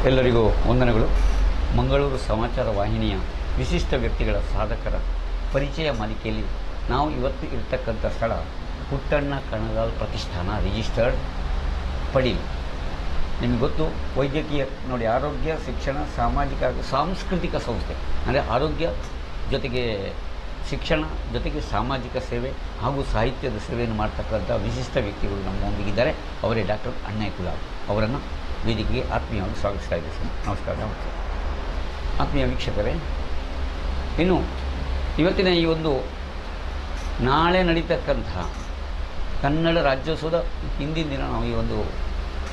ಎಲ್ಲರಿಗೂ ವಂದನೆಗಳು. ಮಂಗಳೂರು ಸಮಾಚಾರ ವಾಹಿನಿಯ ವಿಶಿಷ್ಟ ವ್ಯಕ್ತಿಗಳ ಸಾಧಕರ ಪರಿಚಯ ಮಾಲಿಕೆಯಲ್ಲಿ ನಾವು ಇವತ್ತು ಇರ್ತಕ್ಕಂಥ ಸ್ಥಳ ಪುಟ್ಟಣ್ಣ ಕಣಗಾಲ್ ಪ್ರತಿಷ್ಠಾನ ರಿಜಿಸ್ಟರ್ಡ್ ಪಡೀಲ್. ನಿಮಗೆ ಗೊತ್ತು, ವೈದ್ಯಕೀಯ ನೋಡಿ, ಆರೋಗ್ಯ ಶಿಕ್ಷಣ ಸಾಮಾಜಿಕ ಹಾಗೂ ಸಾಂಸ್ಕೃತಿಕ ಸಂಸ್ಥೆ ಅಂದರೆ ಆರೋಗ್ಯ ಜೊತೆಗೆ ಶಿಕ್ಷಣ ಜೊತೆಗೆ ಸಾಮಾಜಿಕ ಸೇವೆ ಹಾಗೂ ಸಾಹಿತ್ಯದ ಸೇವೆಯನ್ನು ಮಾಡ್ತಕ್ಕಂಥ ವಿಶಿಷ್ಟ ವ್ಯಕ್ತಿಗಳು ನಮ್ಮೊಂದಿಗಿದ್ದಾರೆ. ಅವರೇ ಡಾಕ್ಟರ್ ಅಣ್ಣಯ್ಯ ಕುಲಾಲ್. ಅವರನ್ನು ವೇದಿಕೆಗೆ ಆತ್ಮೀಯವಾಗಿ ಸ್ವಾಗತಿಸ್ತಾ ಇದ್ದೀವಿ ಸರ್. ನಮಸ್ಕಾರ. ನಮಸ್ತೆ ಆತ್ಮೀಯ ವೀಕ್ಷಕರೇ, ಇನ್ನು ಇವತ್ತಿನ ಈ ಒಂದು ನಾಳೆ ನಡೀತಕ್ಕಂತಹ ಕನ್ನಡ ರಾಜ್ಯೋತ್ಸವದ ಹಿಂದಿನ ದಿನ ನಾವು ಈ ಒಂದು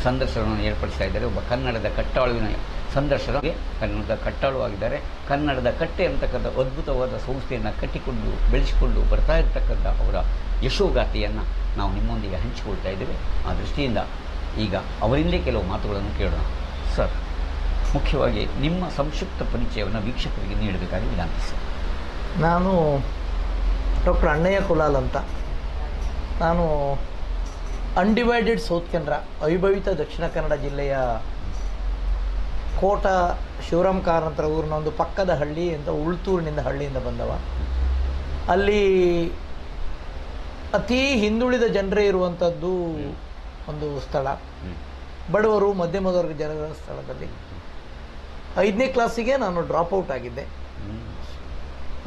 ಸಂದರ್ಶನವನ್ನು ಏರ್ಪಡಿಸ್ತಾ ಇದ್ದಾರೆ. ಒಬ್ಬ ಕನ್ನಡದ ಕಟ್ಟಾಳುವಿನ ಸಂದರ್ಶನಕ್ಕೆ ಕನ್ನಡದ ಕಟ್ಟಾಳು ಆಗಿದ್ದಾರೆ. ಕನ್ನಡದ ಕಟ್ಟೆ ಅಂತಕ್ಕಂಥ ಅದ್ಭುತವಾದ ಸಂಸ್ಥೆಯನ್ನು ಕಟ್ಟಿಕೊಂಡು ಬೆಳೆಸಿಕೊಂಡು ಬರ್ತಾ ಇರತಕ್ಕಂಥ ಅವರ ಯಶೋಗಾಥೆಯನ್ನು ನಾವು ನಿಮ್ಮೊಂದಿಗೆ ಹಂಚಿಕೊಳ್ತಾ ಇದ್ದೇವೆ. ಆ ದೃಷ್ಟಿಯಿಂದ ಈಗ ಅವರಿಂದಲೇ ಕೆಲವು ಮಾತುಗಳನ್ನು ಕೇಳೋಣ. ಸರ್, ಮುಖ್ಯವಾಗಿ ನಿಮ್ಮ ಸಂಕ್ಷಿಪ್ತ ಪರಿಚಯವನ್ನು ವೀಕ್ಷಕರಿಗೆ ನೀಡಬೇಕಾಗಿ ವಿನಂತಿಸಿ. ನಾನು ಡಾಕ್ಟರ್ ಅಣ್ಣಯ್ಯ ಕುಲಾಲ್ ಅಂತ. ನಾನು ಅನ್ಡಿವೈಡೆಡ್ ಸೌತ್ ಕನ್ನಡ, ಅವಿಭವಿತ ದಕ್ಷಿಣ ಕನ್ನಡ ಜಿಲ್ಲೆಯ ಕೋಟ ಶಿವರಾಮ್ ಕಾರಂತರ ಊರಿನ ಒಂದು ಪಕ್ಕದ ಹಳ್ಳಿ ಅಂತ ಉಳ್ತೂರಿನಿಂದ ಹಳ್ಳಿಯಿಂದ ಬಂದವ. ಅಲ್ಲಿ ಅತೀ ಹಿಂದುಳಿದ ಜನರೇ ಇರುವಂಥದ್ದು ಒಂದು ಸ್ಥಳ. ಬಡವರು ಮಧ್ಯಮ ವರ್ಗ ಜನರ ಸ್ಥಳದಲ್ಲಿ 5ನೇ ಕ್ಲಾಸಿಗೆ ನಾನು ಡ್ರಾಪ್ಔಟ್ ಆಗಿದ್ದೆ.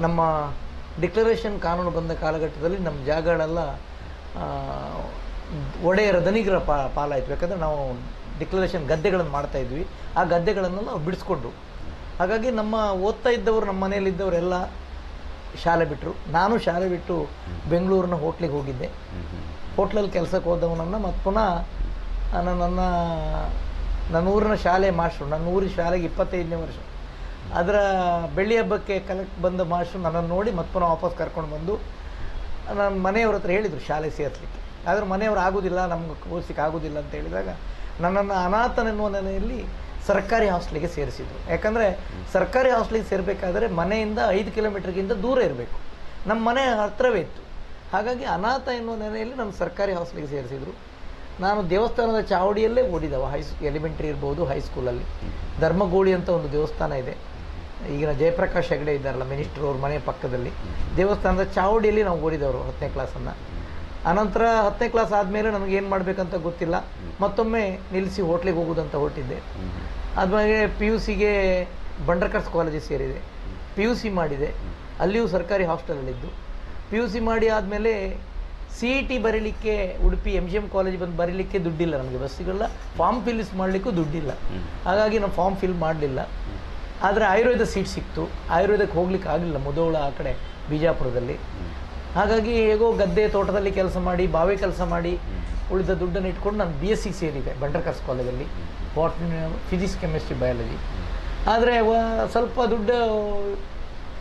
ನಮ್ಮ ಡಿಕ್ಲರೇಷನ್ ಕಾನೂನು ಬಂದ ಕಾಲಘಟ್ಟದಲ್ಲಿ ನಮ್ಮ ಜಾಗಗಳೆಲ್ಲ ಒಡೆಯರ ಧನಿಕರ ಪಾಲಾಯಿತು. ಯಾಕಂದರೆ ನಾವು ಡಿಕ್ಲರೇಷನ್ ಗದ್ದೆಗಳನ್ನು ಮಾಡ್ತಾಯಿದ್ವಿ. ಆ ಗದ್ದೆಗಳನ್ನೆಲ್ಲ ನಾವು ಬಿಡಿಸ್ಕೊಂಡ್ರು. ಹಾಗಾಗಿ ನಮ್ಮ ಓದ್ತಾ ಇದ್ದವರು, ನಮ್ಮ ಮನೆಯಲ್ಲಿದ್ದವರೆಲ್ಲ ಶಾಲೆ ಬಿಟ್ಟರು. ನಾನು ಶಾಲೆ ಬಿಟ್ಟು ಬೆಂಗಳೂರಿನ ಹೋಟ್ಲಿಗೆ ಹೋಗಿದ್ದೆ. ಹೋಟ್ಲಲ್ಲಿ ಕೆಲಸಕ್ಕೆ ಹೋದವನನ್ನು ಮತ್ತು ಪುನಃ ನನ್ನ ಊರಿನ ಶಾಲೆ ಮಾಸ್ಟ್ರು, ನನ್ನ ಊರಿನ ಶಾಲೆಗೆ 25ನೇ ವರ್ಷ, ಅದರ ಬೆಳ್ಳಿ ಹಬ್ಬಕ್ಕೆ ಕಲೆಕ್ಟ್ ಬಂದ ಮಾಸ್ಟ್ರು ನನ್ನನ್ನು ನೋಡಿ ಮತ್ತೆ ಪುನಃ ವಾಪಸ್ ಕರ್ಕೊಂಡು ಬಂದು ನನ್ನ ಮನೆಯವ್ರ ಹತ್ರ ಹೇಳಿದರು ಶಾಲೆ ಸೇರಿಸಲಿಕ್ಕೆ. ಆದರೆ ಮನೆಯವರು ಆಗೋದಿಲ್ಲ, ನಮ್ಗೆ ಓದಿಸಲಿಕ್ಕೆ ಆಗೋದಿಲ್ಲ ಅಂತ ಹೇಳಿದಾಗ ನನ್ನನ್ನು ಅನಾಥನೆನ್ನುವ ನೆಲೆಯಲ್ಲಿ ಸರ್ಕಾರಿ ಹಾಸ್ಟೆಲಿಗೆ ಸೇರಿಸಿದರು. ಯಾಕಂದರೆ ಸರ್ಕಾರಿ ಹಾಸ್ಟೆಲಿಗೆ ಸೇರಬೇಕಾದ್ರೆ ಮನೆಯಿಂದ 5 ಕಿಲೋಮೀಟ್ರಿಗಿಂತ ದೂರ ಇರಬೇಕು. ನಮ್ಮ ಮನೆ ಹತ್ತಿರವೇ ಇತ್ತು. ಹಾಗಾಗಿ ಅನಾಥ ಎನ್ನುವ ನೆಲೆಯಲ್ಲಿ ನನ್ನ ಸರ್ಕಾರಿ ಹಾಸ್ಟೆಲಿಗೆ ಸೇರಿಸಿದರು. ನಾನು ದೇವಸ್ಥಾನದ ಚಾವಡಿಯಲ್ಲೇ ಓದಿದವ. ಎಲಿಮೆಂಟ್ರಿ ಇರ್ಬೋದು, ಹೈಸ್ಕೂಲಲ್ಲಿ ಧರ್ಮಗೋಳಿ ಅಂತ ಒಂದು ದೇವಸ್ಥಾನ ಇದೆ. ಈಗಿನ ಜಯಪ್ರಕಾಶ್ ಹೆಗಡೆ ಇದ್ದಾರಲ್ಲ ಮಿನಿಸ್ಟ್ರು, ಅವ್ರ ಮನೆ ಪಕ್ಕದಲ್ಲಿ ದೇವಸ್ಥಾನದ ಚಾವಡಿಯಲ್ಲಿ ನಾವು ಓದಿದವರು 10ನೇ ಕ್ಲಾಸನ್ನು. ಆನಂತರ 10ನೇ ಕ್ಲಾಸ್ ಆದಮೇಲೆ ನನಗೇನು ಮಾಡಬೇಕಂತ ಗೊತ್ತಿಲ್ಲ, ಮತ್ತೊಮ್ಮೆ ನಿಲ್ಲಿಸಿ ಹೋಟ್ಲಿಗೆ ಹೋಗೋದಂತ ಹೊರಟಿದ್ದೆ. ಆದ್ಮೇಲೆ PUCಗೆ ಬಂಡರ್ಕರ್ಸ್ ಕಾಲೇಜಿಗೆ ಸೇರಿದೆ. PUC ಮಾಡಿದೆ, ಅಲ್ಲಿಯೂ ಸರ್ಕಾರಿ ಹಾಸ್ಟೆಲಲ್ಲಿದ್ದು. PUC ಮಾಡಿ ಆದಮೇಲೆ CET ಬರೀಲಿಕ್ಕೆ ಉಡುಪಿ MGM ಕಾಲೇಜ್ ಬಂದು ಬರೀಲಿಕ್ಕೆ ದುಡ್ಡಿಲ್ಲ ನಮಗೆ, ಬಸ್ಸಿಗೆಲ್ಲ ಫಾರ್ಮ್ ಫಿಲ್ಸ್ ಮಾಡಲಿಕ್ಕೂ ದುಡ್ಡಿಲ್ಲ. ಹಾಗಾಗಿ ನಾನು ಫಾರ್ಮ್ ಫಿಲ್ ಮಾಡಲಿಲ್ಲ. ಆದರೆ ಆಯುರ್ವೇದ ಸೀಟ್ ಸಿಕ್ತು. ಆಯುರ್ವೇದಕ್ಕೆ ಹೋಗ್ಲಿಕ್ಕೆ ಆಗಲಿಲ್ಲ, ಮುಧೋಳ ಆ ಕಡೆ ಬಿಜಾಪುರದಲ್ಲಿ. ಹಾಗಾಗಿ ಹೇಗೋ ಗದ್ದೆ ತೋಟದಲ್ಲಿ ಕೆಲಸ ಮಾಡಿ, ಬಾವಿ ಕೆಲಸ ಮಾಡಿ ಉಳಿದ ದುಡ್ಡನ್ನು ಇಟ್ಕೊಂಡು ನಾನು BSc ಸೇರಿದೆ ಬಂಡರ್ಕರ್ಸ್ ಕಾಲೇಜಲ್ಲಿ, ಬಾಟ್ನಿ, ಫಿಸಿಕ್ಸ್, ಕೆಮಿಸ್ಟ್ರಿ, ಬಯಾಲಜಿ. ಆದರೆ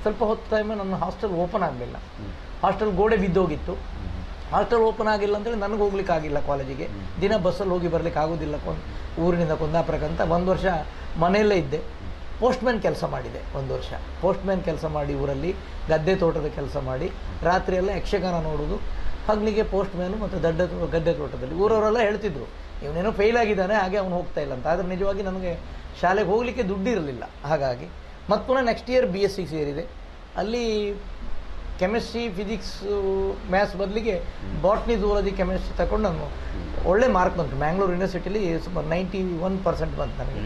ಸ್ವಲ್ಪ ಹೊತ್ತು ಟೈಮ್ ನನ್ನ ಹಾಸ್ಟೆಲ್ ಓಪನ್ ಆಗಲಿಲ್ಲ. ಹಾಸ್ಟೆಲ್ ಗೋಡೆ ಬಿದ್ದೋಗಿತ್ತು. ಹಾಸ್ಟೆಲ್ ಓಪನ್ ಆಗಿಲ್ಲ ಅಂತೇಳಿ ನನಗೆ ಹೋಗ್ಲಿಕ್ಕೆ ಆಗಿಲ್ಲ ಕಾಲೇಜಿಗೆ. ದಿನ ಬಸ್ಸಲ್ಲಿ ಹೋಗಿ ಬರಲಿಕ್ಕೆ ಆಗೋದಿಲ್ಲ ಊರಿನಿಂದ ಕುಂದಾಪುರಕ್ಕಂತ 1 ವರ್ಷ ಮನೆಯಲ್ಲೇ ಇದ್ದೆ. ಪೋಸ್ಟ್ಮ್ಯಾನ್ ಕೆಲಸ ಮಾಡಿದೆ 1 ವರ್ಷ. ಪೋಸ್ಟ್ಮ್ಯಾನ್ ಕೆಲಸ ಮಾಡಿ ಊರಲ್ಲಿ ಗದ್ದೆ ತೋಟದ ಕೆಲಸ ಮಾಡಿ ರಾತ್ರಿಯೆಲ್ಲ ಯಕ್ಷಗಾನ ನೋಡೋದು, ಹಗಲಿಗೆ ಪೋಸ್ಟ್ಮ್ಯಾನು ಮತ್ತು ಗದ್ದೆ ತೋಟದಲ್ಲಿ. ಊರವರೆಲ್ಲ ಹೇಳ್ತಿದ್ರು ಇವನೇನೋ ಫೇಲ್ ಆಗಿದ್ದಾನೆ, ಹಾಗೆ ಅವನು ಹೋಗ್ತಾ ಇಲ್ಲ ಅಂತ. ಆದರೆ ನಿಜವಾಗಿ ನನಗೆ ಶಾಲೆಗೆ ಹೋಗಲಿಕ್ಕೆ ದುಡ್ಡು ಇರಲಿಲ್ಲ. ಹಾಗಾಗಿ ಮತ್ತು ಪುನಃ ನೆಕ್ಸ್ಟ್ ಇಯರ್ BSc ಸೇರಿದೆ. ಅಲ್ಲಿ ಕೆಮಿಸ್ಟ್ರಿ, ಫಿಸಿಕ್ಸು, ಮ್ಯಾಥ್ಸ್ ಬದಲಿಗೆ ಬಾಟ್ನಿ, ಝೂಲಜಿ, ಕೆಮಿಸ್ಟ್ರಿ ತಗೊಂಡು ನಾನು ಒಳ್ಳೆ ಮಾರ್ಕ್ ಬಂತು. ಮ್ಯಾಂಗ್ಳೂರು ಯೂನಿವರ್ಸಿಟಿಲಿ ಸುಮಾರು 91% ಬಂತು ನನಗೆ.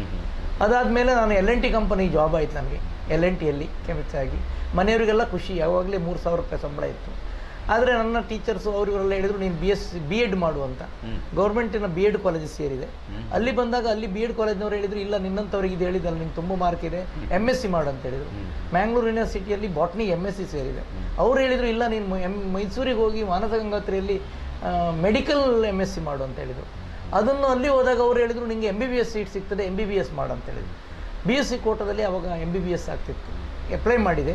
ಅದಾದಮೇಲೆ ನಾನು LNT ಕಂಪನಿ ಜಾಬ್ ಆಯಿತು ನನಗೆ, LNTಯಲ್ಲಿ ಕೆಮಿಸ್ಟ್ರಿ ಆಗಿ. ಮನೆಯವರಿಗೆಲ್ಲ ಖುಷಿ, ಯಾವಾಗಲೇ 3,000 ರೂಪಾಯಿ ಸಂಬಳ ಇತ್ತು. ಆದರೆ ನನ್ನ ಟೀಚರ್ಸು ಅವರಿವರೆಲ್ಲ ಹೇಳಿದರು ನೀನು B.Ed ಮಾಡು ಅಂತ. ಗೌರ್ಮೆಂಟಿನ B.Ed ಕಾಲೇಜಿಗೆ ಸೇರಿದೆ. ಅಲ್ಲಿ ಬಂದಾಗ ಅಲ್ಲಿ B.Ed ಕಾಲೇಜ್ನವ್ರು ಹೇಳಿದರು ಇಲ್ಲ ನಿನ್ನಂಥವ್ರಿಗೆ ಇದು ಹೇಳಿದ್ದಲ್ಲ, ನಿಂಗೆ ತುಂಬ ಮಾರ್ಕ್ ಇದೆ, MSc ಮಾಡು ಅಂತ ಹೇಳಿದರು. ಮ್ಯಾಂಗ್ಳೂರು ಯೂನಿವರ್ಸಿಟಿಯಲ್ಲಿ ಬಾಟ್ನಿ MSc ಸೇರಿದೆ. ಅವ್ರು ಹೇಳಿದರು ಇಲ್ಲ ನೀನು ಮೈಸೂರಿಗೆ ಹೋಗಿ ಮಾನಸ ಗಂಗೋತ್ರಿಯಲ್ಲಿ ಮೆಡಿಕಲ್ MSc ಮಾಡು ಅಂತ ಹೇಳಿದರು. ಅದನ್ನು ಅಲ್ಲಿ ಹೋದಾಗ ಅವ್ರು ಹೇಳಿದರು ನಿಮಗೆ MBBS ಸೀಟ್ ಸಿಗ್ತದೆ, MBBS ಮಾಡು ಅಂತ ಹೇಳಿದರು. BSc ಕೋಟದಲ್ಲಿ ಆವಾಗ MBBS ಆಗ್ತಿತ್ತು. ಅಪ್ಲೈ ಮಾಡಿದೆ.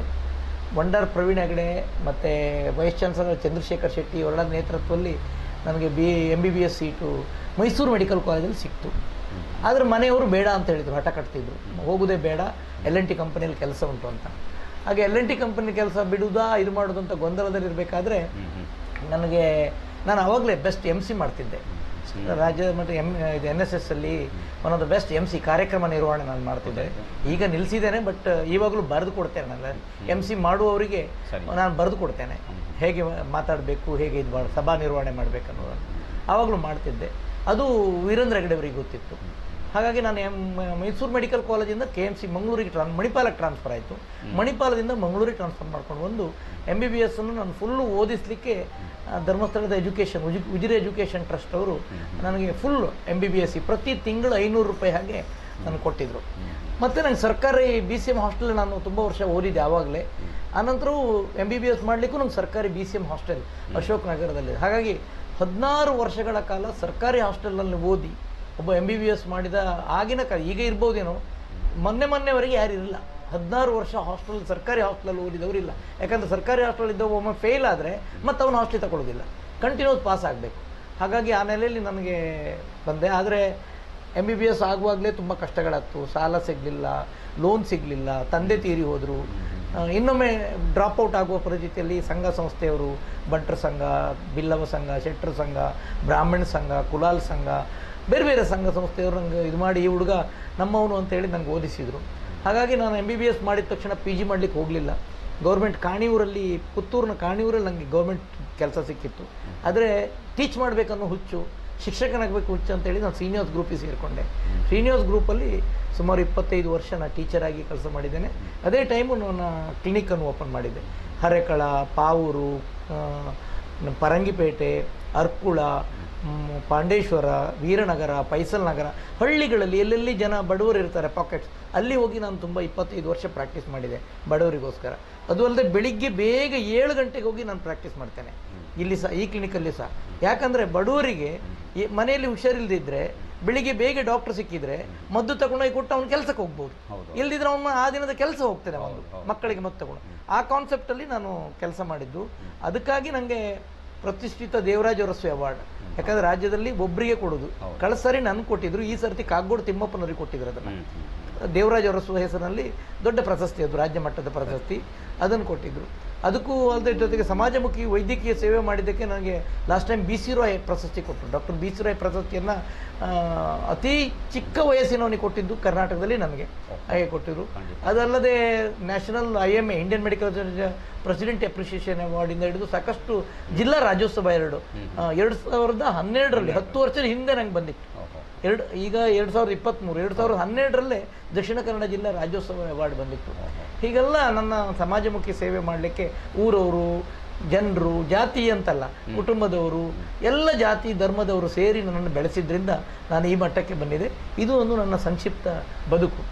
ವಂಡರ್ ಪ್ರವೀಣ್ ಹೆಗಡೆ ಮತ್ತು ವೈಸ್ ಚಾನ್ಸಲರ್ ಚಂದ್ರಶೇಖರ್ ಶೆಟ್ಟಿ ಅವರ ನೇತೃತ್ವದಲ್ಲಿ ನನಗೆ MBBS ಸೀಟು ಮೈಸೂರು ಮೆಡಿಕಲ್ ಕಾಲೇಜಲ್ಲಿ ಸಿಕ್ತು. ಆದರೆ ಮನೆಯವರು ಬೇಡ ಅಂತ ಹೇಳಿದರು, ಹಠ ಕಟ್ತಿದ್ರು, ಹೋಗೋದೇ ಬೇಡ, LNT ಕಂಪನಿಯಲ್ಲಿ ಕೆಲಸ ಉಂಟು ಅಂತ. ಹಾಗೆ LNT ಕಂಪನಿ ಕೆಲಸ ಬಿಡುವುದಾ ಇದು ಮಾಡೋದು ಅಂತ ಗೊಂದಲದಲ್ಲಿರಬೇಕಾದ್ರೆ ನಾನು ಆವಾಗಲೇ ಬೆಸ್ಟ್ MC ಮಾಡ್ತಿದ್ದೆ. ರಾಜ್ಯದ ಮಟ್ಟ ಇದು NSS ಅಲ್ಲಿ one of the best MC ಕಾರ್ಯಕ್ರಮ ನಿರ್ವಹಣೆ ನಾನು ಮಾಡ್ತಿದ್ದೆ. ಈಗ ನಿಲ್ಲಿಸಿದ್ದೇನೆ, ಬಟ್ ಇವಾಗಲೂ ಬರೆದು ಕೊಡ್ತೇನೆ. ನಾನು MC ಮಾಡುವವರಿಗೆ ನಾನು ಬರೆದು ಕೊಡ್ತೇನೆ, ಹೇಗೆ ಮಾತಾಡಬೇಕು, ಹೇಗೆ ಇದು ಸಭಾ ನಿರ್ವಹಣೆ ಮಾಡಬೇಕು ಅನ್ನೋದನ್ನು ಆವಾಗಲೂ ಮಾಡ್ತಿದ್ದೆ. ಅದು ವೀರೇಂದ್ರ ಹೆಗಡೆ ಅವರಿಗೆ ಗೊತ್ತಿತ್ತು. ಹಾಗಾಗಿ ನಾನು ಮೈಸೂರು ಮೆಡಿಕಲ್ ಕಾಲೇಜಿಂದ KMC ಮಂಗಳೂರಿಗೆ ಮಣಿಪಾಲಕ್ಕೆ ಟ್ರಾನ್ಸ್ಫರ್ ಆಯಿತು. ಮಣಿಪಾಲದಿಂದ ಮಂಗಳೂರಿಗೆ ಟ್ರಾನ್ಸ್ಫರ್ ಮಾಡ್ಕೊಂಡು ಬಂದು MBBS ಅನ್ನು ನಾನು ಫುಲ್ಲು ಓದಿಸಲಿಕ್ಕೆ ಧರ್ಮಸ್ಥಳದ ಉಜಿರೆ ಎಜುಕೇಷನ್ ಟ್ರಸ್ಟ್ ಅವರು ನನಗೆ ಫುಲ್ MBBS ಪ್ರತಿ ತಿಂಗಳು 500 ರೂಪಾಯಿ ಹಾಗೆ ನನಗೆ ಕೊಟ್ಟಿದ್ದರು. ಮತ್ತು ನಂಗೆ ಸರ್ಕಾರಿ BCM ಹಾಸ್ಟೆಲ್ ನಾನು ತುಂಬ ವರ್ಷ ಓದಿದ್ದೆ ಆವಾಗಲೇ. ಆನಂತರವೂ MBBS ಮಾಡಲಿಕ್ಕೂ ನಂಗೆ ಸರ್ಕಾರಿ BCM ಹಾಸ್ಟೆಲ್ ಅಶೋಕ್ ನಗರದಲ್ಲಿ. ಹಾಗಾಗಿ 16 ವರ್ಷಗಳ ಕಾಲ ಸರ್ಕಾರಿ ಹಾಸ್ಟೆಲ್ನಲ್ಲಿ ಓದಿ ಒಬ್ಬ MBBS ಮಾಡಿದ ಆಗಿನ ಕಾಲ, ಈಗ ಇರ್ಬೋದೇನೋ, ಮೊನ್ನೆವರೆಗೆ ಯಾರು ಇರಲಿಲ್ಲ. 16 ವರ್ಷ ಹಾಸ್ಟೆಲ್ ಸರ್ಕಾರಿ ಹಾಸ್ಟೆಲಲ್ಲಿ ಓದಿದವರಿಲ್ಲ. ಯಾಕಂದರೆ ಸರ್ಕಾರಿ ಹಾಸ್ಟೆಲ್ ಇದ್ದವ ಒಮ್ಮೆ ಫೇಲ್ ಆದರೆ ಮತ್ತೆ ಅವನು ಹಾಸ್ಟೆಲ್ ತಗೊಳ್ಳೋದಿಲ್ಲ, ಕಂಟಿನ್ಯೂಸ್ ಪಾಸ್ ಆಗಬೇಕು. ಹಾಗಾಗಿ ಆ ನೆಲೆಯಲ್ಲಿ ನನಗೆ ಬಂದೆ. ಆದರೆ MBBS ಆಗುವಾಗಲೇ ತುಂಬ ಕಷ್ಟಗಳಾಗ್ತು. ಸಾಲ ಸಿಗಲಿಲ್ಲ, ಲೋನ್ ಸಿಗಲಿಲ್ಲ, ತಂದೆ ತೀರಿ ಹೋದರು. ಇನ್ನೊಮ್ಮೆ ಡ್ರಾಪ್ಔಟ್ ಆಗುವ ಪರಿಸ್ಥಿತಿಯಲ್ಲಿ ಸಂಘ ಸಂಸ್ಥೆಯವರು, ಬಂಟರ ಸಂಘ, ಬಿಲ್ಲವ ಸಂಘ, ಶೆಟ್ಟರ ಸಂಘ, ಬ್ರಾಹ್ಮಣ ಸಂಘ, ಕುಲಾಲ್ ಸಂಘ, ಬೇರೆ ಬೇರೆ ಸಂಘ ಸಂಸ್ಥೆಯವರು ನನಗೆ ಇದು ಮಾಡಿ ಈ ಹುಡುಗ ನಮ್ಮವನು ಅಂತೇಳಿ ನನಗೆ ಓದಿಸಿದರು. ಹಾಗಾಗಿ ನಾನು MBBS ಮಾಡಿದ ತಕ್ಷಣ PG ಮಾಡಲಿಕ್ಕೆ ಹೋಗಲಿಲ್ಲ. ಗೌರ್ಮೆಂಟ್ ಕಾಣಿಯೂರಲ್ಲಿ, ಪುತ್ತೂರಿನ ಕಾಣಿಯೂರಲ್ಲಿ ನನಗೆ ಗೌರ್ಮೆಂಟ್ ಕೆಲಸ ಸಿಕ್ಕಿತ್ತು. ಆದರೆ ಟೀಚ್ ಮಾಡಬೇಕನ್ನೋ ಹುಚ್ಚು, ಶಿಕ್ಷಕನಾಗಬೇಕು ಹುಚ್ಚು ಅಂತೇಳಿ ನಾನು ಶ್ರೀನಿವಾಸ್ ಗ್ರೂಪಿಗೆ ಸೇರಿಕೊಂಡೆ. ಶ್ರೀನಿವಾಸ್ ಗ್ರೂಪಲ್ಲಿ ಸುಮಾರು 25 ವರ್ಷ ನಾನು ಟೀಚರಾಗಿ ಕೆಲಸ ಮಾಡಿದ್ದೇನೆ. ಅದೇ ಟೈಮು ನಾನು ಕ್ಲಿನಿಕನ್ನು ಓಪನ್ ಮಾಡಿದ್ದೆ. ಹರೆಕಳ, ಪಾವೂರು, ಪರಂಗಿಪೇಟೆ, ಅರ್ಕುಳ, ಪಾಂಡೇಶ್ವರ, ವೀರನಗರ, ಪೈಸಲ್ ನಗರ, ಹಳ್ಳಿಗಳಲ್ಲಿ ಎಲ್ಲೆಲ್ಲಿ ಜನ ಬಡವರು ಇರ್ತಾರೆ, ಪಾಕೆಟ್ಸ್, ಅಲ್ಲಿ ಹೋಗಿ ನಾನು ತುಂಬ 25 ವರ್ಷ ಪ್ರಾಕ್ಟೀಸ್ ಮಾಡಿದೆ ಬಡವರಿಗೋಸ್ಕರ. ಅದು ಅಲ್ಲದೆ ಬೆಳಿಗ್ಗೆ ಬೇಗ 7 ಗಂಟೆಗೆ ಹೋಗಿ ನಾನು ಪ್ರಾಕ್ಟೀಸ್ ಮಾಡ್ತೇನೆ ಇಲ್ಲಿ ಸಹ, ಈ ಕ್ಲಿನಿಕಲ್ಲಿ ಸಹ. ಯಾಕಂದರೆ ಬಡವರಿಗೆ ಮನೆಯಲ್ಲಿ ಹುಷಾರಿಲ್ಲದಿದ್ದರೆ ಬೆಳಿಗ್ಗೆ ಬೇಗ ಡಾಕ್ಟರ್ ಸಿಕ್ಕಿದ್ರೆ ಮದ್ದು ತಗೊಂಡೋಗಿ ಕೊಟ್ಟು ಅವ್ನು ಕೆಲಸಕ್ಕೆ ಹೋಗ್ಬೋದು. ಇಲ್ದಿದ್ರೆ ಅವನು ಆ ದಿನದ ಕೆಲಸ ಹೋಗ್ತಾನೆ, ಅವನು ಮಕ್ಕಳಿಗೆ ಮದ್ದು ತಗೊಂಡು. ಆ ಕಾನ್ಸೆಪ್ಟಲ್ಲಿ ನಾನು ಕೆಲಸ ಮಾಡಿದ್ದು. ಅದಕ್ಕಾಗಿ ನನಗೆ ಪ್ರತಿಷ್ಠಿತ ದೇವರಾಜ ಅರಸು ಅವಾರ್ಡ್, ಯಾಕಂದರೆ ರಾಜ್ಯದಲ್ಲಿ ಒಬ್ಬರಿಗೆ ಕೊಡೋದು. ಕಳೆದ ಸಾರಿ ನನಗೆ ಕೊಟ್ಟಿದ್ರು, ಈ ಸರ್ತಿ ಕಾಗೋಡು ತಿಮ್ಮಪ್ಪನವರಿಗೆ ಕೊಟ್ಟಿದ್ರು. ಅದನ್ನು ದೇವರಾಜ ಅರಸು ಹೆಸರಿನಲ್ಲಿ ದೊಡ್ಡ ಪ್ರಶಸ್ತಿ, ಅದು ರಾಜ್ಯ ಮಟ್ಟದ ಪ್ರಶಸ್ತಿ, ಅದನ್ನು ಕೊಟ್ಟಿದ್ದರು. ಅದಕ್ಕೂ ಅಲ್ಲದೆ ಜೊತೆಗೆ ಸಮಾಜಮುಖಿ ವೈದ್ಯಕೀಯ ಸೇವೆ ಮಾಡಿದ್ದಕ್ಕೆ ನನಗೆ ಲಾಸ್ಟ್ ಟೈಮ್ BC ರಾಯ್ ಪ್ರಶಸ್ತಿ ಕೊಟ್ಟರು. ಡಾಕ್ಟರ್ BC ರಾಯ್ ಪ್ರಶಸ್ತಿಯನ್ನು ಅತಿ ಚಿಕ್ಕ ವಯಸ್ಸಿನವನಿಗೆ ಕೊಟ್ಟಿದ್ದು ಕರ್ನಾಟಕದಲ್ಲಿ ನನಗೆ ಹಾಗೆ ಕೊಟ್ಟಿದ್ರು. ಅದಲ್ಲದೆ national IMA Indian medical president appreciation ಅವಾರ್ಡಿಂದ ಹಿಡಿದು ಸಾಕಷ್ಟು ಜಿಲ್ಲಾ ರಾಜ್ಯೋತ್ಸವ 2012ರಲ್ಲಿ 10 ವರ್ಷದ ಹಿಂದೆ ನಂಗೆ ಬಂದಿತ್ತು. ಈಗ 2023 2012ರಲ್ಲೇ ದಕ್ಷಿಣ ಕನ್ನಡ ಜಿಲ್ಲಾ ರಾಜ್ಯೋತ್ಸವ ಅವಾರ್ಡ್ ಬಂದಿತ್ತು. ಹೀಗೆಲ್ಲ ನನ್ನ ಸಮಾಜಮುಖಿ ಸೇವೆ ಮಾಡಲಿಕ್ಕೆ ಊರವರು, ಜನರು, ಜಾತಿ ಅಂತಲ್ಲ, ಕುಟುಂಬದವರು, ಎಲ್ಲ ಜಾತಿ ಧರ್ಮದವರು ಸೇರಿ ನನ್ನನ್ನು ಬೆಳೆಸಿದ್ರಿಂದ ನಾನು ಈ ಮಟ್ಟಕ್ಕೆ ಬಂದಿದೆ. ಇದು ಒಂದು ನನ್ನ ಸಂಕ್ಷಿಪ್ತ ಬದುಕು.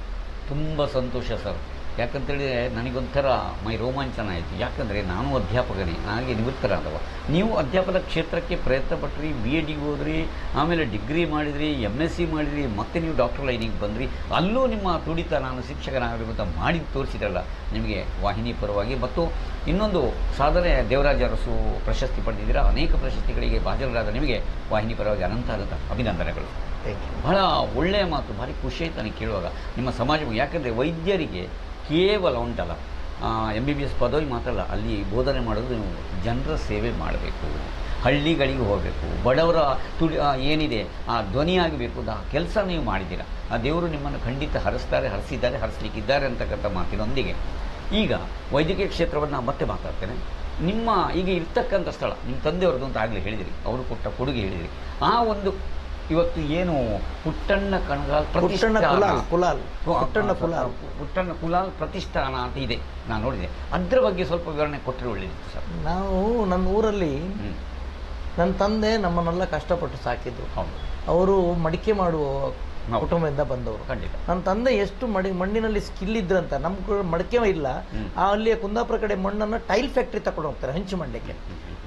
ತುಂಬ ಸಂತೋಷ ಸರ್. ಯಾಕಂತೇಳಿದರೆ ನನಗೊಂಥರ ಮೈ ರೋಮಾಂಚನ ಆಯಿತು. ಯಾಕಂದರೆ ನಾನು ಅಧ್ಯಾಪಕನೇ, ನನಗೆ ನಿವೃತ್ತರಾದವ. ನೀವು ಅಧ್ಯಾಪಕ ಕ್ಷೇತ್ರಕ್ಕೆ ಪ್ರಯತ್ನ ಪಟ್ಟ್ರಿ, BEd ಹೋದ್ರಿ, ಆಮೇಲೆ ಡಿಗ್ರಿ ಮಾಡಿದ್ರಿ, MSc ಮಾಡಿದ್ರಿ, ಮತ್ತೆ ನೀವು ಡಾಕ್ಟರ್ ಲೈನಿಗೆ ಬಂದ್ರಿ. ಅಲ್ಲೂ ನಿಮ್ಮ ತುಡಿತ ನಾನು ಶಿಕ್ಷಕನಾಗಬೇಕು ಅಂತ ಮಾಡಿ ತೋರಿಸಿದ್ರಲ್ಲ ನಿಮಗೆ ವಾಹಿನಿ ಪರವಾಗಿ. ಮತ್ತು ಇನ್ನೊಂದು ಸಾಧನೆ, ದೇವರಾಜ ಅರಸು ಪ್ರಶಸ್ತಿ ಪಡೆದಿದ್ದೀರಾ. ಅನೇಕ ಪ್ರಶಸ್ತಿಗಳಿಗೆ ಭಾಜನರಾದ ನಿಮಗೆ ವಾಹಿನಿ ಪರವಾಗಿ ಅನಂತ ಅಭಿನಂದನೆಗಳು. ಬಹಳ ಒಳ್ಳೆಯ ಮಾತು, ಭಾರಿ ಖುಷಿ ಆಯ್ತು ನನಗೆ ಕೇಳುವಾಗ ನಿಮ್ಮ ಸಮಾಜ. ಯಾಕಂದರೆ ವೈದ್ಯರಿಗೆ ಕೇವಲ ಉಂಟಲ್ಲ MBBS ಪದವಿ ಮಾತ್ರ ಅಲ್ಲ, ಅಲ್ಲಿ ಬೋಧನೆ ಮಾಡೋದು ನೀವು ಜನರ ಸೇವೆ ಮಾಡಬೇಕು, ಹಳ್ಳಿಗಳಿಗೆ ಹೋಗಬೇಕು, ಬಡವರ ಏನಿದೆ ಆ ಧ್ವನಿಯಾಗಬೇಕು. ಆ ಕೆಲಸ ನೀವು ಮಾಡಿದ್ದೀರಾ. ಆ ದೇವರು ನಿಮ್ಮನ್ನು ಖಂಡಿತ ಹರಿಸಿದ್ದಾರೆ, ಹರಿಸಲಿಕ್ಕಿದ್ದಾರೆ ಅಂತಕ್ಕಂಥ ಮಾತಿನೊಂದಿಗೆ ಈಗ ವೈದ್ಯಕೀಯ ಕ್ಷೇತ್ರವನ್ನು ಮತ್ತೆ ಮಾತಾಡ್ತೇನೆ. ನಿಮ್ಮ ಈಗ ಇರ್ತಕ್ಕಂಥ ಸ್ಥಳ ನಿಮ್ಮ ತಂದೆಯವ್ರದ್ದು ಅಂತ ಆಗಲೇ ಹೇಳಿದಿರಿ, ಅವರು ಕೊಟ್ಟ ಕೊಡುಗೆ ಹೇಳಿದಿರಿ. ಆ ಒಂದು ಇವತ್ತು ಏನು ಪುಟ್ಟಣ್ಣ ಕಣಗಾಲ್ ಪುಟ್ಟಣ್ಣ ಕುಲಾಲ್ ಪ್ರತಿಷ್ಠಾನ ಅಂತ ಇದೆ, ನಾನು ನೋಡಿದೆ. ಅದರ ಬಗ್ಗೆ ಸ್ವಲ್ಪ ವಿವರಣೆ ಕೊಟ್ಟರೆ ಒಳ್ಳೆಯದಿತ್ತು ಸರ್. ನಾವು ನನ್ನ ಊರಲ್ಲಿ ನನ್ನ ತಂದೆ ನಮ್ಮನ್ನೆಲ್ಲ ಕಷ್ಟಪಟ್ಟು ಸಾಕಿದ್ರು. ಅವರು ಮಡಿಕೆ ಮಾಡುವ ಕುಟುಂಬದಿಂದ ಬಂದವರು. ಖಂಡಿತ ನನ್ನ ತಂದೆ ಎಷ್ಟು ಮಣ್ಣಿನಲ್ಲಿ ಸ್ಕಿಲ್ ಇದ್ರಂತ. ನಮ್ಮ ಮಡಿಕೆ ಇಲ್ಲ, ಅಲ್ಲಿಯ ಕುಂದಾಪುರ ಕಡೆ ಮಣ್ಣನ್ನು ಟೈಲ್ ಫ್ಯಾಕ್ಟ್ರಿ ತಗೊಂಡು ಹೋಗ್ತಾರೆ ಹಂಚು ಮಾಡಲಿಕ್ಕೆ.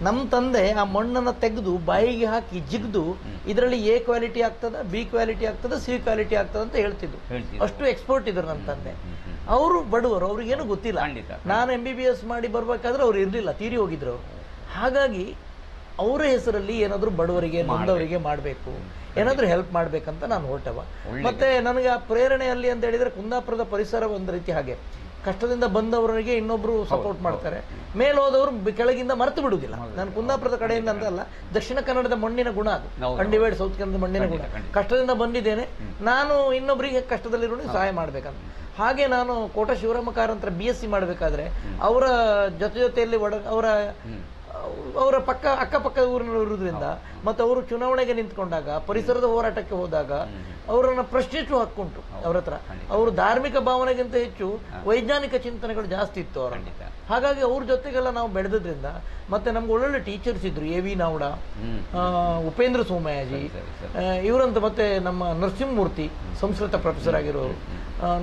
ನಮ್ಮ ತಂದೆ ಆ ಮಣ್ಣನ್ನು ತೆಗೆದು ಬಾಯಿಗೆ ಹಾಕಿ ಜಿಗ್ದು ಇದರಲ್ಲಿ A ಕ್ವಾಲಿಟಿ ಆಗ್ತದ, B ಕ್ವಾಲಿಟಿ ಆಗ್ತದ, C ಕ್ವಾಲಿಟಿ ಆಗ್ತದ ಅಂತ ಹೇಳ್ತಿದ್ರು. ಅಷ್ಟು ಎಕ್ಸ್ಪರ್ಟ್ ಇದ್ರು ನನ್ನ ತಂದೆ. ಅವರು ಬಡವರು, ಅವ್ರಿಗೇನು ಗೊತ್ತಿಲ್ಲ. ನಾನು MBBS ಮಾಡಿ ಬರ್ಬೇಕಾದ್ರೆ ಅವ್ರು ಇರಲಿಲ್ಲ, ತೀರಿ ಹೋಗಿದ್ರು ಅವರು. ಹಾಗಾಗಿ ಅವರ ಹೆಸರಲ್ಲಿ ಏನಾದರೂ ಬಡವರಿಗೆ, ನೊಂದವರಿಗೆ ಮಾಡಬೇಕು, ಏನಾದರೂ ಹೆಲ್ಪ್ ಮಾಡಬೇಕಂತ ನಾನು ಹೊರಟವ. ಮತ್ತು ನನಗೆ ಆ ಪ್ರೇರಣೆಯಲ್ಲಿ ಅಂತ ಹೇಳಿದರೆ ಕುಂದಾಪುರದ ಪರಿಸರ ಒಂದು ರೀತಿ ಹಾಗೆ ಕಷ್ಟದಿಂದ ಬಂದವರಿಗೆ ಇನ್ನೊಬ್ರು ಸಪೋರ್ಟ್ ಮಾಡ್ತಾರೆ, ಮೇಲೋದವರು ಕೆಳಗಿಂದ ಮರೆತು ಬಿಡುವುದಿಲ್ಲ. ನಾನು ಕುಂದಾಪುರದ ಕಡೆಯಿಂದ ಅಂತ ಅಲ್ಲ, ದಕ್ಷಿಣ ಕನ್ನಡದ ಮಣ್ಣಿನ ಗುಣ ಅದು, ಅನ್ಡಿವೈಡ್ ಸೌತ್ ಕನ್ನಡದ ಮಣ್ಣಿನ ಗುಣ. ಕಷ್ಟದಿಂದ ಬಂದಿದ್ದೇನೆ, ನಾನು ಇನ್ನೊಬ್ಬರಿಗೆ ಕಷ್ಟದಲ್ಲಿರೋರಿಗೆ ಸಹಾಯ ಮಾಡ್ಬೇಕಂತ. ಹಾಗೆ ನಾನು ಕೋಟ ಶಿವರಾಮ ಕಾರಂತರ BSc ಮಾಡಬೇಕಾದ್ರೆ ಅವರ ಜೊತೆಯಲ್ಲಿ ಅವರ ಅಕ್ಕಪಕ್ಕದ ಊರಿನಲ್ಲಿ ಇರುವುದರಿಂದ ಮತ್ತು ಅವರು ಚುನಾವಣೆಗೆ ನಿಂತ್ಕೊಂಡಾಗ, ಪರಿಸರದ ಹೋರಾಟಕ್ಕೆ ಹೋದಾಗ ಅವರನ್ನ ಪ್ರಶ್ನಿಸುವ ಹಕ್ಕುಂಟು ಅವ್ರ ಹತ್ರ. ಅವರು ಧಾರ್ಮಿಕ ಭಾವನೆಗಿಂತ ಹೆಚ್ಚು ವೈಜ್ಞಾನಿಕ ಚಿಂತನೆಗಳು ಜಾಸ್ತಿ ಇತ್ತು ಅವರ. ಹಾಗಾಗಿ ಅವ್ರ ಜೊತೆಗೆಲ್ಲ ನಾವು ಬೆಳೆದ್ರಿಂದ, ಮತ್ತೆ ನಮ್ಗೆ ಒಳ್ಳೊಳ್ಳೆ ಟೀಚರ್ಸ್ ಇದ್ರು, A.V. ನಾವ್ಡ, ಉಪೇಂದ್ರ ಸೋಮಯಾಜಿ ಇವರಂತ, ಮತ್ತೆ ನಮ್ಮ ನರಸಿಂಹಮೂರ್ತಿ ಸಂಸ್ಕೃತ ಪ್ರೊಫೆಸರ್ ಆಗಿರೋರು,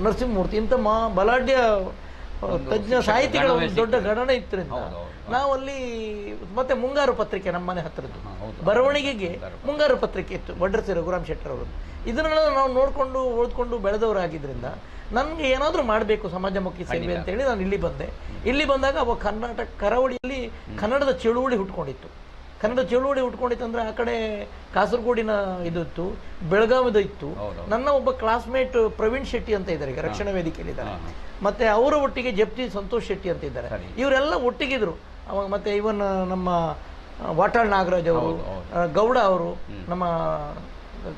ನರಸಿಂಹಮೂರ್ತಿ ಇಂಥ ಬಲಾಢ್ಯ ತಜ್ಞ ಸಾಹಿತಿಗಳ ಒಂದು ದೊಡ್ಡ ಗಣನೆ ಇತ್ತರಿಂದ ನಾವಲ್ಲಿ, ಮತ್ತೆ ಮುಂಗಾರು ಪತ್ರಿಕೆ ನಮ್ಮ ಮನೆ ಹತ್ರದ್ದು, ಬರವಣಿಗೆಗೆ ಮುಂಗಾರು ಪತ್ರಿಕೆ ಇತ್ತು, ವಡ್ರಸಿ ರಘುರಾಮ್ ಶೆಟ್ಟರ್ ಅವರು. ಇದನ್ನೆಲ್ಲ ನಾವು ನೋಡ್ಕೊಂಡು ಓದ್ಕೊಂಡು ಬೆಳೆದವರಾಗಿದ್ದರಿಂದ ನನಗೆ ಏನಾದರೂ ಮಾಡಬೇಕು ಸಮಾಜಮುಖಿ ಸೇವೆ ಅಂತೇಳಿ ನಾನು ಇಲ್ಲಿ ಬಂದೆ. ಇಲ್ಲಿ ಬಂದಾಗ ಅವಾಗ ಕರ್ನಾಟಕ ಕರಾವಳಿಯಲ್ಲಿ ಕನ್ನಡದ ಚಳುವಳಿ ಹುಟ್ಕೊಂಡಿತ್ತು. ಅಂದ್ರೆ ಆ ಕಡೆ ಕಾಸರಗೋಡಿನ ಇದಿತ್ತು, ಬೆಳಗಾವಿದ ಇತ್ತು. ನನ್ನ ಒಬ್ಬ ಕ್ಲಾಸ್ಮೇಟ್ ಪ್ರವೀಣ್ ಶೆಟ್ಟಿ ಅಂತ ಇದ್ದಾರೆ, ಈಗ ರಕ್ಷಣಾ ವೇದಿಕೆಯಲ್ಲಿ ಇದ್ದಾರೆ. ಮತ್ತೆ ಅವರ ಒಟ್ಟಿಗೆ ಜಪ್ತಿ ಸಂತೋಷ್ ಶೆಟ್ಟಿ ಅಂತ ಇದ್ದಾರೆ. ಇವರೆಲ್ಲ ಒಟ್ಟಿಗಿದ್ರು ಅವಾಗ. ಮತ್ತೆ ಇವನ್ ನಮ್ಮ ವಾಟಾಳ್ ನಾಗರಾಜ್ ಅವರು, ಗೌಡ ಅವರು, ನಮ್ಮ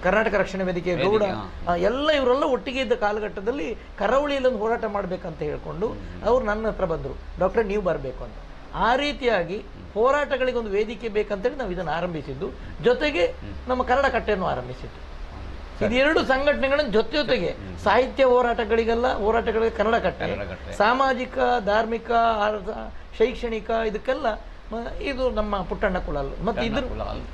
ಕರ್ನಾಟಕ ರಕ್ಷಣಾ ವೇದಿಕೆ ಗೌಡ, ಇವರೆಲ್ಲ ಒಟ್ಟಿಗೆ ಇದ್ದ ಕಾಲಘಟ್ಟದಲ್ಲಿ ಕರಾವಳಿಯಲ್ಲಿ ಒಂದು ಹೋರಾಟ ಮಾಡ್ಬೇಕಂತ ಹೇಳ್ಕೊಂಡು ಅವ್ರು ನನ್ನ ಹತ್ರ ಬಂದರು, ಡಾಕ್ಟರ್ ನೀವು ಬರಬೇಕು ಅಂತ. ಆ ರೀತಿಯಾಗಿ ಹೋರಾಟಗಳಿಗೆ ಒಂದು ವೇದಿಕೆ ಬೇಕಂತೇಳಿ ನಾವು ಇದನ್ನು ಆರಂಭಿಸಿದ್ದು. ಜೊತೆಗೆ ನಮ್ಮ ಕನ್ನಡ ಕಟ್ಟೆಯನ್ನು ಆರಂಭಿಸಿದ್ದು. ಇದೆರಡು ಸಂಘಟನೆಗಳನ್ನು ಜೊತೆಗೆ ಸಾಹಿತ್ಯ ಹೋರಾಟಗಳಿಗೆ ಕನ್ನಡ ಕಟ್ಟೆ, ಸಾಮಾಜಿಕ, ಧಾರ್ಮಿಕ, ಶೈಕ್ಷಣಿಕ ಇದಕ್ಕೆಲ್ಲ ಇದು ನಮ್ಮ ಪುಟ್ಟಣ್ಣ ಕುಲಾಲ್ ಮತ್ತೆ ಇದ್ರ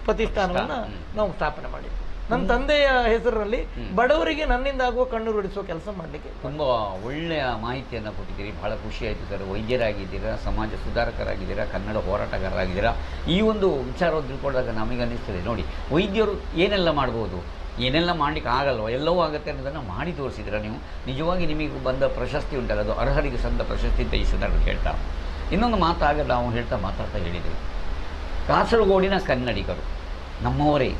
ಪ್ರತಿಷ್ಠಾನವನ್ನ ನಾವು ಸ್ಥಾಪನೆ ಮಾಡಿದ್ವಿ. ನನ್ನ ತಂದೆಯ ಹೆಸರಲ್ಲಿ ಬಡವರಿಗೆ ನನ್ನಿಂದ ಆಗುವ ಕಣ್ಣು ಹೊಡಿಸುವ ಕೆಲಸ ಮಾಡಲಿಕ್ಕೆ. ತುಂಬ ಒಳ್ಳೆಯ ಮಾಹಿತಿಯನ್ನು ಕೊಟ್ಟಿದ್ದೀರಿ, ಬಹಳ ಖುಷಿ ಆಯಿತು ಸರ್. ವೈದ್ಯರಾಗಿದ್ದೀರಾ, ಸಮಾಜ ಸುಧಾರಕರಾಗಿದ್ದೀರಾ, ಕನ್ನಡ ಹೋರಾಟಗಾರರಾಗಿದ್ದೀರಾ. ಈ ಒಂದು ವಿಚಾರವನ್ನು ತಿಳ್ಕೊಂಡಾಗ ನಮಗೆ ಅನ್ನಿಸ್ತದೆ, ನೋಡಿ ವೈದ್ಯರು ಏನೆಲ್ಲ ಮಾಡ್ಬೋದು, ಏನೆಲ್ಲ ಮಾಡ್ಲಿಕ್ಕೆ ಆಗಲ್ವ, ಎಲ್ಲವೂ ಆಗುತ್ತೆ ಅನ್ನೋದನ್ನು ಮಾಡಿ ತೋರಿಸಿದ್ರೆ ನೀವು. ನಿಜವಾಗಿ ನಿಮಗೆ ಬಂದ ಪ್ರಶಸ್ತಿ ಉಂಟಲ್ಲ, ಅದು ಅರ್ಹರಿಗೆ ಸಂದ ಪ್ರಶಸ್ತಿ ಅಂತ ಈ ಸಂದರ್ಭ ಹೇಳ್ತಾ. ಇನ್ನೊಂದು ಮಾತಾಗ ನಾವು ಮಾತಾಡ್ತಾ ಹೇಳಿದ್ದೀವಿ, ಕಾಸರಗೋಡಿನ ಕನ್ನಡಿಗರು ನಮ್ಮವರೇ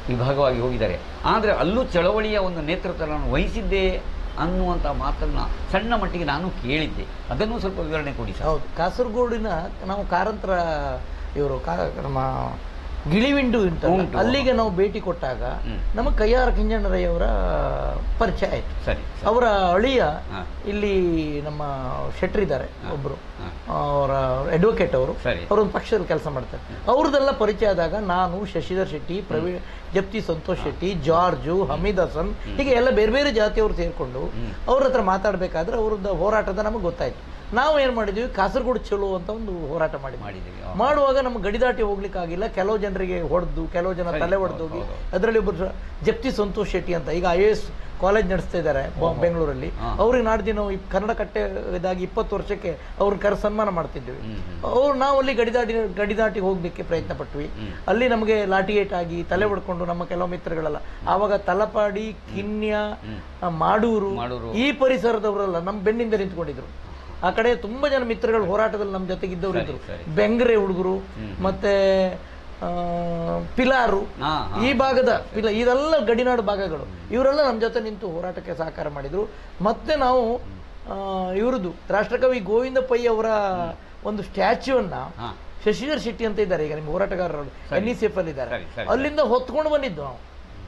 ವಿಭಾಗವಾಗಿ ಹೋಗಿದ್ದಾರೆ, ಆದರೆ ಅಲ್ಲೂ ಚಳವಳಿಯ ಒಂದು ನೇತೃತ್ವವನ್ನು ವಹಿಸಿದ್ದೆ ಅನ್ನುವಂಥ ಮಾತನ್ನು ಸಣ್ಣ ಮಟ್ಟಿಗೆ ನಾನು ಕೇಳಿದ್ದೆ. ಅದನ್ನು ಸ್ವಲ್ಪ ವಿವರಣೆ ಕೊಡಿ ಸರ್. ಹೌದು, ಕಾಸರಗೋಡಿನ ನಾವು ಕಾರಂತರ ಇವರು ನಮ್ಮ ಗಿಳಿವಿಂಡು ಅಂತ ಅಲ್ಲಿಗೆ ನಾವು ಭೇಟಿ ಕೊಟ್ಟಾಗ ನಮಗೆ ಕಯ್ಯಾರ ಕಿಂಜಣ್ಣರಯ್ಯವರ ಪರಿಚಯ ಆಯ್ತು. ಸರಿ, ಅವರ ಅಳಿಯ ಇಲ್ಲಿ ನಮ್ಮ ಶೆಟ್ರ್ ಇದ್ದಾರೆ ಒಬ್ರು, ಅವರ ಅಡ್ವೊಕೇಟ್ ಅವರು, ಅವರೊಂದು ಪಕ್ಷದಲ್ಲಿ ಕೆಲಸ ಮಾಡ್ತಾರೆ. ಅವ್ರದ್ದೆಲ್ಲ ಪರಿಚಯ ಆದಾಗ ನಾನು, ಶಶಿಧರ್ ಶೆಟ್ಟಿ, ಪ್ರವೀಣ್ ಜಪ್ತಿ ಸಂತೋಷ್ ಶೆಟ್ಟಿ, ಜಾರ್ಜು, ಹಮೀದ್ ಹಸನ್, ಹೀಗೆ ಎಲ್ಲ ಬೇರೆ ಬೇರೆ ಜಾತಿಯವರು ಸೇರ್ಕೊಂಡು ಅವ್ರ ಹತ್ರ ಮಾತಾಡ್ಬೇಕಾದ್ರೆ ಅವ್ರದ್ದು ಹೋರಾಟದ ನಮಗೆ ಗೊತ್ತಾಯ್ತು. ನಾವು ಏನ್ ಮಾಡಿದ್ವಿ, ಕಾಸರಗೋಡು ಚಲೋ ಅಂತ ಒಂದು ಹೋರಾಟ ಮಾಡಿದ್ವಿ. ಮಾಡುವಾಗ ನಮ್ಗೆ ಗಡಿ ದಾಟಿ ಹೋಗ್ಲಿಕ್ಕೆ ಆಗಿಲ್ಲ. ಕೆಲವು ಜನರಿಗೆ ಹೊಡೆದು, ಕೆಲವು ಜನ ತಲೆ ಹೊಡೆದೋಗಿ, ಅದರಲ್ಲಿ ಒಬ್ಬರು ಜಪ್ತಿ ಸಂತೋಷ್ ಶೆಟ್ಟಿ ಅಂತ ಈಗ IAS ಕಾಲೇಜ್ ನಡೆಸ್ತಾ ಇದ್ದಾರೆ ಬೆಂಗಳೂರಲ್ಲಿ. ಅವ್ರಿಗೆ ನಾಡ್ದಿನ ಕನ್ನಡ ಕಟ್ಟೆದಾಗಿ 20 ವರ್ಷಕ್ಕೆ ಅವ್ರನ್ನ ಸನ್ಮಾನ ಮಾಡ್ತಿದ್ವಿ. ನಾವು ಅಲ್ಲಿ ಗಡಿ ದಾಟಿ ಹೋಗ್ಲಿಕ್ಕೆ ಪ್ರಯತ್ನ ಪಟ್ವಿ. ಅಲ್ಲಿ ನಮಗೆ ಲಾಠಿ ಏಟ್ ಆಗಿ ತಲೆ ಹೊಡ್ಕೊಂಡು ನಮ್ಮ ಕೆಲವು ಮಿತ್ರಗಳೆಲ್ಲ, ಆವಾಗ ತಲಪಾಡಿ, ಕಿನ್ಯ, ಮಾಡೂರು ಈ ಪರಿಸರದವರೆಲ್ಲ ನಮ್ಮ ಬೆನ್ನಿಂದ ನಿಂತ್ಕೊಂಡಿದ್ರು. ಆ ಕಡೆ ತುಂಬಾ ಜನ ಮಿತ್ರಗಳು ಹೋರಾಟದಲ್ಲಿ ನಮ್ಮ ಜೊತೆಗಿದ್ದವರು ಇದ್ರು. ಬೆಂಗ್ರೆ ಹುಡುಗರು, ಮತ್ತೆ ಪಿಲಾರು, ಈ ಭಾಗದ ಇದೆಲ್ಲ ಗಡಿನಾಡು ಭಾಗಗಳು, ಇವರೆಲ್ಲ ನಮ್ಮ ಜೊತೆ ನಿಂತು ಹೋರಾಟಕ್ಕೆ ಸಹಕಾರ ಮಾಡಿದ್ರು. ಮತ್ತೆ ನಾವು ಇವ್ರದ್ದು ರಾಷ್ಟ್ರಕವಿ ಗೋವಿಂದ ಪೈ ಅವರ ಒಂದು ಸ್ಟ್ಯಾಚ್ಯೂನ್ನ ಶಶಿಧರ್ ಶೆಟ್ಟಿ ಅಂತ ಇದ್ದಾರೆ, ಈಗ ನಿಮ್ಮ ಹೋರಾಟಗಾರರು NECF ಅಲ್ಲಿ ಇದ್ದಾರೆ, ಅಲ್ಲಿಂದ ಹೊತ್ಕೊಂಡು ಬಂದಿದ್ದು ನಾವು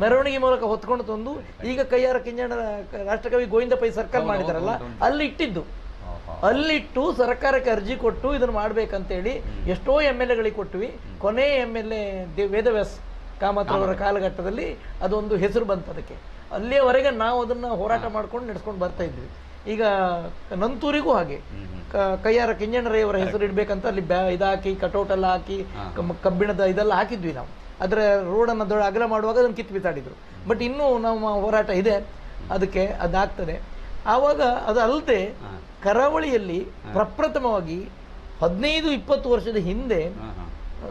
ಮೆರವಣಿಗೆ ಮೂಲಕ ಹೊತ್ಕೊಂಡು ತಂದು ಈಗ ಕಯ್ಯಾರ ಕಿಂಜಣ್ಣ ರಾಷ್ಟ್ರಕವಿ ಗೋವಿಂದ ಪೈ ಸರ್ಕಲ್ ಮಾಡಿದಾರಲ್ಲ ಅಲ್ಲಿ ಇಟ್ಟಿದ್ದು. ಅಲ್ಲಿಟ್ಟು ಸರ್ಕಾರಕ್ಕೆ ಅರ್ಜಿ ಕೊಟ್ಟು ಇದನ್ನು ಮಾಡ್ಬೇಕಂತೇಳಿ ಎಷ್ಟೋ MLAಗಳಿಗೆ ಕೊಟ್ವಿ. ಕೊನೆ MLA ವೇದವ್ಯಾಸ್ ಕಾಮತ್ ಅವರ ಕಾಲಘಟ್ಟದಲ್ಲಿ ಅದೊಂದು ಹೆಸರು ಬಂತು ಅದಕ್ಕೆ. ಅಲ್ಲಿಯವರೆಗೆ ನಾವು ಅದನ್ನ ಹೋರಾಟ ಮಾಡ್ಕೊಂಡು ನಡೆಸ್ಕೊಂಡು ಬರ್ತಾ ಇದ್ವಿ. ಈಗ ನಂತೂರಿಗೂ ಹಾಗೆ ಕಯ್ಯಾರ ಕಿಂಜಣ್ಣರಯ್ಯವರ ಹೆಸರು ಇಡ್ಬೇಕಂತ ಅಲ್ಲಿ ಇದಾಕಿ ಕಟೌಟ್ ಎಲ್ಲ ಹಾಕಿ ಕಬ್ಬಿಣದ ಇದೆಲ್ಲ ಹಾಕಿದ್ವಿ ನಾವು. ಅದರ ರೋಡನ್ನು ಅಗಲ ಮಾಡುವಾಗ ಅದನ್ನು ಕಿತ್ತು ಬಿಸಾಡಿದ್ರು. ಬಟ್ ಇನ್ನೂ ನಮ್ಮ ಹೋರಾಟ ಇದೆ, ಅದಕ್ಕೆ ಅದಾಗ್ತದೆ. ಆವಾಗ ಅದು ಅಲ್ಲದೆ ಕರಾವಳಿಯಲ್ಲಿ ಪ್ರಪ್ರಥಮವಾಗಿ 15-20 ವರ್ಷದ ಹಿಂದೆ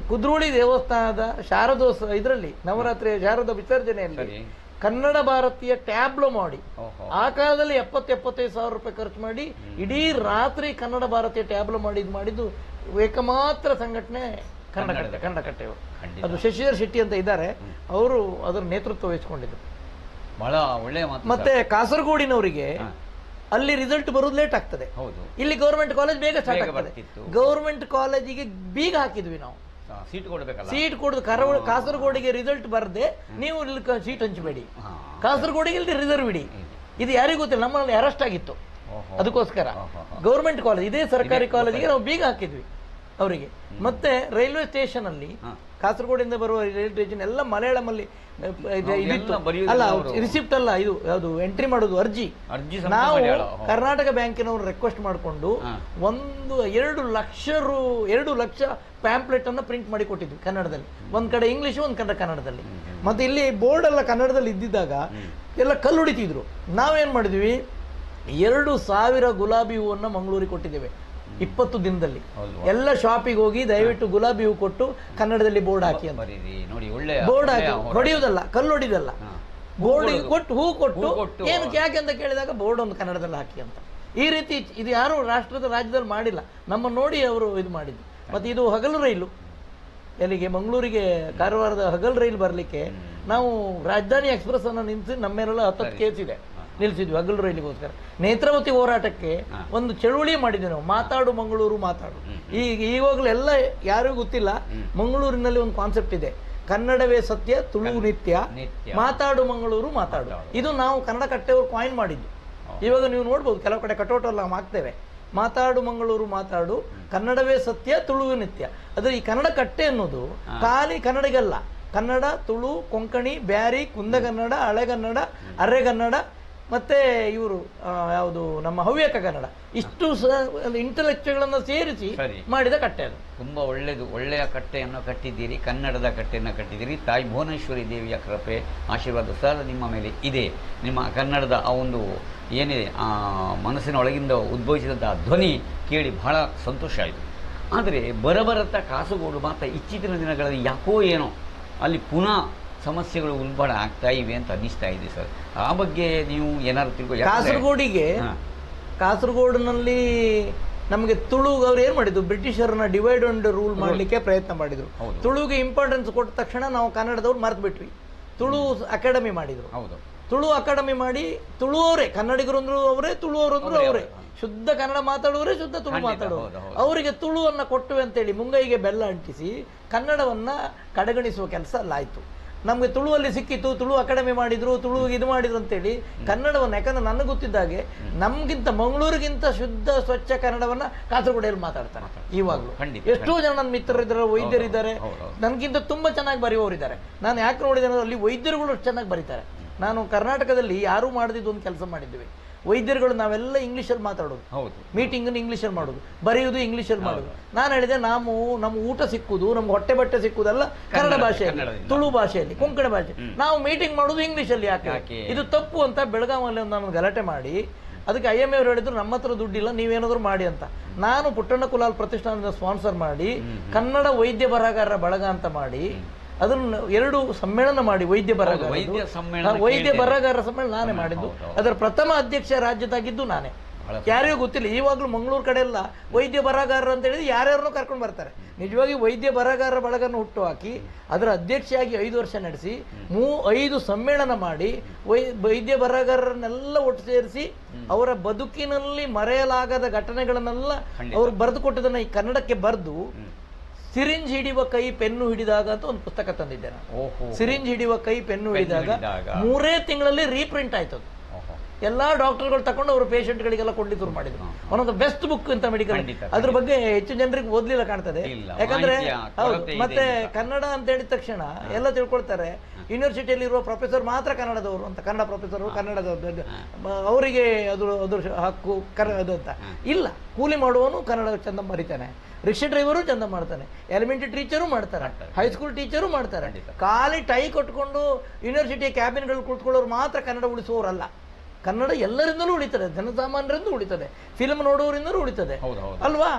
ಕುದ್ರೋಳಿ ದೇವಸ್ಥಾನದ ಶಾರದೋತ್ಸವ ಇದರಲ್ಲಿ ನವರಾತ್ರಿ ಶಾರದ ವಿಸರ್ಜನೆಯಲ್ಲಿ ಕನ್ನಡ ಭಾರತೀಯ ಟ್ಯಾಬ್ಲೋ ಮಾಡಿ, ಆ ಕಾಲದಲ್ಲಿ 70-75 ಸಾವಿರ ರೂಪಾಯಿ ಖರ್ಚು ಮಾಡಿ ಇಡೀ ರಾತ್ರಿ ಕನ್ನಡ ಭಾರತೀಯ ಟ್ಯಾಬ್ಲೋ ಮಾಡಿದ್ದು ಏಕಮಾತ್ರ ಸಂಘಟನೆ ಕನ್ನಡ ಕಟ್ಟೆಯವರು. ಅದು ಶಶಿಧರ್ ಶೆಟ್ಟಿ ಅಂತ ಇದ್ದಾರೆ, ಅವರು ಅದರ ನೇತೃತ್ವ ವಹಿಸಿಕೊಂಡಿದ್ರು. ಬಹಳ ಒಳ್ಳೆಯ ಮಾತು. ಮತ್ತೆ ಕಾಸರಗೋಡಿನವರಿಗೆ ಅಲ್ಲಿ ರಿಸಲ್ಟ್ ಬರೋದು ಲೇಟ್ ಆಗ್ತದೆ. ಹೌದು. ಇಲ್ಲಿ ಗೌರ್ಮೆಂಟ್ ಕಾಲೇಜ್ ಬೇಗ ಸ್ಟಾರ್ಟ್ ಬೇಗ ಆಗ್ತದೆ. ಬರ್ತಿತ್ತು. ಗೌರ್ಮೆಂಟ್ ಕಾಲೇಜಿಗೆ ಬೀಗ ಹಾಕಿದ್ವಿ ನಾವು, ಸೀಟ್ ಕೊಡ್ಬೇಕಲ್ಲ, ಸೀಟ್ ಕೊಡುದು. ಕಾಸರಗೋಡಿಗೆ ರಿಸಲ್ಟ್ ಬರದೆ ನೀವು ಇಲ್ಲಿ ಸೀಟ್ ಹಂಚಬೇಡಿ, ಕಾಸರಗೋಡಿಗೆ ಇಲ್ಲಿ ರಿಸರ್ವ್ ಇಡಿ. ಇದು ಯಾರಿಗೂ ಗೊತ್ತಿಲ್ಲ, ನಮ್ಮಲ್ಲಿ ಅರೆಸ್ಟ್ ಆಗಿತ್ತು. ಅದಕ್ಕೋಸ್ಕರ ಗೌರ್ಮೆಂಟ್ ಕಾಲೇಜ್, ಇದೇ ಸರ್ಕಾರಿ ಕಾಲೇಜಿಗೆ ನಾವು ಬೀಗ ಹಾಕಿದ್ವಿ ಅವರಿಗೆ. ಮತ್ತೆ ರೈಲ್ವೆ ಸ್ಟೇಷನ್ ಅಲ್ಲಿ ಕಾಸರಗೋಡಿಂದ ಬರುವ ರೈಲ್ವೆ ಸ್ಟೇಷನ್ ಎಲ್ಲ ಮಲಯಾಳಂ ಅಲ್ಲಿ ಅಲ್ಲ, ರಿಸಿಪ್ಟ್ ಅಲ್ಲ, ಇದು ಯಾವುದು ಎಂಟ್ರಿ ಮಾಡೋದು ಅರ್ಜಿ. ನಾವು ಕರ್ನಾಟಕ ಬ್ಯಾಂಕಿನವರು ರಿಕ್ವೆಸ್ಟ್ ಮಾಡಿಕೊಂಡು 2 ಲಕ್ಷ ಪ್ಯಾಂಪ್ಲೆಟ್ ಅನ್ನು ಪ್ರಿಂಟ್ ಮಾಡಿ ಕೊಟ್ಟಿದ್ವಿ ಕನ್ನಡದಲ್ಲಿ. ಒಂದ್ ಕಡೆ ಇಂಗ್ಲಿಷ್, ಒಂದ್ ಕಡೆ ಕನ್ನಡದಲ್ಲಿ. ಮತ್ತೆ ಇಲ್ಲಿ ಬೋರ್ಡ್ ಎಲ್ಲ ಕನ್ನಡದಲ್ಲಿ ಇದ್ದಿದ್ದಾಗ ಎಲ್ಲ ಕಲ್ಲು ಹೊಡಿತಿದ್ರು. ನಾವೇನ್ ಮಾಡಿದ್ವಿ, 2,000 ಗುಲಾಬಿ ಹೂವನ್ನ ಮಂಗಳೂರಿಗೆ ಕೊಟ್ಟಿದ್ದೇವೆ 20 ದಿನದಲ್ಲಿ. ಎಲ್ಲ ಶಾಪಿಗೆ ಹೋಗಿ ದಯವಿಟ್ಟು ಗುಲಾಬಿ ಹೂ ಕೊಟ್ಟು ಕನ್ನಡದಲ್ಲಿ ಬೋರ್ಡ್ ಹಾಕಿ ಅಂತ. ಬೋರ್ಡ್ ಹಾಕಿ ಹೊಡೆಯುವುದಲ್ಲ, ಕಲ್ಲು ಹೊಡಿದಲ್ಲ, ಬೋರ್ಡ್ ಕೊಟ್ಟು ಹೂ ಕೊಟ್ಟು ಏನಕ್ಕೆ ಯಾಕೆ ಅಂತ ಕೇಳಿದಾಗ ಬೋರ್ಡ್ ಒಂದು ಕನ್ನಡದಲ್ಲಿ ಹಾಕಿ ಅಂತ. ಈ ರೀತಿ ಇದು ಯಾರು ರಾಜ್ಯದಲ್ಲಿ ಮಾಡಿಲ್ಲ, ನಮ್ಮ ನೋಡಿ ಅವರು ಇದು ಮಾಡಿದ್ದು. ಮತ್ತೆ ಇದು ಹಗಲು ರೈಲು, ಎಲ್ಲಿಗೆ ಮಂಗಳೂರಿಗೆ ಕಾರವಾರದ ಹಗಲು ರೈಲು ಬರಲಿಕ್ಕೆ ನಾವು ರಾಜಧಾನಿ ಎಕ್ಸ್ಪ್ರೆಸ್ ಅನ್ನು ನಿಲ್ಲಿಸಿ ನಮ್ಮೇಲೆಲ್ಲ 10 ಕೇಸ್ ಇದೆ, ನಿಲ್ಲಿಸಿದ್ವಿ ಹಗಲು ರೈಲಿಗೋಸ್ಕರ. ನೇತ್ರಾವತಿ ಹೋರಾಟಕ್ಕೆ ಒಂದು ಚಳುವಳಿ ಮಾಡಿದ್ವಿ ನಾವು, ಮಾತಾಡು ಮಂಗಳೂರು ಮಾತಾಡು. ಈವಾಗಲೂ ಎಲ್ಲ ಯಾರಿಗೂ ಗೊತ್ತಿಲ್ಲ, ಮಂಗಳೂರಿನಲ್ಲಿ ಒಂದು ಕಾನ್ಸೆಪ್ಟ್ ಇದೆ, ಕನ್ನಡವೇ ಸತ್ಯ ತುಳು ನಿತ್ಯ, ಮಾತಾಡು ಮಂಗಳೂರು ಮಾತಾಡು. ಇದು ನಾವು ಕನ್ನಡ ಕಟ್ಟೆಯವರು ಕಾಯಿನ್ ಮಾಡಿದ್ದು. ಇವಾಗ ನೀವು ನೋಡ್ಬೋದು ಕೆಲವು ಕಡೆ ಕಟೌಟ್ ಎಲ್ಲ ಹಾಕ್ತೇವೆ, ಮಾತಾಡು ಮಂಗಳೂರು ಮಾತಾಡು, ಕನ್ನಡವೇ ಸತ್ಯ ತುಳು ನಿತ್ಯ. ಅದ್ರ ಈ ಕನ್ನಡ ಕಟ್ಟೆ ಅನ್ನೋದು ಖಾಲಿ ಕನ್ನಡಿಗಲ್ಲ, ಕನ್ನಡ, ತುಳು, ಕೊಂಕಣಿ, ಬ್ಯಾರಿ, ಕುಂದಗನ್ನಡ, ಹಳೆಗನ್ನಡ, ಅರೆಗನ್ನಡ, ಮತ್ತೆ ಇವರು ಯಾವುದು ನಮ್ಮ ಹವ್ಯಕ ಕನ್ನಡ, ಇಷ್ಟು ಇಂಟೆಲೆಕ್ಚುಗಳನ್ನು ಸೇರಿಸಿ ಮಾಡಿದ ಕಟ್ಟೆ ಅದು. ತುಂಬಾ ಒಳ್ಳೆಯದು, ಒಳ್ಳೆಯ ಕಟ್ಟೆಯನ್ನು ಕಟ್ಟಿದ್ದೀರಿ, ಕನ್ನಡದ ಕಟ್ಟೆಯನ್ನು ಕಟ್ಟಿದ್ದೀರಿ. ತಾಯಿ ಭುವನೇಶ್ವರಿ ದೇವಿಯ ಕೃಪೆ ಆಶೀರ್ವಾದ ಸರ್ ನಿಮ್ಮ ಮೇಲೆ ಇದೆ. ನಿಮ್ಮ ಕನ್ನಡದ ಆ ಒಂದು ಏನಿದೆ ಆ ಮನಸ್ಸಿನ ಒಳಗಿಂದ ಉದ್ಭವಿಸಿದಂಥ ಧ್ವನಿ ಕೇಳಿ ಬಹಳ ಸಂತೋಷ ಆಯಿತು. ಆದರೆ ಬರಬರತ್ತ ಕಾಸರಗೋಡು ಮಾತ್ರ ಇತ್ತೀಚಿನ ದಿನಗಳಲ್ಲಿ ಯಾಕೋ ಏನೋ ಅಲ್ಲಿ ಪುನಃ ಸಮಸ್ಯೆಗಳು ಉಲ್ಬಣ ಆಗ್ತಾ ಇವೆ ಅಂತ ಅನ್ನಿಸ್ತಾ ಇದೆ ಸರ್. ಆ ಬಗ್ಗೆ ನೀವು ಏನಾದ್ರು ಕಾಸರಗೋಡಿನಲ್ಲಿ ನಮಗೆ ತುಳು ಅವ್ರು ಏನ್ ಮಾಡಿದ್ರು, ಬ್ರಿಟಿಷರನ್ನ ಡಿವೈಡ್ ಅಂಡ್ ರೂಲ್ ಮಾಡಲಿಕ್ಕೆ ಪ್ರಯತ್ನ ಮಾಡಿದ್ರು. ತುಳುಗೆ ಇಂಪಾರ್ಟೆನ್ಸ್ ಕೊಟ್ಟ ತಕ್ಷಣ ನಾವು ಕನ್ನಡದವ್ರು ಮರ್ತು ಬಿಟ್ವಿ. ತುಳು ಅಕಾಡೆಮಿ ಮಾಡಿದ್ರು. ತುಳು ಅಕಾಡೆಮಿ ಮಾಡಿ ತುಳುವವರೇ, ಕನ್ನಡಿಗರು ಅಂದ್ರು ಅವರೇ, ತುಳುವರು ಅಂದ್ರು ಅವರೇ, ಶುದ್ಧ ಕನ್ನಡ ಮಾತಾಡುವವರೇ, ಶುದ್ಧ ತುಳು ಮಾತಾಡುವರು. ಅವರಿಗೆ ತುಳುವನ್ನ ಕೊಟ್ಟುವೆ ಅಂತೇಳಿ ಮುಂಗೈಗೆ ಬೆಲ್ಲ ಅಂಟಿಸಿ ಕನ್ನಡವನ್ನ ಕಡೆಗಣಿಸುವ ಕೆಲಸ ಅಲ್ಲಾಯ್ತು. ನಮ್ಗೆ ತುಳುವಲ್ಲಿ ಸಿಕ್ಕಿತ್ತು, ತುಳು ಅಕಾಡೆಮಿ ಮಾಡಿದ್ರು, ತುಳು ಇದು ಮಾಡಿದ್ರು ಅಂತೇಳಿ ಕನ್ನಡವನ್ನು, ಯಾಕಂದ್ರೆ ನನಗೆ ಗೊತ್ತಿದ್ದಾಗೆ ನಮ್ಗಿಂತ ಮಂಗಳೂರಿಗಿಂತ ಶುದ್ಧ ಸ್ವಚ್ಛ ಕನ್ನಡವನ್ನ ಕಾಸರಗೋಡಿಯಲ್ಲಿ ಮಾತಾಡ್ತಾರೆ ಇವಾಗಲೂ. ಎಷ್ಟೋ ಜನ ನನ್ನ ಮಿತ್ರರಿದ್ದಾರೆ, ವೈದ್ಯರಿದ್ದಾರೆ, ನನಗಿಂತ ತುಂಬಾ ಚೆನ್ನಾಗಿ ಬರೆಯುವವರಿದ್ದಾರೆ. ನಾನು ಯಾಕೆ ನೋಡಿದ್ದೇನೆ, ಅಲ್ಲಿ ವೈದ್ಯರುಗಳು ಚೆನ್ನಾಗಿ ಬರೀತಾರೆ. ನಾನು ಕರ್ನಾಟಕದಲ್ಲಿ ಯಾರು ಮಾಡದಿದ್ದು ಒಂದು ಕೆಲಸ ಮಾಡಿದ್ವಿ, ವೈದ್ಯರುಗಳು ನಾವೆಲ್ಲ ಇಂಗ್ಲೀಷಲ್ಲಿ ಮಾತಾಡೋದು, ಮೀಟಿಂಗ್ ಇಂಗ್ಲೀಷಲ್ಲಿ ಮಾಡೋದು, ಬರೆಯುವುದು ಇಂಗ್ಲೀಷಲ್ಲಿ ಮಾಡೋದು. ನಾನು ಹೇಳಿದೆ, ನಮ್ಮ ಊಟ ಸಿಕ್ಕುದು, ನಮ್ಗೆ ಹೊಟ್ಟೆ ಬಟ್ಟೆ ಸಿಕ್ಕುದೆಲ್ಲ ಕನ್ನಡ ಭಾಷೆಯಲ್ಲಿ, ತುಳು ಭಾಷೆಯಲ್ಲಿ, ಕೊಂಕಣ ಭಾಷೆ. ನಾವು ಮೀಟಿಂಗ್ ಮಾಡೋದು ಇಂಗ್ಲೀಷಲ್ಲಿ, ಯಾಕೆ ಇದು ತಪ್ಪು ಅಂತ ಬೆಳಗಾವಲ್ಲಿ ಒಂದು ನಾನು ಗಲಾಟೆ ಮಾಡಿ, ಅದಕ್ಕೆ IMA ಅವರು ಹೇಳಿದ್ರು ನಮ್ಮ ಹತ್ರ ದುಡ್ಡಿಲ್ಲ, ನೀವೇನಾದ್ರು ಮಾಡಿ ಅಂತ. ನಾನು ಪುಟ್ಟಣ್ಣ ಕುಲಾಲ್ ಪ್ರತಿಷ್ಠಾನದಿಂದ ಸ್ಪಾನ್ಸರ್ ಮಾಡಿ ಕನ್ನಡ ವೈದ್ಯ ಬರಹಗಾರರ ಬಳಗ ಅಂತ ಮಾಡಿ ಅದನ್ನು 2 ಸಮ್ಮೇಳನ ಮಾಡಿ, ವೈದ್ಯ ಬರಹಗಾರರ ಸಮ್ಮೇಳನ ನಾನೇ ಮಾಡಿದ್ದು. ಅದರ ಪ್ರಥಮ ಅಧ್ಯಕ್ಷ ರಾಜ್ಯದಾಗಿದ್ದು ನಾನೇ. ಯಾರಿಗೂ ಗೊತ್ತಿಲ್ಲ, ಈವಾಗಲೂ ಮಂಗಳೂರು ಕಡೆ ಎಲ್ಲ ವೈದ್ಯ ಬರಹಗಾರರು ಅಂತ ಹೇಳಿದ್ರೆ ಯಾರ್ಯಾರನ್ನೂ ಕರ್ಕೊಂಡು ಬರ್ತಾರೆ. ನಿಜವಾಗಿ ವೈದ್ಯ ಬರಹಗಾರರ ಬಳಗನ್ನು ಹುಟ್ಟು ಹಾಕಿ ಅದರ ಅಧ್ಯಕ್ಷೆಯಾಗಿ 5 ವರ್ಷ ನಡೆಸಿ 5 ಸಮ್ಮೇಳನ ಮಾಡಿ ವೈದ್ಯ ಬರಹಗಾರರನ್ನೆಲ್ಲ ಒಟ್ಟು ಸೇರಿಸಿ ಅವರ ಬದುಕಿನಲ್ಲಿ ಮರೆಯಲಾಗದ ಘಟನೆಗಳನ್ನೆಲ್ಲ ಅವರು ಬರೆದು ಕೊಟ್ಟದನ್ನ ಈ ಕನ್ನಡಕ್ಕೆ ಬರೆದು ಸಿರಿಂಜ್ ಹಿಡಿಯುವ ಕೈ ಪೆನ್ನು ಹಿಡಿದಾಗ ಅಂತ ಒಂದು ಪುಸ್ತಕ ತಂದಿದ್ದೆ ನಾನು. ಸಿರಿಂಜ್ ಹಿಡಿಯುವ ಕೈ ಪೆನ್ನು ಹಿಡಿದಾಗ 3 ತಿಂಗಳಲ್ಲಿ ರೀಪ್ರಿಂಟ್ ಆಯ್ತು. ಎಲ್ಲಾ ಡಾಕ್ಟರ್ಗಳು ತಕೊಂಡು ಅವರು ಪೇಷಂಟ್ಗಳಿಗೆಲ್ಲ ಕೊಂಡಿದ್ರು ಮಾಡಿದ್ರು. ಒಂದೊಂದು ಬೆಸ್ಟ್ ಬುಕ್ ಅಂತ ಮೆಡಿಕಲ್. ಅದ್ರ ಬಗ್ಗೆ ಹೆಚ್ಚು ಜನರಿಗೆ ಓದ್ಲಿಲ್ಲ ಕಾಣ್ತದೆ, ಯಾಕಂದ್ರೆ ಹೌದು. ಮತ್ತೆ ಕನ್ನಡ ಅಂತ ಹೇಳಿದ ತಕ್ಷಣ ಎಲ್ಲ ತಿಳ್ಕೊಳ್ತಾರೆ ಯೂನಿವರ್ಸಿಟಿಯಲ್ಲಿ ಇರುವ ಪ್ರೊಫೆಸರ್ ಮಾತ್ರ ಕನ್ನಡದವರು ಅಂತ, ಕನ್ನಡ ಪ್ರೊಫೆಸರ್ ಕನ್ನಡದವರು, ಅವರಿಗೆ ಅದ್ರ ಹಕ್ಕು ಅದು ಅಂತ ಇಲ್ಲ. ಕೂಲಿ ಮಾಡುವವನು ಕನ್ನಡ ಚಂದ ಬರೀತಾನೆ, ರಿಕ್ಷಾ ಡ್ರೈವರು ಚಂದ ಮಾಡ್ತಾನೆ, ಎಲಿಮೆಂಟರಿ ಟೀಚರು ಮಾಡ್ತಾರೆ, ಹೈಸ್ಕೂಲ್ ಟೀಚರು ಮಾಡ್ತಾರೆ. ಖಾಲಿ ಟೈ ಕಟ್ಕೊಂಡು ಯೂನಿವರ್ಸಿಟಿಯ ಕ್ಯಾಬಿನ್ಗಳು ಕೂತ್ಕೊಳ್ಳೋರು ಮಾತ್ರ ಕನ್ನಡ ಉಳಿಸುವವರಲ್ಲ. ಕನ್ನಡ ಎಲ್ಲರಿಂದಲೂ ಉಳಿತದೆ, ಜನಸಾಮಾನ್ಯರಿಂದ ಉಳಿತದೆ, ಫಿಲ್ಮ್ ನೋಡುವವರಿಂದಲೂ ಉಳಿತದೆ ಅಲ್ವಾ.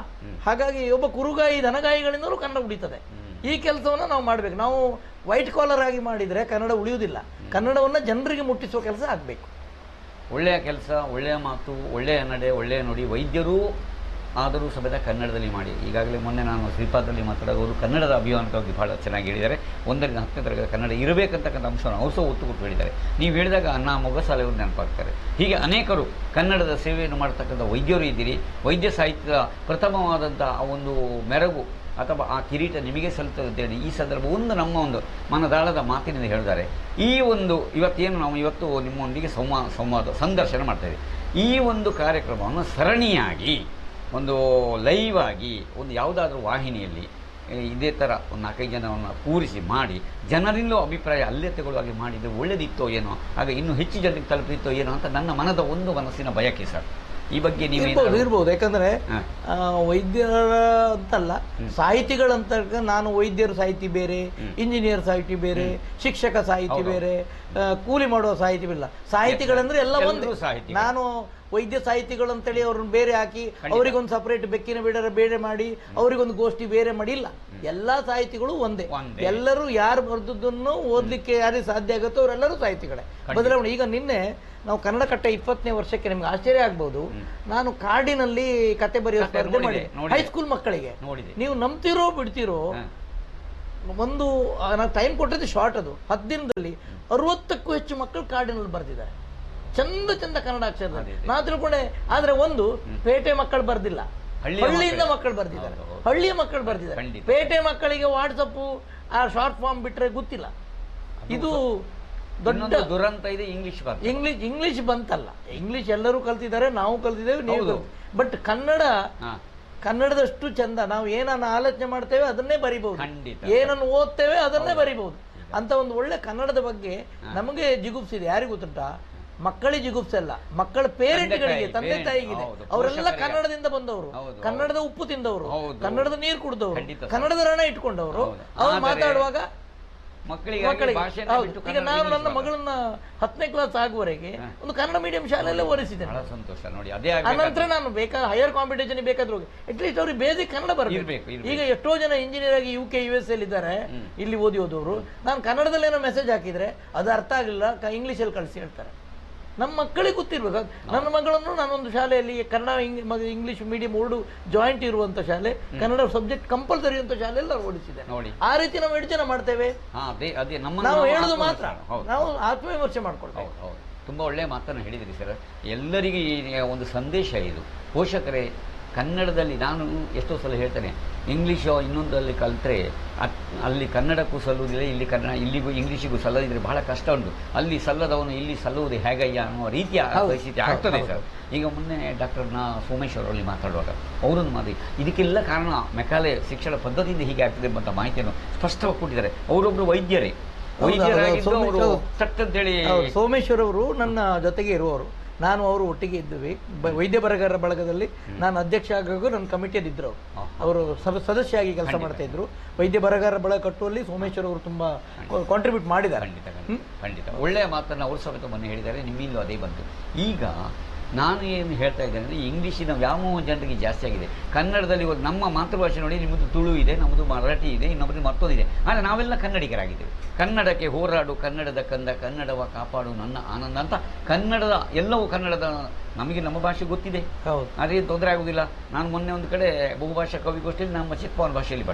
ಹಾಗಾಗಿ ಒಬ್ಬ ಕುರುಗಾಯಿ ದನಗಾಯಿಗಳಿಂದಲೂ ಕನ್ನಡ ಉಳಿತದೆ. ಈ ಕೆಲಸವನ್ನು ನಾವು ಮಾಡಬೇಕು. ನಾವು ವೈಟ್ ಕಾಲರ್ ಆಗಿ ಮಾಡಿದರೆ ಕನ್ನಡ ಉಳಿಯುವುದಿಲ್ಲ. ಕನ್ನಡವನ್ನು ಜನರಿಗೆ ಮುಟ್ಟಿಸುವ ಕೆಲಸ ಆಗಬೇಕು. ಒಳ್ಳೆಯ ಕೆಲಸ, ಒಳ್ಳೆಯ ಮಾತು, ಒಳ್ಳೆಯ ನಡೆ, ಒಳ್ಳೆಯ ನುಡಿ. ವೈದ್ಯರು ಆದರೂ ಸಮೇತ ಕನ್ನಡದಲ್ಲಿ ಮಾಡಿ. ಈಗಾಗಲೇ ಮೊನ್ನೆ ನಾನು ಶ್ರೀಪಾದಲ್ಲಿ ಮಾತಾಡುವಾಗ ಅವರು ಕನ್ನಡದ ಅಭಿಮಾನವಾಗಿ ಭಾಳ ಚೆನ್ನಾಗಿ ಹೇಳಿದ್ದಾರೆ. 1ರಿಂದ 10ನೇ ತರಗತಿ ಕನ್ನಡ ಇರಬೇಕಂತಕ್ಕಂಥ ಅಂಶವನ್ನು ಅವರು ಸಹ ಒತ್ತು ಕೊಟ್ಟು ಹೇಳಿದ್ದಾರೆ. ನೀವು ಹೇಳಿದಾಗ ಅಣ್ಣ ಮೊಗಸಾಲೆಯವರು ನೆನಪಾಗ್ತಾರೆ. ಹೀಗೆ ಅನೇಕರು ಕನ್ನಡದ ಸೇವೆಯನ್ನು ಮಾಡತಕ್ಕಂಥ ವೈದ್ಯರು ಇದ್ದೀರಿ. ವೈದ್ಯ ಸಾಹಿತ್ಯದ ಪ್ರಥಮವಾದಂಥ ಆ ಒಂದು ಮೆರಗು ಅಥವಾ ಆ ಕಿರೀಟ ನಿಮಗೆ ಸಲ್ಲುತ್ತದೆ ಅಂತೇಳಿ ಈ ಸಂದರ್ಭ ನಮ್ಮ ಒಂದು ಮನದಾಳದ ಮಾತಿನಿಂದ ಹೇಳಿದ್ದಾರೆ. ಈ ಒಂದು ಇವತ್ತೇನು ನಾವು ಇವತ್ತು ನಿಮ್ಮೊಂದಿಗೆ ಸಂದರ್ಶನ ಮಾಡ್ತಾಯಿದ್ದೀವಿ. ಈ ಒಂದು ಕಾರ್ಯಕ್ರಮವನ್ನು ಸರಣಿಯಾಗಿ ಒಂದು ಲೈವ್ ಆಗಿ ಒಂದು ಯಾವುದಾದ್ರೂ ವಾಹಿನಿಯಲ್ಲಿ ಇದೇ ಥರ ಒಂದು 4-5 ಜನವನ್ನು ಕೂರಿಸಿ ಮಾಡಿ ಜನರಿಂದಲೂ ಅಭಿಪ್ರಾಯ ಅಲ್ಲೇ ತಗೊಳ್ಳುವಾಗೆ ಮಾಡಿದರೆ ಒಳ್ಳೆದಿತ್ತೋ ಏನೋ, ಆಗ ಇನ್ನೂ ಹೆಚ್ಚು ಜನರಿಗೆ ತಲುಪಿತ್ತೋ ಏನೋ ಅಂತ ನನ್ನ ಮನಸ್ಸಿನ ಬಯಕೆ ಸರ್. ಈ ಬಗ್ಗೆ ನೀವು ಇರ್ಬೋದು. ಯಾಕಂದ್ರೆ ವೈದ್ಯರ ಅಂತಲ್ಲ, ಸಾಹಿತಿಗಳಂತ ನಾನು ವೈದ್ಯರ ಸಾಹಿತಿ ಬೇರೆ, ಇಂಜಿನಿಯರ್ ಸಾಹಿತಿ ಬೇರೆ, ಶಿಕ್ಷಕ ಸಾಹಿತಿ ಬೇರೆ, ಕೂಲಿ ಮಾಡುವ ಸಾಹಿತಿ ಇಲ್ಲ. ಸಾಹಿತಿಗಳಂದ್ರೆ ಎಲ್ಲ ಒಂದು. ನಾನು ವೈದ್ಯ ಸಾಹಿತಿಗಳು ಅಂತೇಳಿ ಅವ್ರನ್ನ ಬೇರೆ ಹಾಕಿ ಅವರಿಗೊಂದು ಸಪರೇಟ್ ಬೆಕ್ಕಿನ ಬೇರೆ ಮಾಡಿ ಅವರಿಗೊಂದು ಗೋಷ್ಠಿ ಬೇರೆ ಮಾಡಿ ಇಲ್ಲ. ಎಲ್ಲಾ ಸಾಹಿತಿಗಳು ಒಂದೇ. ಎಲ್ಲರೂ ಯಾರು ಬರೆದನ್ನು ಓದ್ಲಿಕ್ಕೆ ಯಾರಿಗೆ ಸಾಧ್ಯ ಆಗುತ್ತೋ ಅವರೆಲ್ಲರೂ ಸಾಹಿತಿಗಳೇ. ಬದಲಾವಣೆ ಈಗ ನಿನ್ನೆ ನಾವು ಕನ್ನಡ ಕಟ್ಟೆ 20ನೇ ವರ್ಷಕ್ಕೆ ನಿಮ್ಗೆ ಆಶ್ಚರ್ಯ ಆಗ್ಬೋದು, ನಾನು ಕಾಡಿನಲ್ಲಿ ಕತೆ ಬರೆಯೋ ಸ್ಪರ್ಧೆ ಮಾಡಿದೆ ಹೈಸ್ಕೂಲ್ ಮಕ್ಕಳಿಗೆ. ನೀವು ನಂಬ್ತಿರೋ ಬಿಡ್ತಿರೋ, ಒಂದು ನಾವು ಟೈಮ್ ಕೊಟ್ಟಿದ್ದು ಶಾರ್ಟ್, ಅದು 10 ದಿನದಲ್ಲಿ 60ಕ್ಕೂ ಹೆಚ್ಚು ಮಕ್ಕಳು ಕಾಡಿನಲ್ಲಿ ಬರೆದಿದ್ದಾರೆ. ಚಂದ ಕನ್ನಡ ಅಕ್ಷರ ನಾ ತಿಳ್ಕೊಂಡೆ. ಆದ್ರೆ ಒಂದು ಪೇಟೆ ಮಕ್ಕಳು ಬರ್ದಿಲ್ಲ, ಹಳ್ಳಿಯಿಂದ ಮಕ್ಕಳು ಬರ್ದಿದ್ದಾರೆ, ಹಳ್ಳಿಯ ಮಕ್ಕಳು ಬರ್ದಿದ್ದಾರೆ. ಪೇಟೆ ಮಕ್ಕಳಿಗೆ ವಾಟ್ಸಪ್ ಆ ಶಾರ್ಟ್ ಫಾರ್ಮ್ ಬಿಟ್ರೆ ಗೊತ್ತಿಲ್ಲ. ಇದು ದೊಡ್ಡ ದುರಂತ ಇದೆ. ಇಂಗ್ಲಿಷ್ ಬಂತಲ್ಲ, ಇಂಗ್ಲಿಷ್ ಎಲ್ಲರೂ ಕಲ್ತಿದ್ದಾರೆ, ನಾವು ಕಲ್ತಿದ್ದೇವೆ, ನೀವು. ಬಟ್ ಕನ್ನಡದಷ್ಟು ಚಂದ ನಾವು ಏನನ್ನ ಆಲೋಚನೆ ಮಾಡ್ತೇವೆ ಅದನ್ನೇ ಬರಿಬಹುದು, ಏನನ್ನು ಓದ್ತೇವೆ ಅದನ್ನೇ ಬರಿಬಹುದು ಅಂತ ಒಂದು ಒಳ್ಳೆ ಕನ್ನಡದ ಬಗ್ಗೆ ನಮಗೆ ಜಿಗುಪ್ಸಿದೆ. ಯಾರಿಗೂ ಗೊತ್ತುಂಟಾ? ಮಕ್ಕಳಿಗೆ ಜಿಗುಪ್ಸಲ್ಲ, ಮಕ್ಕಳ ಪೇರೆಂಟ್ಗಳಿಗೆ, ತಂದೆ ತಾಯಿಗಿದೆ. ಅವರೆಲ್ಲ ಕನ್ನಡದಿಂದ ಬಂದವರು, ಕನ್ನಡದ ಉಪ್ಪು ತಿಂದವರು, ಕನ್ನಡದ ನೀರು ಕುಡಿದವರು, ಕನ್ನಡದ ರಣ ಇಟ್ಕೊಂಡವರು. ಅವ್ರು ಮಾತಾಡುವಾಗ ಮಕ್ಕಳಿಗೆ ಈಗ ನಾನು ನನ್ನ ಮಗಳನ್ನ 10ನೇ ಕ್ಲಾಸ್ ಆಗುವವರೆಗೆ ಒಂದು ಕನ್ನಡ ಮೀಡಿಯಂ ಶಾಲೆಯಲ್ಲೇ ಓದಿಸಿದ್ದೇನೆ. ಸಂತೋಷ ನೋಡಿ. ಅನಂತರ ನಾನು ಬೇಕಾದ್ರೆ ಹೈಯರ್ ಕಾಂಪಿಟೇಷನ್ ಬೇಕಾದ್ರೂ ಅಟ್ಲೀಸ್ಟ್ ಅವ್ರಿಗೆ ಬೇಸಿಕ್ ಕನ್ನಡ ಬರಬೇಕು. ಈಗ ಎಷ್ಟೋ ಜನ ಇಂಜಿನಿಯರ್ ಆಗಿ UK US ಇದ್ದಾರೆ, ಇಲ್ಲಿ ಓದಿ ಹೋದವರು. ನಾನು ಕನ್ನಡದಲ್ಲಿ ಏನೋ ಮೆಸೇಜ್ ಹಾಕಿದ್ರೆ ಅದು ಅರ್ಥ ಆಗಲಿಲ್ಲ, ಇಂಗ್ಲಿಷಲ್ಲಿ ಕಳಿಸಿ ಹೇಳ್ತಾರೆ. ನಮ್ಮ ಮಕ್ಕಳಿಗೆ ಗೊತ್ತಿರ್ಬೇಕು. ನನ್ನ ಮಗಳನ್ನು ನಾನೊಂದು ಶಾಲೆಯಲ್ಲಿ Kannada English medium Urdu joint ಇರುವಂತ ಶಾಲೆ, ಕನ್ನಡ ಸಬ್ಜೆಕ್ಟ್ ಕಂಪಲ್ಸರಿ ಅಂತ ಶಾಲೆಯಲ್ಲಿ ಓಡಿಸಿದೆ. ಆ ರೀತಿ ನಾವು 8 ಜನ ಮಾಡ್ತೇವೆ. ನಾವು ಹೇಳುದು ಮಾತ್ರ, ನಾವು ಆತ್ಮವಿಮರ್ಶೆ ಮಾಡ್ಕೊಳ್ತೇವೆ. ತುಂಬಾ ಒಳ್ಳೆಯ ಮಾತನ್ನು ಹೇಳಿದ್ರಿ ಸರ್. ಎಲ್ಲರಿಗೆ ಒಂದು ಸಂದೇಶ ಇದು. ಪೋಷಕರೇ, ಕನ್ನಡದಲ್ಲಿ ನಾನು ಎಷ್ಟೋ ಸಲ ಹೇಳ್ತೇನೆ, ಇಂಗ್ಲೀಷು ಇನ್ನೊಂದಲ್ಲಿ ಕಲಿತ್ರೆ ಅಲ್ಲಿ ಕನ್ನಡಕ್ಕೂ ಸಲ್ಲುವುದಿಲ್ಲ, ಇಲ್ಲಿ ಇಲ್ಲಿಗೂ ಇಂಗ್ಲೀಷಿಗೂ ಸಲ್ಲದಿದ್ರೆ ಬಹಳ ಕಷ್ಟ ಉಂಟು. ಅಲ್ಲಿ ಸಲ್ಲದವನು ಇಲ್ಲಿ ಸಲ್ಲುವುದು ಹೇಗಯ್ಯ ಅನ್ನೋ ರೀತಿಯ ಪರಿಸ್ಥಿತಿ ಆಗ್ತದೆ ಸರ್. ಈಗ ಮೊನ್ನೆ ಡಾಕ್ಟರ್ ಸೋಮೇಶ್ ಅವರಲ್ಲಿ ಮಾತಾಡುವಾಗ ಅವರನ್ನು ಮಾಡಿ ಇದಕ್ಕೆಲ್ಲ ಕಾರಣ ಮೆಕಾಲೆ ಶಿಕ್ಷಣ ಪದ್ಧತಿಯಿಂದ ಹೀಗೆ ಆಗ್ತದೆ ಎಂಬಂಥ ಮಾಹಿತಿಯನ್ನು ಸ್ಪಷ್ಟವಾಗಿ ಕೊಟ್ಟಿದ್ದಾರೆ. ಅವರೊಬ್ಬರು ವೈದ್ಯರಾಗಿದ್ದು ಅವರು ತಟ್ಟಂತೇಳಿ. ಸೋಮೇಶ್ವರ್ ಅವರು ನನ್ನ ಜೊತೆಗೆ ಇರುವವರು, ನಾನು ಅವರು ಒಟ್ಟಿಗೆ ಇದ್ದೀವಿ. ವೈದ್ಯ ಬರಗಾರರ ಬಳಗದಲ್ಲಿ ನಾನು ಅಧ್ಯಕ್ಷ ಆಗುವಾಗ ನನ್ನ ಕಮಿಟಿಯಲ್ಲಿ ಇದ್ರು. ಅವರು ಸದಸ್ಯರಾಗಿ ಕೆಲಸ ಮಾಡ್ತಾ ಇದ್ರು. ವೈದ್ಯ ಬರಗಾರರ ಬಳಗ ಕಟ್ಟುವಲ್ಲಿ ಸೋಮೇಶ್ವರ್ ಅವರು ತುಂಬಾ ಕಾಂಟ್ರಿಬ್ಯೂಟ್ ಮಾಡಿದ್ದಾರೆ. ಖಂಡಿತ ಒಳ್ಳೆಯ ಮಾತನ್ನು ಅವರು ಸಮೇತ ಮೊನ್ನೆ ಹೇಳಿದ್ದಾರೆ. ನಿಮ್ಮಿಂದ ಅದೇ ಬಂತು. ಈಗ ನಾನು ಏನು ಹೇಳ್ತಾ ಇದ್ದೇನೆ ಅಂದರೆ, ಇಂಗ್ಲೀಷಿನ ವ್ಯಾಮೋಹ ಜನರಿಗೆ ಜಾಸ್ತಿ ಆಗಿದೆ. ಕನ್ನಡದಲ್ಲಿ ನಮ್ಮ ಮಾತೃಭಾಷೆ ನೋಡಿ, ನಿಮ್ಮದು ತುಳು ಇದೆ, ನಮ್ಮದು ಮರಾಠಿ ಇದೆ, ಇನ್ನೊಬ್ಬರು ಮತ್ತೊಂದಿದೆ. ಆದರೆ ನಾವೆಲ್ಲ ಕನ್ನಡಿಗರಾಗಿದ್ದೇವೆ. ಕನ್ನಡಕ್ಕೆ ಹೋರಾಡು, ಕನ್ನಡದ ಕಂದ, ಕನ್ನಡವ ಕಾಪಾಡು ನನ್ನ ಆನಂದ ಅಂತ ಕನ್ನಡದ ಎಲ್ಲವೂ ಕನ್ನಡದ ನಮಗೆ ನಮ್ಮ ಭಾಷೆ ಗೊತ್ತಿದೆ, ಅದೇನು ತೊಂದರೆ ಆಗುವುದಿಲ್ಲ. ನಾನು ಮೊನ್ನೆ ಒಂದು ಕಡೆ ಬಹುಭಾಷಾ ಕವಿಗೋಷ್ಠಿಯಲ್ಲಿ ನಮ್ಮ ಚಿಕ್ಕಪ್ಪನ ಭಾಷೆಯಲ್ಲಿ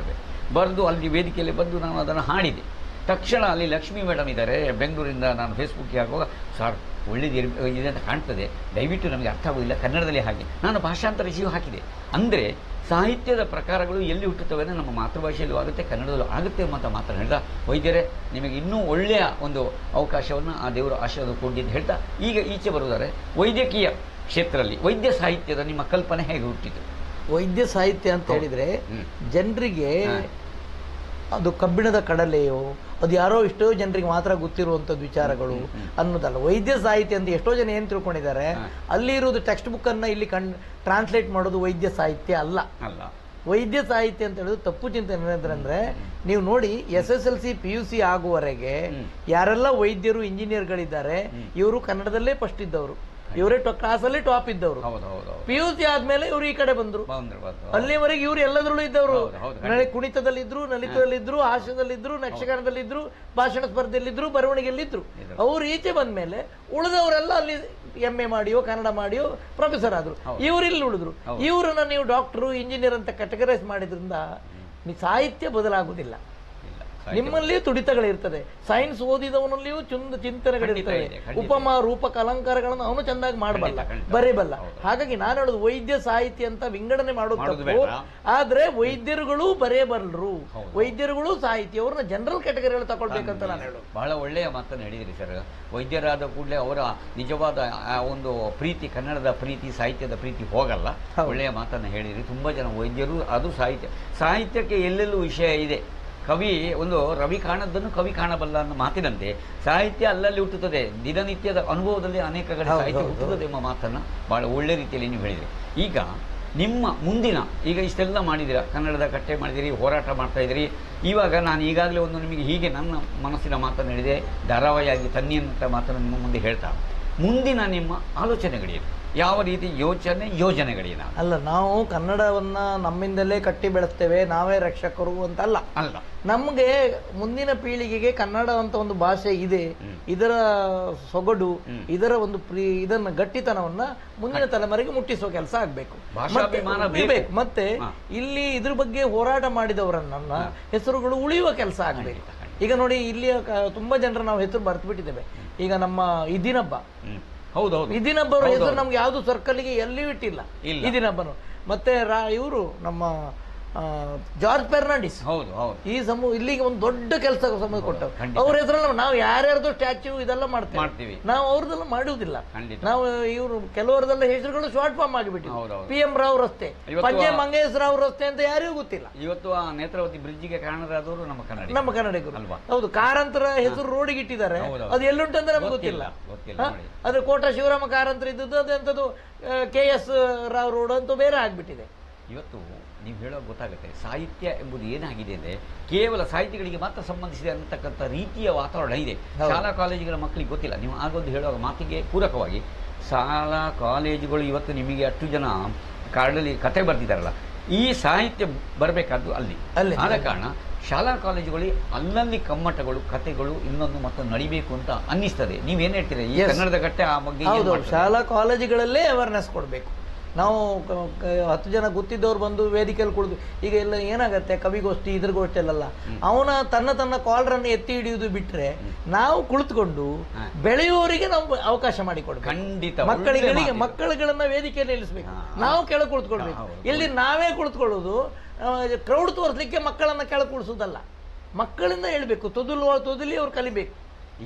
ಬರೆದು ಅಲ್ಲಿ ವೇದಿಕೆಯಲ್ಲಿ ಬಂದು ನಾನು ಅದನ್ನು ಹಾಡಿದೆ. ತಕ್ಷಣ ಅಲ್ಲಿ ಲಕ್ಷ್ಮೀ ಮೇಡಮ್ ಇದ್ದಾರೆ ಬೆಂಗಳೂರಿಂದ. ನಾನು ಫೇಸ್ಬುಕ್ಗೆ ಹಾಕುವಾಗ, ಸರ್ ಒಳ್ಳೇದು ಅಂತ ಕಾಣ್ತದೆ, ದಯವಿಟ್ಟು ನಮಗೆ ಅರ್ಥ ಆಗೋದಿಲ್ಲ ಕನ್ನಡದಲ್ಲಿ ಹಾಗೆ. ನಾನು ಭಾಷಾಂತರ ಹಾಕಿದೆ. ಅಂದರೆ ಸಾಹಿತ್ಯದ ಪ್ರಕಾರಗಳು ಎಲ್ಲಿ ಹುಟ್ಟುತ್ತವೆ ಅಂದರೆ ನಮ್ಮ ಮಾತೃಭಾಷೆಯಲ್ಲೂ ಆಗುತ್ತೆ, ಕನ್ನಡದಲ್ಲೂ ಆಗುತ್ತೆ ಅಂತ ಮಾತನಾಡಿದ. ವೈದ್ಯರೇ, ನಿಮಗೆ ಇನ್ನೂ ಒಳ್ಳೆಯ ಒಂದು ಅವಕಾಶವನ್ನು ಆ ದೇವರು ಆಶೀರ್ವಾದ ಕೊಡಿ ಅಂತ ಹೇಳ್ತಾ, ಈಗ ಈಚೆ ಬರುವುದಾರೆ ವೈದ್ಯಕೀಯ ಕ್ಷೇತ್ರದಲ್ಲಿ ವೈದ್ಯ ಸಾಹಿತ್ಯದ ನಿಮ್ಮ ಕಲ್ಪನೆ ಹೇಗೆ ಹುಟ್ಟಿತು? ವೈದ್ಯ ಸಾಹಿತ್ಯ ಅಂತ ಹೇಳಿದರೆ ಜನರಿಗೆ ಅದು ಕಬ್ಬಿಣದ ಕಡಲೆಯೋ ಅದು ಯಾರೋ ಎಷ್ಟೋ ಜನರಿಗೆ ಮಾತ್ರ ಗೊತ್ತಿರುವಂಥದ್ದು ವಿಚಾರಗಳು ಅನ್ನೋದಲ್ಲ. ವೈದ್ಯ ಸಾಹಿತ್ಯ ಅಂತ ಎಷ್ಟೋ ಜನ ಏನು ತಿಳ್ಕೊಂಡಿದ್ದಾರೆ, ಅಲ್ಲಿ ಇರೋದು ಟೆಕ್ಸ್ಟ್ ಬುಕ್ ಅನ್ನ ಇಲ್ಲಿ ಟ್ರಾನ್ಸ್ಲೇಟ್ ಮಾಡೋದು ವೈದ್ಯ ಸಾಹಿತ್ಯ ಅಲ್ಲ. ವೈದ್ಯ ಸಾಹಿತ್ಯ ಅಂತ ಹೇಳೋದು ತಪ್ಪು ಚಿಂತನೆ. ಅಂದ್ರೆ ನೀವು ನೋಡಿ, SSLC PUC ಆಗುವವರೆಗೆ ಯಾರೆಲ್ಲ ವೈದ್ಯರು ಇಂಜಿನಿಯರ್ಗಳಿದ್ದಾರೆ ಇವರು ಕನ್ನಡದಲ್ಲೇ ಫಸ್ಟ್ ಇದ್ದವರು. ಇವರೇ ಕ್ಲಾಸಲ್ಲಿ ಟಾಪ್ ಇದ್ದವರು. PUC ಆದ್ಮೇಲೆ ಇವರು ಈ ಕಡೆ ಬಂದ್ರು. ಅಲ್ಲಿವರೆಗೆ ಇವರು ಎಲ್ಲದರಲ್ಲೂ ಇದ್ದವರು. ಕುಣಿತದಲ್ಲಿದ್ರು, ನಲಿತದಲ್ಲಿದ್ರು, ಹಾಸ್ಯದಲ್ಲಿದ್ರು, ಯಕ್ಷಗಾನದಲ್ಲಿದ್ರು, ಭಾಷಣ ಸ್ಪರ್ಧೆಯಲ್ಲಿದ್ರು, ಬರವಣಿಗೆಯಲ್ಲಿದ್ರು. ಅವ್ರು ಈಚೆ ಬಂದ್ಮೇಲೆ ಉಳಿದವರೆಲ್ಲ ಅಲ್ಲಿ MA ಮಾಡಿಯೋ ಕನ್ನಡ ಮಾಡಿಯೋ ಪ್ರೊಫೆಸರ್ ಆದ್ರು. ಇವರು ಇಲ್ಲಿ ಉಳಿದ್ರು. ಇವರನ್ನ ನೀವು ಡಾಕ್ಟರು, ಇಂಜಿನಿಯರ್ ಅಂತ ಕ್ಯಾಟಗರೈಸ್ ಮಾಡಿದ್ರಿಂದ ಸಾಹಿತ್ಯ ಬದಲಾಗುವುದಿಲ್ಲ. ನಿಮ್ಮಲ್ಲಿಯೂ ತುಡಿತಗಳಿರ್ತದೆ. ಸೈನ್ಸ್ ಓದಿದವನಲ್ಲಿಯೂ ಚಿಂತನೆಗಳಿರ್ತದೆ. ಉಪಮಾ ರೂಪಕ ಅಲಂಕಾರಗಳನ್ನು ಅವನು ಚೆನ್ನಾಗಿ ಮಾಡಬಲ್ಲ, ಬರೀಬಲ್ಲ. ಹಾಗಾಗಿ ನಾನು ಹೇಳೋದು ವೈದ್ಯ ಸಾಹಿತ್ಯ ಅಂತ ವಿಂಗಡಣೆ ಮಾಡೋದು. ಆದ್ರೆ ವೈದ್ಯರುಗಳು ಬರೆಯಬಲ್ಲರು, ವೈದ್ಯರುಗಳು ಸಾಹಿತ್ಯ, ಅವ್ರನ್ನ ಜನರಲ್ ಕ್ಯಾಟಗರಿಗಳು ತಗೊಳ್ಬೇಕಂತ ನಾನು ಹೇಳೋದು. ಬಹಳ ಒಳ್ಳೆಯ ಮಾತನ್ನು ಹೇಳಿದ್ರಿ ಸರ್. ವೈದ್ಯರಾದ ಕೂಡಲೇ ಅವರ ನಿಜವಾದ ಒಂದು ಪ್ರೀತಿ, ಕನ್ನಡದ ಪ್ರೀತಿ, ಸಾಹಿತ್ಯದ ಪ್ರೀತಿ ಹೋಗಲ್ಲ. ಒಳ್ಳೆಯ ಮಾತನ್ನು ಹೇಳಿದ್ರಿ. ತುಂಬಾ ಜನ ವೈದ್ಯರು, ಅದು ಸಾಹಿತ್ಯಕ್ಕೆ ಎಲ್ಲೆಲ್ಲೂ ವಿಷಯ ಇದೆ. ಕವಿ ಒಂದು ರವಿ ಕಾಣದ್ದನ್ನು ಕವಿ ಕಾಣಬಲ್ಲ ಅನ್ನೋ ಮಾತಿನಂತೆ ಸಾಹಿತ್ಯ ಅಲ್ಲಲ್ಲಿ ಹುಟ್ಟುತ್ತದೆ. ದಿನನಿತ್ಯದ ಅನುಭವದಲ್ಲಿ ಅನೇಕ ಕಡೆ ಸಾಹಿತ್ಯ ಹುಟ್ಟುತ್ತದೆ ಎಂಬ ಮಾತನ್ನು ಬಹಳ ಒಳ್ಳೆ ರೀತಿಯಲ್ಲಿ ನೀವು ಹೇಳಿದ್ರಿ. ಈಗ ನಿಮ್ಮ ಮುಂದಿನ, ಈಗ ಇಷ್ಟೆಲ್ಲ ಮಾಡಿದ್ದೀರಾ, ಕನ್ನಡದ ಕಟ್ಟೆ ಮಾಡಿದಿರಿ, ಹೋರಾಟ ಮಾಡ್ತಾ ಇದ್ದೀರಿ. ಇವಾಗ ನಾನು ಈಗಾಗಲೇ ಒಂದು ನಿಮಗೆ ಹೀಗೆ ನನ್ನ ಮನಸ್ಸಿನ ಮಾತನ್ನು ಹೇಳಿದೆ, ಧಾರಾವಾಹಿಯಾಗಿ ತನ್ನಿ ಅಂತ ಮಾತನ್ನು ನಿಮ್ಮ ಮುಂದೆ ಹೇಳ್ತಾ, ಮುಂದಿನ ನಿಮ್ಮ ಆಲೋಚನೆಗಳೇನು? ಯಾವ ರೀತಿ ಯೋಜನೆಗಳೇನ? ಅಲ್ಲ, ನಾವು ಕನ್ನಡವನ್ನ ನಮ್ಮಿಂದಲೇ ಕಟ್ಟಿ ಬೆಳೆಸ್ತೇವೆ, ನಾವೇ ರಕ್ಷಕರು ಅಂತ ಅಲ್ಲ. ನಮಗೆ ಮುಂದಿನ ಪೀಳಿಗೆಗೆ ಕನ್ನಡ ಅಂತ ಒಂದು ಭಾಷೆ ಇದೆ, ಇದರ ಸೊಗಡು, ಇದರ ಒಂದು ಇದನ್ನ ಗಟ್ಟಿತನವನ್ನ ಮುಂದಿನ ತಲೆಮಾರಿಗೆ ಮುಟ್ಟಿಸುವ ಕೆಲಸ ಆಗ್ಬೇಕು. ಮತ್ತೆ ಇಲ್ಲಿ ಇದ್ರ ಬಗ್ಗೆ ಹೋರಾಟ ಮಾಡಿದವರನ್ನ ಹೆಸರುಗಳು ಉಳಿಯುವ ಕೆಲಸ ಆಗ್ಬೇಕು. ಈಗ ನೋಡಿ, ಇಲ್ಲಿಯ ತುಂಬಾ ಜನರ ನಾವು ಹೆಸರು ಬರೆದು ಬಿಟ್ಟಿದ್ದೇವೆ. ಈಗ ನಮ್ಮ ಇದಿನಬ್ಬ, ಇದಿನಬ್ಬರ ಹೆಸರು ನಮ್ಗೆ ಯಾವ್ದು ಸರ್ಕಲ್ಗೆ ಎಲ್ಲಿಯೂ ಇಟ್ಟಿಲ್ಲ. ಇದಿನಬ್ಬನು ಮತ್ತೆ ಇವರು ನಮ್ಮ ಜಾರ್ಜ್ ಫೆರ್ನಾಂಡಿಸ್ ಈ ಇಲ್ಲಿಗೆ ಒಂದು ದೊಡ್ಡ ಕೆಲಸ ಕೊಟ್ಟರು. ಅವ್ರ ಹೆಸರಲ್ಲ ನಾವು ಯಾರ್ಯಾರ್ದು ಸ್ಟ್ಯಾಚ್ಯೂ ಇದೆಲ್ಲ ಮಾಡ್ತೀವಿ, ನಾವು ಅವ್ರದೆಲ್ಲ ಮಾಡುವುದಿಲ್ಲ. ನಾವು ಇವರು ಕೆಲವರದೆಲ್ಲ ಹೆಸರುಗಳು ಶಾರ್ಟ್ ಫಾರ್ಮ್ ಆಗಿಬಿಟ್ಟಿವಿ. PM ರಾವ್ ರಸ್ತೆ, ಪಂಜೆ ಮಂಗೇಶ್ ರಾವ್ ರಸ್ತೆ ಅಂತ ಯಾರಿಗೂ ಗೊತ್ತಿಲ್ಲ. ಇವತ್ತು ಆ ನೇತ್ರಾವತಿ ಬ್ರಿಡ್ಜಿಗೆ ಕಾರಣರಾದವರು ನಮ್ಮ ಕನ್ನಡಿಗರು. ಹೌದು, ಕಾರಂತರ ಹೆಸರು ರೋಡಿಗೆ ಇಟ್ಟಿದ್ದಾರೆ, ಅದು ಎಲ್ಲುಂಟು ಅಂತ ನಮ್ಗೆ ಗೊತ್ತಿಲ್ಲ. ಅದ್ರ ಕೋಟ ಶಿವರಾಮ ಕಾರಂತರ ಇದ್ದದ್ದು ಅದೆಂಥದ್ದು KS ರಾವ್ ರೋಡ್ ಅಂತೂ ಬೇರೆ ಆಗ್ಬಿಟ್ಟಿದೆ. ಇವತ್ತು ನೀವು ಹೇಳೋದು ಗೊತ್ತಾಗುತ್ತೆ, ಸಾಹಿತ್ಯ ಎಂಬುದು ಏನಾಗಿದೆ ಅಂದರೆ ಕೇವಲ ಸಾಹಿತ್ಯಗಳಿಗೆ ಮಾತ್ರ ಸಂಬಂಧಿಸಿದೆ ಅನ್ನತಕ್ಕಂಥ ರೀತಿಯ ವಾತಾವರಣ ಇದೆ. ಶಾಲಾ ಕಾಲೇಜುಗಳ ಮಕ್ಕಳಿಗೆ ಗೊತ್ತಿಲ್ಲ. ನೀವು ಆಗೊಂದು ಹೇಳುವಾಗ ಮಾತಿಗೆ ಪೂರಕವಾಗಿ, ಶಾಲಾ ಕಾಲೇಜುಗಳು ಇವತ್ತು ನಿಮಗೆ ಅಷ್ಟು ಜನ ಕಾರ್ಡಲ್ಲಿ ಕತೆ ಬರ್ತಿದ್ದಾರಲ್ಲ, ಈ ಸಾಹಿತ್ಯ ಬರಬೇಕಾದ್ದು ಅಲ್ಲಿ. ಆದ ಕಾರಣ ಶಾಲಾ ಕಾಲೇಜುಗಳಿಗೆ ಅಲ್ಲಲ್ಲಿ ಕಮ್ಮಟಗಳು, ಕತೆಗಳು ಇನ್ನೊಂದು ಮತ್ತೊಂದು ನಡಿಬೇಕು ಅಂತ ಅನ್ನಿಸ್ತದೆ. ನೀವೇನು ಹೇಳ್ತೀರಿ ಈ ಕನ್ನಡದ ಕಟ್ಟೆ ಆ ಬಗ್ಗೆ? ಶಾಲಾ ಕಾಲೇಜುಗಳಲ್ಲೇ ಅವೇರ್ನೆಸ್ ಕೊಡಬೇಕು. ನಾವು 10 ಜನ ಗೊತ್ತಿದ್ದವ್ರು ಬಂದು ವೇದಿಕೆಯಲ್ಲಿ ಕುಳಿದು, ಈಗ ಎಲ್ಲ ಏನಾಗತ್ತೆ, ಕವಿಗೋಷ್ಠಿ ಇದ್ರಗೋಷ್ಠಿ ಅಲ್ಲ, ಅವನ ತನ್ನ ಕಾಲರನ್ನು ಎತ್ತಿ ಹಿಡಿಯುವುದು ಬಿಟ್ರೆ ನಾವು ಕುಳಿತುಕೊಂಡು ಬೆಳೆಯುವವರಿಗೆ ನಾವು ಅವಕಾಶ ಮಾಡಿಕೊಡ್ಬೇಕು. ಖಂಡಿತ ಮಕ್ಕಳುಗಳನ್ನ ವೇದಿಕೆಯಲ್ಲಿ ನಿಲ್ಲಿಸ್ಬೇಕು, ನಾವು ಕೆಳಗೆ ಕುಳಿತುಕೊಳ್ಬೇಕು. ಇಲ್ಲಿ ನಾವೇ ಕುಳಿತುಕೊಳ್ಳೋದು ಕ್ರೌಡ್ ತೋರಿಸ್ಲಿಕ್ಕೆ ಮಕ್ಕಳನ್ನ ಕೆಳಗೆ ಕುಳಿಸೋದಲ್ಲ, ಮಕ್ಕಳಿಂದ ಹೇಳ್ಬೇಕು, ತೊದಲಿ ಅವ್ರು ಕಲಿಬೇಕು.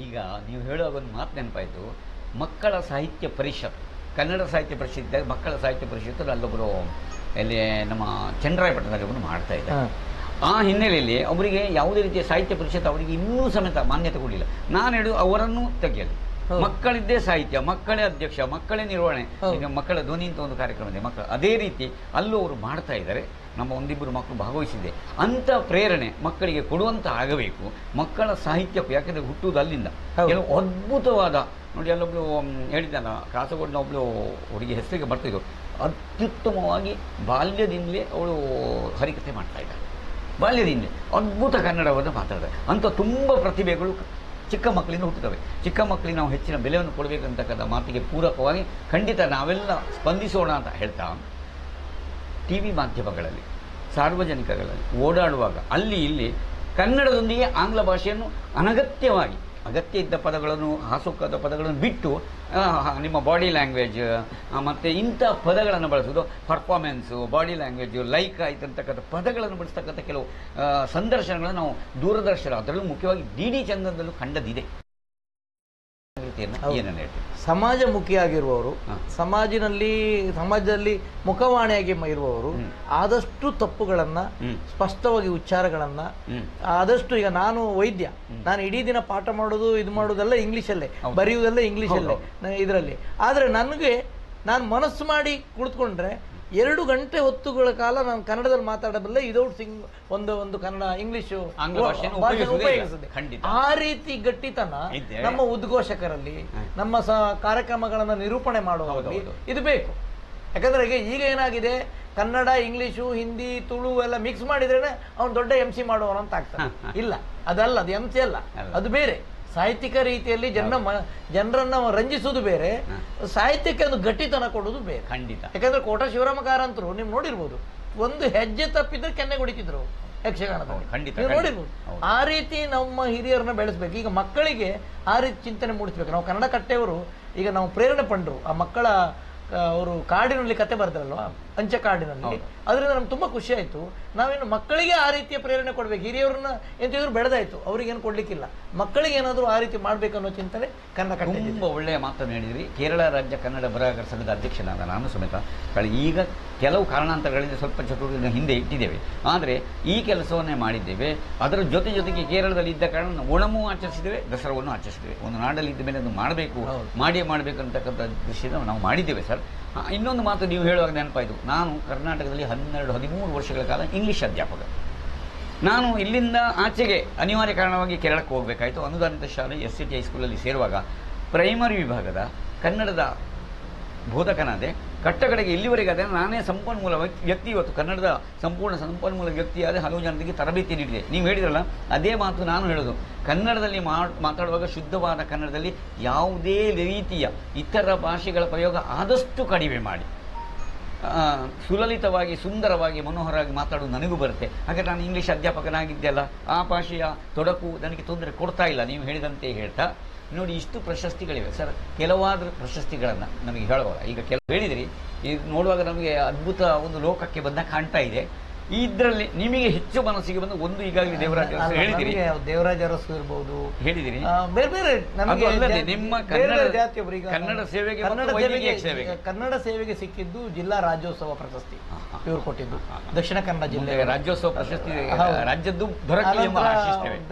ಈಗ ನೀವು ಹೇಳುವಾಗ ಒಂದು ಮಾತು ನೆನಪಾಯಿತು, ಮಕ್ಕಳ ಸಾಹಿತ್ಯ ಪರಿಷತ್, ಕನ್ನಡ ಸಾಹಿತ್ಯ ಪರಿಷತ್, ಮಕ್ಕಳ ಸಾಹಿತ್ಯ ಪರಿಷತ್ತು ಅಲ್ಲೊಬ್ಬರು ಇಲ್ಲಿ ನಮ್ಮ ಚನ್ನರಾಯಪಟ್ಟಣದಲ್ಲಿ ಒಬ್ಬರು ಮಾಡ್ತಾ ಇದ್ದಾರೆ. ಆ ಹಿನ್ನೆಲೆಯಲ್ಲಿ ಅವರಿಗೆ ಯಾವುದೇ ರೀತಿಯ ಸಾಹಿತ್ಯ ಪರಿಷತ್ ಅವರಿಗೆ ಇನ್ನೂ ಸಮೇತ ಮಾನ್ಯತೆ ಕೊಡಲಿಲ್ಲ. ನಾನು ಹೇಳುದು ಅವರನ್ನು ತೆಗೆಯಲಿ, ಮಕ್ಕಳಿದ್ದೇ ಸಾಹಿತ್ಯ, ಮಕ್ಕಳೇ ಅಧ್ಯಕ್ಷ, ಮಕ್ಕಳೇ ನಿರ್ವಹಣೆ. ಈಗ ಮಕ್ಕಳ ಧ್ವನಿ ಅಂತ ಒಂದು ಕಾರ್ಯಕ್ರಮ ಇದೆ, ಮಕ್ಕಳು ಅದೇ ರೀತಿ ಅಲ್ಲೂ ಅವರು ಮಾಡ್ತಾ ಇದ್ದಾರೆ. ನಮ್ಮ ಒಂದಿಬ್ಬರು ಮಕ್ಕಳು ಭಾಗವಹಿಸಿದೆ. ಅಂಥ ಪ್ರೇರಣೆ ಮಕ್ಕಳಿಗೆ ಕೊಡುವಂತ ಆಗಬೇಕು. ಮಕ್ಕಳ ಸಾಹಿತ್ಯಕ್ಕೂ, ಯಾಕೆಂದರೆ ಹುಟ್ಟುವುದು ಅಲ್ಲಿಂದ. ಕೆಲವು ಅದ್ಭುತವಾದ ನೋಡಿ, ಅಲ್ಲೊಬ್ಳು ಹೇಳಿದ್ದಲ್ಲ, ಕಾಸರಗೋಡಿನ ಒಬ್ಳು ಹುಡುಗಿ ಹೆಸರಿಗೆ ಬರ್ತಿದ್ರು, ಅತ್ಯುತ್ತಮವಾಗಿ ಬಾಲ್ಯದಿಂದಲೇ ಅವಳು ಹರಿಕತೆ ಮಾಡ್ತಾ ಇದ್ದಾಳೆ. ಬಾಲ್ಯದಿಂದಲೇ ಅದ್ಭುತ ಕನ್ನಡವನ್ನು ಮಾತಾಡ್ತಾರೆ. ಅಂಥ ತುಂಬ ಪ್ರತಿಭೆಗಳು ಚಿಕ್ಕ ಮಕ್ಕಳಿಂದ ಹುಟ್ಟುತ್ತವೆ. ಚಿಕ್ಕ ಮಕ್ಕಳಿಗೆ ನಾವು ಹೆಚ್ಚಿನ ಬೆಲೆಯನ್ನು ಕೊಡಬೇಕಂತಕ್ಕಂಥ ಮಾತಿಗೆ ಪೂರಕವಾಗಿ ಖಂಡಿತ ನಾವೆಲ್ಲ ಸ್ಪಂದಿಸೋಣ ಅಂತ ಹೇಳ್ತಾ, TV ಮಾಧ್ಯಮಗಳಲ್ಲಿ, ಸಾರ್ವಜನಿಕಗಳಲ್ಲಿ ಓಡಾಡುವಾಗ ಅಲ್ಲಿ ಇಲ್ಲಿ ಕನ್ನಡದೊಂದಿಗೆ ಆಂಗ್ಲ ಭಾಷೆಯನ್ನು ಅನಗತ್ಯವಾಗಿ, ಅಗತ್ಯ ಇದ್ದ ಪದಗಳನ್ನು, ಹಾಸುಕಾದ ಪದಗಳನ್ನು ಬಿಟ್ಟು ನಿಮ್ಮ ಬಾಡಿ ಲ್ಯಾಂಗ್ವೇಜ್ ಮತ್ತು ಇಂಥ ಪದಗಳನ್ನು ಬಳಸೋದು, ಪರ್ಫಾರ್ಮೆನ್ಸು, ಬಾಡಿ ಲ್ಯಾಂಗ್ವೇಜು, ಲೈಕ್ ಆಯ್ತಂತಕ್ಕಂಥ ಪದಗಳನ್ನು ಬಳಸ್ತಕ್ಕಂಥ ಕೆಲವು ಸಂದರ್ಶನಗಳನ್ನು ನಾವು ದೂರದರ್ಶನ, ಅದರಲ್ಲೂ ಮುಖ್ಯವಾಗಿ DD ಚಂದನದಲ್ಲೂ ಕಂಡದಿದೆ. ಸಮಾಜಮುಖಿಯಾಗಿರುವವರು, ಸಮಾಜದಲ್ಲಿ ಮುಖವಾಣಿಯಾಗಿ ಇರುವವರು ಆದಷ್ಟು ತಪ್ಪುಗಳನ್ನ, ಸ್ಪಷ್ಟವಾಗಿ ಉಚ್ಚಾರಗಳನ್ನ ಆದಷ್ಟು, ಈಗ ನಾನು ವೈದ್ಯ, ನಾನು ಇಡೀ ದಿನ ಪಾಠ ಮಾಡೋದು, ಇದು ಮಾಡೋದೆಲ್ಲ ಇಂಗ್ಲಿಷಲ್ಲೇ, ಬರೆಯುವುದೆಲ್ಲ ಇಂಗ್ಲಿಷಲ್ಲೇ ಇದರಲ್ಲಿ. ಆದ್ರೆ ನನಗೆ ನಾನು ಮನಸ್ಸು ಮಾಡಿ ಕುಳಿತುಕೊಂಡ್ರೆ 2 ಗಂಟೆ ಹೊತ್ತುಗಳ ಕಾಲ ನಾನು ಕನ್ನಡದಲ್ಲಿ ಮಾತಾಡಬಲ್ಲೆ ವಿದೌಟ್ ಒಂದು ಕನ್ನಡ ಇಂಗ್ಲಿಷು ಉಪಯೋಗಿಸಿದೆ. ಆ ರೀತಿ ಗಟ್ಟಿತನ ನಮ್ಮ ಉದ್ಘೋಷಕರಲ್ಲಿ, ನಮ್ಮ ಕಾರ್ಯಕ್ರಮಗಳನ್ನ ನಿರೂಪಣೆ ಮಾಡುವವರಲ್ಲಿ ಇದು ಬೇಕು. ಯಾಕಂದ್ರೆ ಈಗ ಏನಾಗಿದೆ, ಕನ್ನಡ, ಇಂಗ್ಲಿಷು, ಹಿಂದಿ, ತುಳು ಎಲ್ಲ ಮಿಕ್ಸ್ ಮಾಡಿದ್ರೇನೆ ಅವ್ನು ದೊಡ್ಡ MC ಮಾಡುವವನು ಅಂತ ಆಗ್ತಾನೆ. ಇಲ್ಲ, ಅದಲ್ಲ, ಅದು MC ಅಲ್ಲ, ಅದು ಬೇರೆ. ಸಾಹಿತ್ಯಿಕ ರೀತಿಯಲ್ಲಿ ಜನರನ್ನ ರಂಜಿಸುವುದು ಬೇರೆ, ಸಾಹಿತ್ಯಕ್ಕೆ ಒಂದು ಗಟ್ಟಿತನ ಕೊಡುವುದು ಬೇರೆ. ಖಂಡಿತ. ಯಾಕಂದ್ರೆ ಕೋಟ ಶಿವರಾಮ ಕಾರಂತರು ನೀವು ನೋಡಿರ್ಬೋದು, ಒಂದು ಹೆಜ್ಜೆ ತಪ್ಪಿದ್ರೆ ಕೆನ್ನೆ ಹೊಡಿತಿದ್ರು ಯಕ್ಷಗಾನದಲ್ಲಿ, ನೀವು ನೋಡಿರ್ಬೋದು. ಆ ರೀತಿ ನಮ್ಮ ಹಿರಿಯರನ್ನ ಬೆಳೆಸ್ಬೇಕು. ಈಗ ಮಕ್ಕಳಿಗೆ ಆ ರೀತಿ ಚಿಂತನೆ ಮೂಡಿಸ್ಬೇಕು. ನಾವು ಕನ್ನಡ ಕಟ್ಟೆಯವರು ಈಗ ನಾವು ಪ್ರೇರಣೆ ಪಂಡ್ರು ಆ ಮಕ್ಕಳ ಅವರು ಕಾಡಿನಲ್ಲಿ ಕತೆ ಬರ್ತಾರಲ್ವ, ಅಂಚೆ ಕಾಡಿನಲ್ಲಿ, ಅದರಿಂದ ನಮ್ಗೆ ತುಂಬಾ ಖುಷಿ ಆಯ್ತು. ನಾವೇನು ಮಕ್ಕಳಿಗೆ ಆ ರೀತಿಯ ಪ್ರೇರಣೆ ಕೊಡ್ಬೇಕು. ಹಿರಿಯವ್ರನ್ನ ಎಂತಿದ್ರು ಬೆಳೆದಾಯ್ತು, ಅವ್ರಿಗೇನು ಕೊಡ್ಲಿಕ್ಕಿಲ್ಲ, ಮಕ್ಕಳಿಗೆ ಏನಾದರೂ ಆ ರೀತಿ ಮಾಡ್ಬೇಕು ಅನ್ನೋ ಚಿಂತನೆ ಕನ್ನಡ ಕಟ್ಟೆ. ತುಂಬಾ ಒಳ್ಳೆಯ ಮಾತನ್ನು ಹೇಳಿದ್ರಿ. ಕೇರಳ ರಾಜ್ಯ ಕನ್ನಡ ಬರಹಗಾರ ಸಂಘದ ಅಧ್ಯಕ್ಷನಾದ ನಾನು ಸಮೇತ ಈಗ ಕೆಲವು ಕಾರಣಾಂತರಗಳಿಂದ ಸ್ವಲ್ಪ ಚಟುವಟಿಕೆ ಹಿಂದೆ ಇಟ್ಟಿದ್ದೇವೆ, ಆದರೆ ಈ ಕೆಲಸವನ್ನೇ ಮಾಡಿದ್ದೇವೆ. ಅದರ ಜೊತೆಗೆ ಕೇರಳದಲ್ಲಿ ಇದ್ದ ಕಾರಣ ಓಣಮೂ ಆಚರಿಸಿದ್ದೇವೆ, ದಸರಾವನ್ನು ಆಚರಿಸಿದ್ದೇವೆ. ಒಂದು ನಾಡಲ್ಲಿ ಇದ್ದ ಮೇಲೆ ಅದು ಮಾಡಬೇಕು, ಮಾಡಬೇಕು ಅಂತಕ್ಕಂಥ ದೃಷ್ಟಿಯಿಂದ ನಾವು ಮಾಡಿದ್ದೇವೆ ಸರ್. ಇನ್ನೊಂದು ಮಾತು ನೀವು ಹೇಳುವಾಗ ನೆನಪಾಯಿತು, ನಾನು ಕರ್ನಾಟಕದಲ್ಲಿ 12-13 ವರ್ಷಗಳ ಕಾಲ ಇಂಗ್ಲಿಷ್ ಅಧ್ಯಾಪಕ. ನಾನು ಇಲ್ಲಿಂದ ಆಚೆಗೆ ಅನಿವಾರ್ಯ ಕಾರಣವಾಗಿ ಕೇರಳಕ್ಕೆ ಹೋಗಬೇಕಾಯಿತು. ಅನುದಾನಿತ ಶಾಲೆ SCT ಹೈಸ್ಕೂಲಲ್ಲಿ ಸೇರುವಾಗ ಪ್ರೈಮರಿ ವಿಭಾಗದ ಕನ್ನಡದ ಬೋಧಕನಾದೆ. ಕಟ್ಟಕಡೆಗೆ ಇಲ್ಲಿವರೆಗೆ ಅದೇ ನಾನೇ ಸಂಪನ್ಮೂಲ ವ್ಯಕ್ತಿ. ಇವತ್ತು ಕನ್ನಡದ ಸಂಪೂರ್ಣ ಸಂಪನ್ಮೂಲ ವ್ಯಕ್ತಿಯಾದ ಹಲವು ಜನರಿಗೆ ತರಬೇತಿ ನೀಡಿದೆ. ನೀವು ಹೇಳಿದ್ರಲ್ಲ, ಅದೇ ಮಾತು ನಾನು ಹೇಳೋದು. ಕನ್ನಡದಲ್ಲಿ ಮಾತಾಡುವಾಗ ಶುದ್ಧವಾದ ಕನ್ನಡದಲ್ಲಿ ಯಾವುದೇ ರೀತಿಯ ಇತರ ಭಾಷೆಗಳ ಪ್ರಯೋಗ ಆದಷ್ಟು ಕಡಿಮೆ ಮಾಡಿ, ಸುಲಲಿತವಾಗಿ, ಸುಂದರವಾಗಿ, ಮನೋಹರವಾಗಿ ಮಾತಾಡೋದು ನನಗೂ ಬರುತ್ತೆ. ಹಾಗೆ ನಾನು ಇಂಗ್ಲೀಷ್ ಅಧ್ಯಾಪಕನಾಗಿದ್ದೆ ಅಲ್ಲ, ಆ ಭಾಷೆಯ ತೊಡಕು ನನಗೆ ತೊಂದರೆ ಕೊಡ್ತಾ ಇಲ್ಲ. ನೀವು ಹೇಳಿದಂತೆ ಹೇಳ್ತಾ ನೋಡಿ, ಇಷ್ಟು ಪ್ರಶಸ್ತಿಗಳಿವೆ ಸರ್. ಕೆಲವಾದ ಪ್ರಶಸ್ತಿಗಳನ್ನು ನಮಗೆ ಹೇಳುವಾಗ, ಈಗ ಕೆಲವು ಹೇಳಿದಿರಿ, ಇದು ನೋಡುವಾಗ ನಮಗೆ ಅದ್ಭುತ ಒಂದು ಲೋಕಕ್ಕೆ ಬಂದ ಕಾಣ್ತಾ ಇದೆ. ಇದರಲ್ಲಿ ನಿಮಗೆ ಹೆಚ್ಚು ಮನಸ್ಸಿಗೆ ಬಂದು ಒಂದು ಈಗಾಗಲೇ ದೇವರಾಜ ಅರಸು ಹೇಳಿದಿರಿ, ದೇವರಾಜ ಅರಸು ಇರ್ಬೋದು, ಹೇಳಿದಿರಿ. ಬೇರೆ ಬೇರೆ ನಿಮ್ಮ ಕನ್ನಡ ಸೇವೆಗೆ ಕನ್ನಡ ಸೇವೆಗೆ ಸಿಕ್ಕಿದ್ದು ಜಿಲ್ಲಾ ರಾಜ್ಯೋತ್ಸವ ಪ್ರಶಸ್ತಿ ಇವರು ಕೊಟ್ಟಿದ್ದು. ದಕ್ಷಿಣ ಕನ್ನಡ ಜಿಲ್ಲೆ ರಾಜ್ಯೋತ್ಸವ ಪ್ರಶಸ್ತಿ ರಾಜ್ಯದ್ದು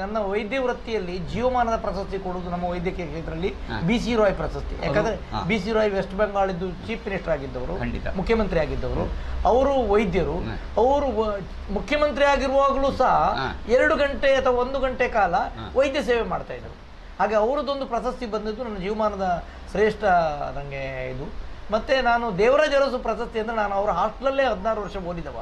ನನ್ನ ವೈದ್ಯ ವೃತ್ತಿಯಲ್ಲಿ ಜೀವಮಾನದ ಪ್ರಶಸ್ತಿ ಕೊಡುವುದು ನಮ್ಮ ವೈದ್ಯಕೀಯ ಕ್ಷೇತ್ರದಲ್ಲಿ BC ರಾಯ್ ಪ್ರಶಸ್ತಿ. ಯಾಕಂದ್ರೆ BC ರಾಯ್ ವೆಸ್ಟ್ ಬೆಂಗಾಲ್ ಇದ್ದು ಚೀಫ್ ಮಿನಿಸ್ಟರ್ ಆಗಿದ್ದವರು, ಮುಖ್ಯಮಂತ್ರಿ ಆಗಿದ್ದವರು. ಅವರು ವೈದ್ಯರು, ಅವರು ಮುಖ್ಯಮಂತ್ರಿ ಆಗಿರುವಾಗಲೂ ಸಹ 2 ಗಂಟೆ ಅಥವಾ 1 ಗಂಟೆ ಕಾಲ ವೈದ್ಯ ಸೇವೆ ಮಾಡ್ತಾ ಇದ್ರು. ಹಾಗೆ ಅವರದೊಂದು ಪ್ರಶಸ್ತಿ ಬಂದಿದ್ದು ನನ್ನ ಜೀವಮಾನದ ಶ್ರೇಷ್ಠ ನನಗೆ ಇದು. ಮತ್ತೆ ನಾನು ದೇವರಾಜ ಅರಸು ಪ್ರಶಸ್ತಿ ಅಂದ್ರೆ ನಾನು ಅವರ ಹಾಸ್ಟೆಲಲ್ಲೇ 16 ವರ್ಷ ಓದಿದವ,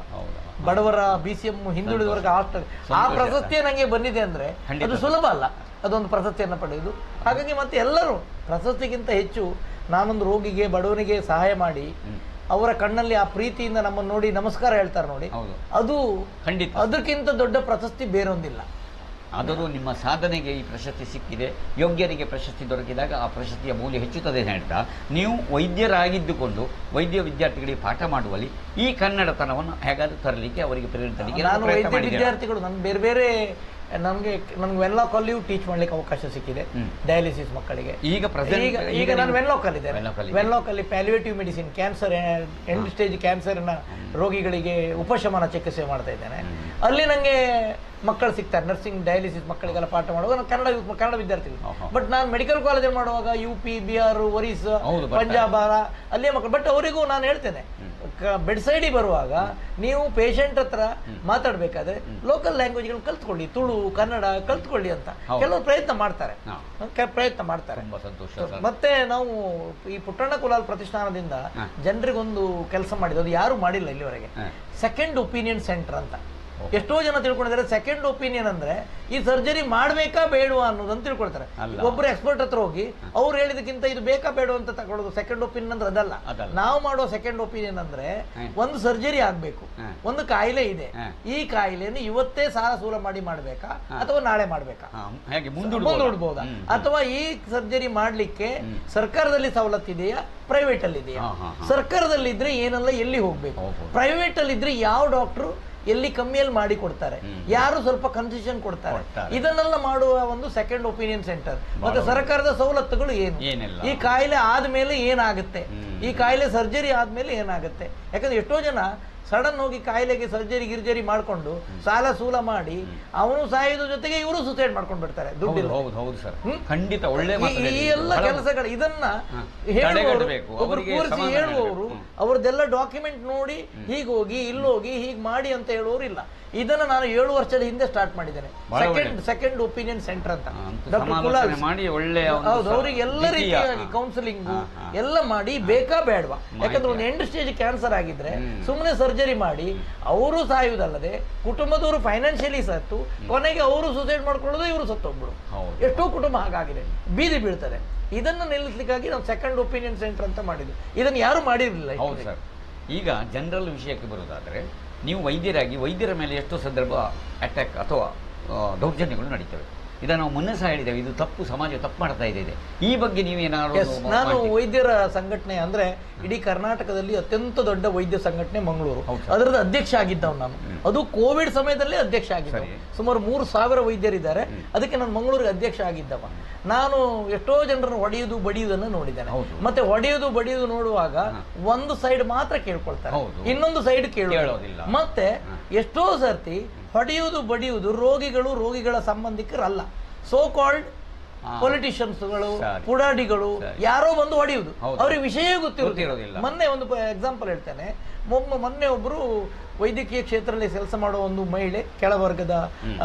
ಬಡವರ BCM ಹಿಂದುಳಿದ ವರ್ಗ ಹಾಸ್ಟೆಲ್. ಆ ಪ್ರಶಸ್ತಿಯೇ ನನಗೆ ಬಂದಿದೆ ಅಂದ್ರೆ ಅದು ಸುಲಭ ಅಲ್ಲ, ಅದೊಂದು ಪ್ರಶಸ್ತಿಯನ್ನು ಪಡೆಯುವುದು. ಹಾಗಾಗಿ ಮತ್ತೆ ಎಲ್ಲರೂ ಪ್ರಶಸ್ತಿಗಿಂತ ಹೆಚ್ಚು ನಾನೊಂದು ರೋಗಿಗೆ, ಬಡವನಿಗೆ ಸಹಾಯ ಮಾಡಿ ಅವರ ಕಣ್ಣಲ್ಲಿ ಆ ಪ್ರೀತಿಯಿಂದ ನಮ್ಮನ್ನು ನೋಡಿ ನಮಸ್ಕಾರ ಹೇಳ್ತಾರೆ ನೋಡಿ, ಅದು ಖಂಡಿತ ಅದಕ್ಕಿಂತ ದೊಡ್ಡ ಪ್ರಶಸ್ತಿ ಬೇರೊಂದಿಲ್ಲ. ಆದರೂ ನಿಮ್ಮ ಸಾಧನೆಗೆ ಈ ಪ್ರಶಸ್ತಿ ಸಿಕ್ಕಿದೆ. ಯೋಗ್ಯರಿಗೆ ಪ್ರಶಸ್ತಿ ದೊರಕಿದಾಗ ಆ ಪ್ರಶಸ್ತಿಯ ಮೌಲ್ಯ ಹೆಚ್ಚುತ್ತದೆ ಹೇಳ್ತಾ, ನೀವು ವೈದ್ಯರಾಗಿದ್ದುಕೊಂಡು ವೈದ್ಯ ವಿದ್ಯಾರ್ಥಿಗಳಿಗೆ ಪಾಠ ಮಾಡುವಲ್ಲಿ ಈ ಕನ್ನಡತನವನ್ನು ಹೇಗಾದರೂ ತರಲಿಕ್ಕೆ ಅವರಿಗೆ ಪ್ರೇರಿತರಿಗೆ ನಾನು ವೈದ್ಯ ವಿದ್ಯಾರ್ಥಿಗಳು ನನ್ಗೆ ಬೇರೆ ಬೇರೆ ನನ್ಗೆ ವೆನ್ಲಾಕ್ ಅಲ್ಲಿ ಟೀಚ್ ಮಾಡ್ಲಿಕ್ಕೆ ಅವಕಾಶ ಸಿಕ್ಕಿದೆ. ಡಯಾಲಿಸಿಸ್ ಮಕ್ಕಳಿಗೆ ಈಗ ನಾನು ವೆನ್ಲಾಕ್ ಅಲ್ಲಿ ಇದ್ದೇನೆ. ವೆನ್ಲಾಕ್ ಅಲ್ಲಿ palliative medicine, cancer, end stage ಕ್ಯಾನ್ಸರ್ನ ರೋಗಿಗಳಿಗೆ ಉಪಶಮನ ಚಿಕಿತ್ಸೆ ಮಾಡ್ತಾ ಇದ್ದೇನೆ. ಅಲ್ಲಿ ನಂಗೆ ಮಕ್ಕಳು ಸಿಗ್ತಾರೆ, ನರ್ಸಿಂಗ್ ಡಯಾಲಿಸಿಸ್ ಮಕ್ಕಳಿಗೆಲ್ಲ ಪಾಠ ಮಾಡುವಾಗ ನಾನು ಕನ್ನಡ ವಿದ್ಯಾರ್ಥಿಗಳು. ಬಟ್ ನಾನು ಮೆಡಿಕಲ್ ಕಾಲೇಜಲ್ಲಿ ಮಾಡುವಾಗ UP, ಬಿಹಾರ್, ಒರಿಸ್ಸಾ, ಪಂಜಾಬ್ ಅಲ್ಲೇ ಮಕ್ಕಳು. ಬಟ್ ಅವರಿಗೂ ನಾನು ಹೇಳ್ತೇನೆ, ಬೆಡ್ ಸೈಡಿಗೆ ಬರುವಾಗ ನೀವು ಪೇಷಂಟ್ ಹತ್ರ ಮಾತಾಡ್ಬೇಕಾದ್ರೆ ಲೋಕಲ್ ಲ್ಯಾಂಗ್ವೇಜ್ಗಳನ್ನ ಕಲ್ತ್ಕೊಳ್ಳಿ, ತುಳು, ಕನ್ನಡ ಕಲ್ತ್ಕೊಳ್ಳಿ ಅಂತ ಕೆಲವರು ಪ್ರಯತ್ನ ಮಾಡ್ತಾರೆ. ಮತ್ತೆ ನಾವು ಈ ಪುಟ್ಟಣ್ಣ ಕುಲಾಲ್ ಪ್ರತಿಷ್ಠಾನದಿಂದ ಜನರಿಗೊಂದು ಕೆಲಸ ಮಾಡಿದ್ದು, ಅದು ಯಾರು ಮಾಡಿಲ್ಲ ಇಲ್ಲಿವರೆಗೆ, ಸೆಕೆಂಡ್ ಒಪಿನಿಯನ್ ಸೆಂಟರ್ ಅಂತ. ಎಷ್ಟೋ ಜನ ತಿಳ್ಕೊಂಡಿದ್ದಾರೆ ಸೆಕೆಂಡ್ ಒಪಿನಿಯನ್ ಅಂದ್ರೆ ಈ ಸರ್ಜರಿ ಮಾಡ್ಬೇಕಾ ಬೇಡವಾ ಅನ್ನೋದನ್ನ ತಿಳ್ಕೊಳ್ತಾರೆ. ಒಬ್ರು ಎಕ್ಸ್ಪರ್ಟ್ ಹತ್ರ ಹೋಗಿ ಅವ್ರು ಹೇಳಿದಕ್ಕಿಂತ ಇದು ಬೇಕಾ ಬೇಡ ಅಂತ ತಗೊಳ್ಳೋದು ಸೆಕೆಂಡ್ ಒಪಿನಿಯನ್ ಅಂದ್ರೆ ಅದಲ್ಲ. ನಾವು ಮಾಡೋ ಸೆಕೆಂಡ್ ಒಪಿನಿಯನ್ ಅಂದ್ರೆ ಒಂದು ಸರ್ಜರಿ ಆಗ್ಬೇಕು, ಒಂದು ಕಾಯಿಲೆ ಇದೆ, ಈ ಕಾಯಿಲೆಯನ್ನು ಇವತ್ತೇ ಸಾಲ ಸೂಲ ಮಾಡಿ ಮಾಡ್ಬೇಕಾ ಅಥವಾ ನಾಳೆ ಮಾಡ್ಬೇಕಾ, ಮುಂದೂಡ್ಬೋದಾ, ಅಥವಾ ಈ ಸರ್ಜರಿ ಮಾಡ್ಲಿಕ್ಕೆ ಸರ್ಕಾರದಲ್ಲಿ ಸವಲತ್ತಿದೆಯಾ, ಪ್ರೈವೇಟ್ ಅಲ್ಲಿ ಇದೆಯಾ, ಸರ್ಕಾರದಲ್ಲಿ ಇದ್ರೆ ಏನೆಲ್ಲ ಎಲ್ಲಿ ಹೋಗ್ಬೇಕು, ಪ್ರೈವೇಟ್ ಅಲ್ಲಿ ಇದ್ರೆ ಯಾವ ಡಾಕ್ಟ್ರು ಎಲ್ಲಿ ಕಮ್ಮಿಯಲ್ಲಿ ಮಾಡಿ ಕೊಡ್ತಾರೆ, ಯಾರು ಸ್ವಲ್ಪ ಕನ್ಸೆಷನ್ ಕೊಡ್ತಾರೆ, ಇದನ್ನೆಲ್ಲ ಮಾಡುವ ಒಂದು ಸೆಕೆಂಡ್ ಒಪಿನಿಯನ್ ಸೆಂಟರ್. ಮತ್ತೆ ಸರ್ಕಾರದ ಸವಲತ್ತುಗಳು ಏನು, ಈ ಕಾಯಿಲೆ ಆದ್ಮೇಲೆ ಏನಾಗುತ್ತೆ, ಈ ಕಾಯಿಲೆ ಸರ್ಜರಿ ಆದ್ಮೇಲೆ ಏನಾಗುತ್ತೆ. ಯಾಕಂದ್ರೆ ಎಷ್ಟೋ ಜನ ಸಡನ್ ಹೋಗಿ ಕಾಯಿಲೆಗೆ ಸರ್ಜರಿ ಗಿರ್ಜರಿ ಮಾಡ್ಕೊಂಡು ಸಾಲ ಸೂಲ ಮಾಡಿ ಅವನು ಸಾಯೋದ್ರ ಜೊತೆಗೆ ಇವರು ಸುಸೈಡ್ ಮಾಡ್ಕೊಂಡು ಬಿಡ್ತಾರೆ ದುಡ್ಡಿಲ್ಲ. ಹೌದು ಸರ್, ಖಂಡಿತ ಒಳ್ಳೆ ಈ ಎಲ್ಲ ಕೆಲಸಗಳು ಇದನ್ನ ಒಬ್ರು ಕೂರಿಸಿ ಹೇಳುವವರು ಅವ್ರದ್ದೆಲ್ಲ ಡಾಕ್ಯುಮೆಂಟ್ ನೋಡಿ ಹೀಗೋಗಿ ಇಲ್ಲೋಗಿ ಹೀಗ್ ಮಾಡಿ ಅಂತ ಹೇಳುವವರು ಇಲ್ಲ. ಇದನ್ನ ನಾನು 7 ವರ್ಷದ ಹಿಂದೆ ಸ್ಟಾರ್ಟ್ ಮಾಡಿದ್ದೇನೆ, ಸೆಕೆಂಡ್ ಒಪಿನಿಯನ್ ಸೆಂಟರ್ ಅಂತ. ಹೌದು, ಅವ್ರಿಗೆ ಎಲ್ಲ ರೀತಿಯಾಗಿ ಕೌನ್ಸಿಲಿಂಗ್ ಎಲ್ಲ ಮಾಡಿ ಬೇಕಾ ಬೇಡವಾ, ಯಾಕಂದ್ರೆ ಒಂದು ಎಂಡ್ ಸ್ಟೇಜ್ ಕ್ಯಾನ್ಸರ್ ಆಗಿದ್ರೆ ಸುಮ್ಮನೆ ಸರ್ಜರಿ ಮಾಡಿ ಅವರು ಸಾಯುವುದಲ್ಲದೆ ಕುಟುಂಬದವರು ಫೈನಾನ್ಷಿಯಲಿ ಸತ್ತು ಕೊನೆಗೆ ಅವರು ಸುಸೈಡ್ ಮಾಡ್ಕೊಳ್ಳೋದು, ಇವರು ಸತ್ತೋಗ್ಬಿಡು. ಎಷ್ಟೋ ಕುಟುಂಬ ಹಾಗಾಗಿದೆ, ಬೀದಿ ಬೀಳ್ತದೆ. ಇದನ್ನು ನಿಲ್ಲಿಸ್ಲಿಕ್ಕಾಗಿ ನಾವು ಸೆಕೆಂಡ್ ಒಪಿನಿಯನ್ ಸೆಂಟರ್ ಅಂತ ಮಾಡಿದ್ವಿ. ಇದನ್ನು ಯಾರು ಮಾಡಿರಲಿಲ್ಲ. ಹೌದು ಸರ್. ಈಗ ಜನರಲ್ ವಿಷಯಕ್ಕೆ ಬರುವುದಾದರೆ, ನೀವು ವೈದ್ಯರಾಗಿ ವೈದ್ಯರ ಮೇಲೆ ಎಷ್ಟೋ ಸಂದರ್ಭ ಅಟ್ಯಾಕ್ ಅಥವಾ ದೌರ್ಜನ್ಯಗಳು ನಡೀತವೆ. ಇದನ್ನು ನಾವು ಮೊನ್ನೆ ಸಹ ಹೇಳಿದ್ದೇವೆ, ಇದು ತಪ್ಪು, ಸಮಾಜ ತಪ್ಪು ಮಾಡ್ತಾ ಇದೆ. ಈ ಬಗ್ಗೆ ನೀವೇನಾದ್ರು? ನಾನು ವೈದ್ಯರ ಸಂಘಟನೆ ಅಂದ್ರೆ ಇಡೀ ಕರ್ನಾಟಕದಲ್ಲಿ ಅತ್ಯಂತ ದೊಡ್ಡ ವೈದ್ಯ ಸಂಘಟನೆ ಮಂಗಳೂರು, ಅದರದ ಅಧ್ಯಕ್ಷ ಆಗಿದ್ದವ್ ನಾನು. ಅದು ಕೋವಿಡ್ ಸಮಯದಲ್ಲೇ ಅಧ್ಯಕ್ಷ ಆಗಿದ್ದ. ಸುಮಾರು 3,000 ವೈದ್ಯರಿದ್ದಾರೆ, ಅದಕ್ಕೆ ನಾನು ಮಂಗಳೂರಿಗೆ ಅಧ್ಯಕ್ಷ ಆಗಿದ್ದವ. ನಾನು ಎಷ್ಟೋ ಜನರನ್ನು ಹೊಡೆಯುವುದು ಬಡಿಯುವುದನ್ನು ನೋಡಿದ್ದೇನೆ. ಮತ್ತೆ ಹೊಡೆಯುವುದು ಬಡಿಯುವುದು ನೋಡುವಾಗ ಒಂದು ಸೈಡ್ ಮಾತ್ರ ಕೇಳ್ಕೊಳ್ತಾರೆ, ಇನ್ನೊಂದು ಸೈಡ್ ಕೇಳೋದಿಲ್ಲ. ಮತ್ತೆ ಎಷ್ಟೋ ಸರ್ತಿ ಹೊಡೆಯುವುದು ಬಡಿಯುವುದು ರೋಗಿಗಳ ಸಂಬಂಧಿಕರಲ್ಲ, ಸೋ ಕಾಲ್ಡ್ ಪೊಲಿಟಿಷಿಯನ್ಸ್ಗಳು, ಪುಡಾಡಿಗಳು ಯಾರೋ ಬಂದು ಹೊಡೆಯುವುದು, ಅವ್ರಿಗೆ ವಿಷಯ ಗೊತ್ತಿರೋದಿಲ್ಲ. ಮೊನ್ನೆ ಒಂದು ಎಕ್ಸಾಂಪಲ್ ಹೇಳ್ತೇನೆ. ಮೊನ್ನೆ ಒಬ್ರು ವೈದ್ಯಕೀಯ ಕ್ಷೇತ್ರದಲ್ಲಿ ಕೆಲಸ ಮಾಡುವ ಒಂದು ಮಹಿಳೆ, ಕೆಳವರ್ಗದ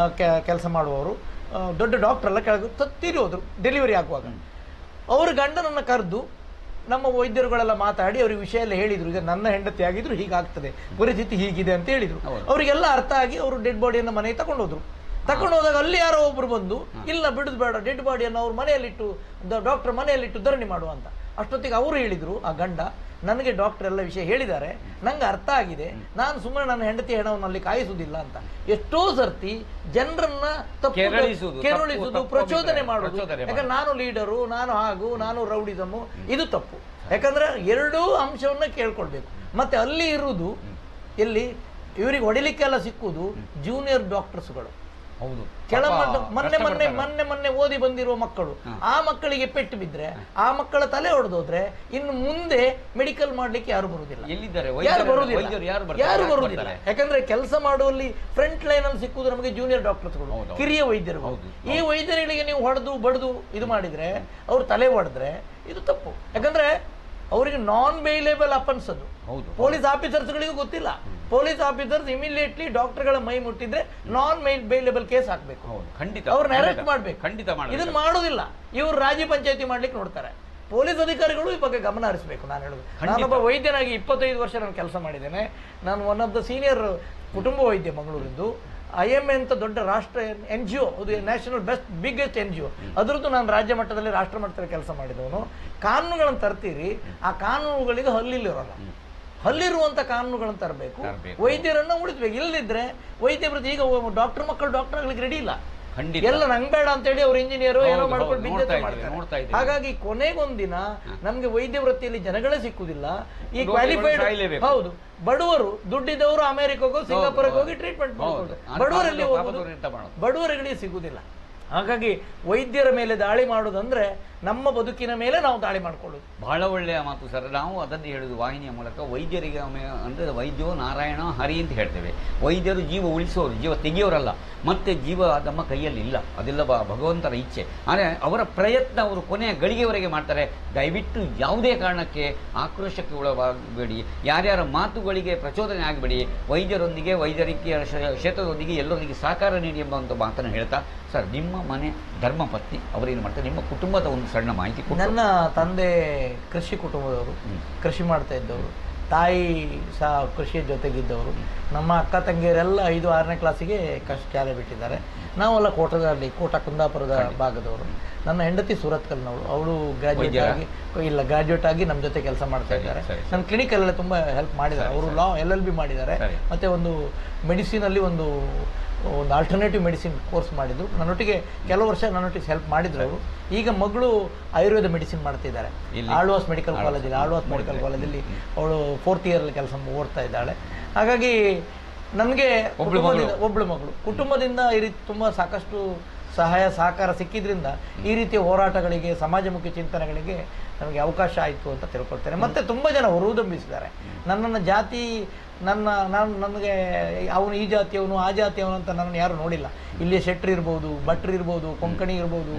ಕೆಲಸ ಮಾಡುವವರು, ದೊಡ್ಡ ಡಾಕ್ಟರ್ ಎಲ್ಲ ಕೆಳಗೆ ತತ್ತಿರಿ ಹೋದ್ರು ಡೆಲಿವರಿ ಆಗುವಾಗ. ಅವ್ರ ಗಂಡನನ್ನ ಕರೆದು ನಮ್ಮ ವೈದ್ಯರುಗಳೆಲ್ಲ ಮಾತಾಡಿ ಅವ್ರಿಗೆ ವಿಷಯ ಎಲ್ಲ ಹೇಳಿದ್ರು, ಈಗ ನನ್ನ ಹೆಂಡತಿ ಆಗಿದ್ರು ಹೀಗಾಗ್ತದೆ, ಪರಿಸ್ಥಿತಿ ಹೀಗಿದೆ ಅಂತ ಹೇಳಿದ್ರು. ಅವರಿಗೆಲ್ಲ ಅರ್ಥ ಆಗಿ ಅವರು ಡೆಡ್ ಬಾಡಿಯನ್ನು ಮನೆಗೆ ತಗೊಂಡೋದ್ರು. ತಗೊಂಡೋದಾಗ ಅಲ್ಲಿ ಯಾರೋ ಒಬ್ರು ಬಂದು, ಇಲ್ಲ ಬಿಡುದು ಬೇಡ, ಡೆಡ್ ಬಾಡಿಯನ್ನು ಅವ್ರ ಮನೆಯಲ್ಲಿಟ್ಟು, ಡಾಕ್ಟರ್ ಮನೆಯಲ್ಲಿಟ್ಟು ಧರಣಿ ಮಾಡುವ ಅಂತ. ಅಷ್ಟೊತ್ತಿಗೆ ಅವರು ಹೇಳಿದ್ರು, ಆ ಗಂಡ, ನನಗೆ ಡಾಕ್ಟರ್ ಎಲ್ಲ ವಿಷಯ ಹೇಳಿದ್ದಾರೆ, ನಂಗೆ ಅರ್ಥ ಆಗಿದೆ, ನಾನು ಸುಮ್ಮನೆ ನನ್ನ ಹೆಂಡತಿ ಹೆಣವನ್ನು ಅಲ್ಲಿ ಕಾಯಿಸುವುದಿಲ್ಲ ಅಂತ. ಎಷ್ಟೋ ಸರ್ತಿ ಜನರನ್ನ ಕೆರಳಿಸುವುದು, ಪ್ರಚೋದನೆ ಮಾಡುವುದು. ಯಾಕಂದ್ರೆ ನಾನು ಲೀಡರು, ನಾನು ರೌಡಿಸಮು, ಇದು ತಪ್ಪು. ಯಾಕಂದ್ರೆ ಎರಡೂ ಅಂಶವನ್ನ ಕೇಳ್ಕೊಳ್ಬೇಕು. ಮತ್ತೆ ಅಲ್ಲಿ ಇರುವುದು ಎಲ್ಲಿ ಇವರಿಗೆ ಹೊಡಿಲಿಕ್ಕೆಲ್ಲ ಸಿಕ್ಕುವುದು ಜೂನಿಯರ್ ಡಾಕ್ಟರ್ಸ್ಗಳು. ಹೌದು, ಕೆಳಮಟ್ಟ ಮೊನ್ನೆ ಓದಿ ಬಂದಿರುವ ಮಕ್ಕಳು, ಆ ಮಕ್ಕಳಿಗೆ ಪೆಟ್ಟು ಬಿದ್ರೆ, ಆ ಮಕ್ಕಳ ತಲೆ ಹೊಡೆದೋದ್ರೆ ಇನ್ನು ಮುಂದೆ ಮೆಡಿಕಲ್ ಮಾಡ್ಲಿಕ್ಕೆ ಯಾರು ಬರುವುದಿಲ್ಲ, ಯಾರು ಬರುವುದಿಲ್ಲ. ಯಾಕಂದ್ರೆ ಕೆಲಸ ಮಾಡುವಲ್ಲಿ ಫ್ರಂಟ್ ಲೈನ್ ಅಲ್ಲಿ ಸಿಕ್ಕುವುದು ನಮಗೆ ಜೂನಿಯರ್ ಡಾಕ್ಟರ್ಸ್ಗಳು, ಕಿರಿಯ ವೈದ್ಯರು. ಈ ವೈದ್ಯರುಗಳಿಗೆ ನೀವು ಹೊಡೆದು ಬಡ್ದು ಇದು ಮಾಡಿದ್ರೆ, ಅವ್ರು ತಲೆ ಹೊಡೆದ್ರೆ ಇದು ತಪ್ಪು. ಯಾಕಂದ್ರೆ ಅವರಿಗೆ ನಾನ್ ಬೇಲೇಬಲ್ ಅಫೆನ್ಸ್ ಅದು. ಪೊಲೀಸ್ ಆಫೀಸರ್ಸ್ಗಳಿಗೂ ಗೊತ್ತಿಲ್ಲ. ಪೊಲೀಸ್ ಆಫೀಸರ್ಸ್ ಇಮಿಡಿಯೇಟ್ಲಿ ಡಾಕ್ಟರ್ಗಳ ಮೈ ಮುಟ್ಟಿದ್ರೆ ನಾನ್ ಬೇಲೇಬಲ್ ಕೇಸ್ ಹಾಕ್ಬೇಕು, ಅವ್ರನ್ನ ಅರೆಸ್ಟ್ ಮಾಡ್ಬೇಕು. ಇದನ್ನ ಮಾಡೋದಿಲ್ಲ, ಇವರು ರಾಜ್ಯ ಪಂಚಾಯತಿ ಮಾಡ್ಲಿಕ್ಕೆ ನೋಡ್ತಾರೆ. ಪೊಲೀಸ್ ಅಧಿಕಾರಿಗಳು ಈ ಬಗ್ಗೆ ಗಮನ ಹರಿಸಬೇಕು. ನಾನು ಹೇಳುದು, ನಾನೊಬ್ಬ ವೈದ್ಯನಾಗಿ 25 ವರ್ಷ ನಾನು ಕೆಲಸ ಮಾಡಿದ್ದೇನೆ. ನಾನು ಒನ್ ಆಫ್ ದ ಸೀನಿಯರ್ ಕುಟುಂಬ ವೈದ್ಯ ಮಂಗಳೂರಿಂದು. IMA ಅಂತ ದೊಡ್ಡ ರಾಷ್ಟ್ರ NGO, ಅದು ನ್ಯಾಷನಲ್ ಬಿಗ್ಗೆಸ್ಟ್ NGO, ಅದರದ್ದು ನಾನು ರಾಜ್ಯ ಮಟ್ಟದಲ್ಲಿ ರಾಷ್ಟ್ರ ಮಟ್ಟದಲ್ಲಿ ಕೆಲಸ ಮಾಡಿದವನು. ಕಾನೂನುಗಳನ್ನು ತರ್ತೀರಿ, ಆ ಕಾನೂನುಗಳಿಗೆ ಹಲ್ಲಿಲ್ಲಿರೋಲ್ಲ, ಹಲ್ಲಿರುವಂತ ಕಾನೂನುಗಳನ್ನು ತರಬೇಕು, ವೈದ್ಯರನ್ನ ಉಳಿಸ್ಬೇಕು. ಇಲ್ಲದಿದ್ರೆ ವೈದ್ಯ ಪ್ರತಿ ಈಗ ಡಾಕ್ಟರ್ ಮಕ್ಕಳು ಡಾಕ್ಟರ್ ಆಗ್ಲಿಕ್ಕೆ ರೆಡಿ ಇಲ್ಲ, ಎಲ್ಲ ನಂಗೆ ಬೇಡ ಅಂತ ಹೇಳಿ ಅವ್ರು ಇಂಜಿನಿಯರ್ ಏನೋ ಮಾಡ್ಕೊಂಡು ಬಿಸ್ನೆಸ್ ಮಾಡ್ತಾರೆ. ಹಾಗಾಗಿ ಕೊನೆಗೊಂದಿನ ನಮ್ಗೆ ವೈದ್ಯ ವೃತ್ತಿಯಲ್ಲಿ ಜನಗಳೇ ಸಿಕ್ಕುದಿಲ್ಲ. ಈ ಕ್ವಾಲಿಫೈಡ್, ಹೌದು, ಬಡವರು ದುಡ್ಡಿದ್ದವರು ಅಮೆರಿಕಕ್ಕೋ ಸಿಂಗಾಪುರಕ್ಕೆ ಹೋಗಿ ಟ್ರೀಟ್ಮೆಂಟ್ ಮಾಡ್ಕೊಂಡು, ಬಡವರಲ್ಲಿ ಬಡವರಿಗೆ ಸಿಗುದಿಲ್ಲ. ಹಾಗಾಗಿ ವೈದ್ಯರ ಮೇಲೆ ದಾಳಿ ಮಾಡೋದಂದ್ರೆ ನಮ್ಮ ಬದುಕಿನ ಮೇಲೆ ನಾವು ದಾಳಿ ಮಾಡ್ಕೊಳ್ಳೋದು. ಬಹಳ ಒಳ್ಳೆಯ ಮಾತು ಸರ್. ನಾವು ಅದನ್ನು ಹೇಳುದು ವಾಹಿನಿಯ ಮೂಲಕ. ವೈದ್ಯರಿಗೆ ಅಂದರೆ ವೈದ್ಯೋ ನಾರಾಯಣ ಹರಿ ಅಂತ ಹೇಳ್ತೇವೆ. ವೈದ್ಯರು ಜೀವ ಉಳಿಸೋರು, ಜೀವ ತೆಗೆಯೋರಲ್ಲ. ಮತ್ತೆ ಜೀವ ನಮ್ಮ ಕೈಯಲ್ಲಿ ಇಲ್ಲ, ಅದೆಲ್ಲ ಭಗವಂತನ ಇಚ್ಛೆ. ಆದರೆ ಅವರ ಪ್ರಯತ್ನ ಅವರು ಕೊನೆಯ ಗಳಿಗೆವರೆಗೆ ಮಾಡ್ತಾರೆ. ದಯವಿಟ್ಟು ಯಾವುದೇ ಕಾರಣಕ್ಕೆ ಆಕ್ರೋಶಕ್ಕೆ ಒಳಗಾಗಬೇಡಿ, ಯಾರ್ಯಾರ ಮಾತುಗಳಿಗೆ ಪ್ರಚೋದನೆ ಆಗಬೇಡಿ. ವೈದ್ಯರೊಂದಿಗೆ, ವೈದ್ಯಕೀಯ ಕ್ಷೇತ್ರದೊಂದಿಗೆ ಎಲ್ಲರೊಂದಿಗೆ ಸಹಕಾರ ನೀಡಿ ಎಂಬಂಥ ಮಾತನ್ನು ಹೇಳ್ತಾ, ಸರ್ ನಿಮ್ಮ ಮನೆ ಧರ್ಮಪತ್ನಿ ಅವರೇನು ಮಾಡ್ತಾರೆ, ನಿಮ್ಮ ಕುಟುಂಬದ ಒಂದು ಸಣ್ಣ ಮಾಹಿತಿ. ನನ್ನ ತಂದೆ ಕೃಷಿ ಕುಟುಂಬದವರು, ಕೃಷಿ ಮಾಡ್ತಾ ಇದ್ದವರು. ತಾಯಿ ಸಹ ಕೃಷಿಯ ಜೊತೆಗಿದ್ದವರು. ನಮ್ಮ ಅಕ್ಕ ತಂಗಿಯರೆಲ್ಲ 5-6ನೇ ಕ್ಲಾಸಿಗೆ ಶಾಲೆ ಬಿಟ್ಟಿದ್ದಾರೆ. ನಾವೆಲ್ಲ ಕೋಟ ಕುಂದಾಪುರದ ಭಾಗದವರು. ನನ್ನ ಹೆಂಡತಿ ಸೂರತ್ಕಲ್ನವಳು, ಅವಳು ಗ್ರಾಜ್ಯುಯೇಟ್ ಆಗಿ ನಮ್ಮ ಜೊತೆ ಕೆಲಸ ಮಾಡ್ತಾ ಇದ್ದಾರೆ. ನನ್ನ ಕ್ಲಿನಿಕಲ್ಲೆಲ್ಲ ತುಂಬ ಹೆಲ್ಪ್ ಮಾಡಿದ್ದಾರೆ. ಅವರು LLB ಮಾಡಿದ್ದಾರೆ. ಮತ್ತೆ ಒಂದು ಮೆಡಿಸಿನಲ್ಲಿ ಒಂದು ಆಲ್ಟರ್ನೇಟಿವ್ ಮೆಡಿಸಿನ್ ಕೋರ್ಸ್ ಮಾಡಿದ್ರು. ನನ್ನೊಟ್ಟಿಗೆ ಕೆಲವು ವರ್ಷ ನನ್ನೊಟ್ಟಿಗೆ ಹೆಲ್ಪ್ ಮಾಡಿದ್ರು ಅವರು. ಈಗ ಮಗಳು ಆಯುರ್ವೇದ ಮೆಡಿಸಿನ್ ಮಾಡ್ತಿದ್ದಾರೆ ಆಳ್ವಾಸ್ ಮೆಡಿಕಲ್ ಕಾಲೇಜಲ್ಲಿ. ಆಳ್ವಾಸ್ ಮೆಡಿಕಲ್ ಕಾಲೇಜಲ್ಲಿ ಅವಳು 4th ಇಯರಲ್ಲಿ ಕೆಲಸ ಓಡ್ತಾ ಇದ್ದಾಳೆ. ಹಾಗಾಗಿ ನನಗೆ ಒಬ್ಳು ಮಗಳು, ಕುಟುಂಬದಿಂದ ಈ ರೀತಿ ತುಂಬ ಸಾಕಷ್ಟು ಸಹಾಯ ಸಹಕಾರ ಸಿಕ್ಕಿದ್ರಿಂದ ಈ ರೀತಿಯ ಹೋರಾಟಗಳಿಗೆ, ಸಮಾಜಮುಖಿ ಚಿಂತನೆಗಳಿಗೆ ನಮಗೆ ಅವಕಾಶ ಆಯಿತು ಅಂತ ತಿಳ್ಕೊಳ್ತೇನೆ. ಮತ್ತೆ ತುಂಬ ಜನ ಹುರಿದುಂಬಿಸಿದ್ದಾರೆ. ನನ್ನನ್ನು ಜಾತಿ ನನಗೆ ಅವನು ಈ ಜಾತಿಯವನು ಆ ಜಾತಿಯವನು ಅಂತ ನನ್ನನ್ನು ಯಾರು ನೋಡಿಲ್ಲ. ಇಲ್ಲಿ ಶೆಟ್ರ್ ಇರ್ಬೋದು, ಭಟ್ರು ಇರ್ಬೋದು, ಕೊಂಕಣಿ ಇರ್ಬೋದು,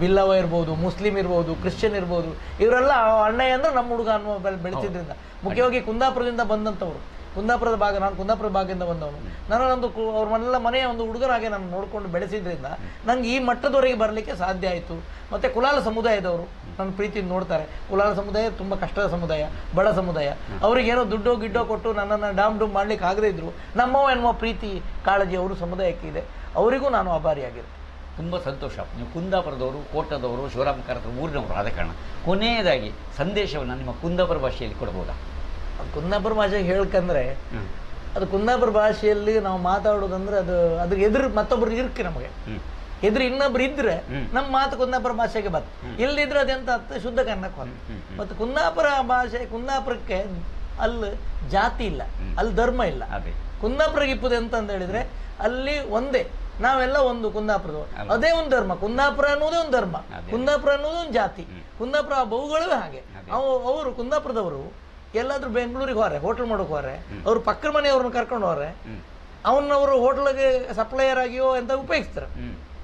ಬಿಲ್ಲವ ಇರ್ಬೋದು, ಮುಸ್ಲಿಂ ಇರ್ಬೋದು, ಕ್ರಿಶ್ಚಿಯನ್ ಇರ್ಬೋದು, ಇವರೆಲ್ಲ ಅಣ್ಣಯ್ಯ ಅಂದ್ರೆ ನಮ್ಮ ಹುಡುಗ ಅನ್ನುವ ಬೆಳೆಸಿದ್ರಿಂದ, ಮುಖ್ಯವಾಗಿ ಕುಂದಾಪುರದಿಂದ ಬಂದಂಥವ್ರು, ಕುಂದಾಪುರದ ಭಾಗ, ನಾನು ಕುಂದಾಪುರದ ಭಾಗದಿಂದ ಬಂದವನು, ನನ್ನೊಂದು ಅವ್ರ ಮನೆಯ ಒಂದು ಹುಡುಗರಾಗೆ ನಾನು ನೋಡಿಕೊಂಡು ಬೆಳೆಸಿದ್ರಿಂದ ನಂಗೆ ಈ ಮಟ್ಟದವರೆಗೆ ಬರಲಿಕ್ಕೆ ಸಾಧ್ಯ ಆಯಿತು. ಮತ್ತು ಕುಲಾಲ ಸಮುದಾಯದವರು ನನ್ನ ಪ್ರೀತಿಯಿಂದ ನೋಡ್ತಾರೆ. ಕುಲಾಲ ಸಮುದಾಯ ತುಂಬ ಕಷ್ಟದ ಸಮುದಾಯ, ಬಡ ಸಮುದಾಯ. ಅವರಿಗೇನೋ ದುಡ್ಡೋ ಗಿಡ್ಡೋ ಕೊಟ್ಟು ನನ್ನನ್ನು ಡೂಮ್ ಮಾಡ್ಲಿಕ್ಕೆ ಆಗದೇ ಇದ್ರು ನಮ್ಮವ ಎನ್ನುವ ಪ್ರೀತಿ ಕಾಳಜಿ ಅವರು ಸಮುದಾಯಕ್ಕೆ ಇದೆ. ಅವರಿಗೂ ನಾನು ಆಭಾರಿಯಾಗಿರ್ತೀನಿ. ತುಂಬ ಸಂತೋಷ. ನೀವು ಕುಂದಾಪುರದವರು, ಕೋಟದವರು, ಶಿವರಾಮಕಾರದ ಊರಿನವರು ಆದ ಕಾರಣ ಕೊನೆಯದಾಗಿ ಸಂದೇಶವನ್ನು ನಿಮ್ಮ ಕುಂದಾಪುರ ಭಾಷೆಯಲ್ಲಿ ಕೊಡ್ಬೋದಾ? ಕುಂದಾಪುರ ಭಾಷೆಗೆ ಹೇಳ್ಕಂದ್ರೆ ಅದು ಕುಂದಾಪುರ ಭಾಷೆಯಲ್ಲಿ ನಾವು ಮಾತಾಡೋದಂದ್ರೆ ಅದು ಎದುರು ಮತ್ತೊಬ್ರು ಇರ್ಕಿ ನಮಗೆ ಎದುರು ಇನ್ನೊಬ್ರು ಇದ್ರೆ ನಮ್ಮ ಮಾತು ಕುಂದಾಪುರ ಭಾಷೆಗೆ ಬತ್ತು, ಇಲ್ಲದಿದ್ರೆ ಅದೆಂತ ಶುದ್ಧ ಕನ್ನಡಕ್ಕೆ ಬಂತು. ಮತ್ತು ಕುಂದಾಪುರ ಭಾಷೆ, ಕುಂದಾಪುರಕ್ಕೆ ಅಲ್ಲಿ ಜಾತಿ ಇಲ್ಲ, ಅಲ್ಲಿ ಧರ್ಮ ಇಲ್ಲ. ಕುಂದಾಪುರಕ್ಕೆ ಇಪ್ಪುದು ಎಂತ ಅಂತ ಹೇಳಿದ್ರೆ ಅಲ್ಲಿ ಒಂದೇ, ನಾವೆಲ್ಲ ಒಂದು ಕುಂದಾಪುರದವರು, ಅದೇ ಒಂದು ಧರ್ಮ. ಕುಂದಾಪುರ ಅನ್ನೋದೇ ಒಂದು ಧರ್ಮ, ಕುಂದಾಪುರ ಅನ್ನೋದು ಒಂದು ಜಾತಿ. ಕುಂದಾಪುರ ಬಹುಗಳೂ ಹಾಗೆ. ಅವರು ಕುಂದಾಪುರದವರು ಎಲ್ಲಾದ್ರೂ ಬೆಂಗಳೂರಿಗೆ ಹೋರೆ, ಹೋಟೆಲ್ ಮಾಡೋಕೆ ಹೋರೆ, ಅವ್ರು ಪಕ್ಕದ ಮನೆಯವ್ರನ್ನ ಕರ್ಕೊಂಡು ಹೋರೆ, ಅವನವರು ಹೋಟ್ಲಿಗೆ ಸಪ್ಲೈಯರ್ ಆಗಿಯೋ ಅಂತ ಉಪಯೋಗಿಸ್ತಾರೆ.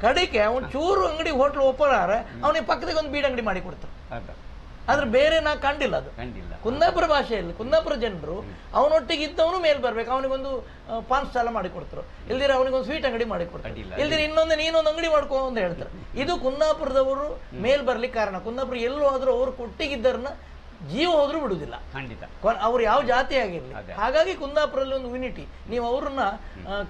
ಕಡೆಗೆ ಅವ್ನು ಚೂರು ಅಂಗಡಿ ಹೋಟ್ಲ್ ಓಪನ್ ಆದ್ರೆ ಅವನಿಗೆ ಪಕ್ಕದಾಗ ಒಂದು ಬೀಡ್ ಅಂಗಡಿ ಮಾಡಿ ಕೊಡ್ತಾರೆ. ಆದ್ರೆ ಬೇರೆ ನಾ ಕಂಡಿಲ್ಲ ಅದು. ಕುಂದಾಪುರ ಭಾಷೆಯಲ್ಲಿ ಕುಂದಾಪುರ ಜನರು ಅವನೊಟ್ಟಿಗೆ ಇದ್ದವನು ಮೇಲ್ ಬರ್ಬೇಕು, ಅವನಿಗೊಂದು ಪಾನ್ ಸ್ಟಾಲ ಮಾಡಿ ಕೊಡ್ತಾರೆ, ಇಲ್ದಿರ ಅವನಿಗೊಂದು ಸ್ವೀಟ್ ಅಂಗಡಿ ಮಾಡಿ ಕೊಡ್ತಾರೆ, ಇಲ್ದಿರ ನೀನೊಂದು ಅಂಗಡಿ ಮಾಡ್ಕೋ ಅಂತ ಹೇಳ್ತಾರೆ. ಇದು ಕುಂದಾಪುರದವರು ಮೇಲ್ ಬರ್ಲಿಕ್ಕೆ ಕಾರಣ. ಕುಂದಾಪುರ ಎಲ್ಲೂ ಆದ್ರೂ ಅವ್ರು ಕೊಟ್ಟಿಗಿದ್ದರನ್ನ ಜೀವ ಹೋದ್ರೂ ಬಿಡುವುದಿಲ್ಲ, ಖಂಡಿತ. ಅವ್ರು ಯಾವ ಜಾತಿ ಆಗಿರ್ಲಿ. ಹಾಗಾಗಿ ಕುಂದಾಪುರಲ್ಲಿ ಒಂದು ಯೂನಿಟಿ. ನೀವು ಅವ್ರನ್ನ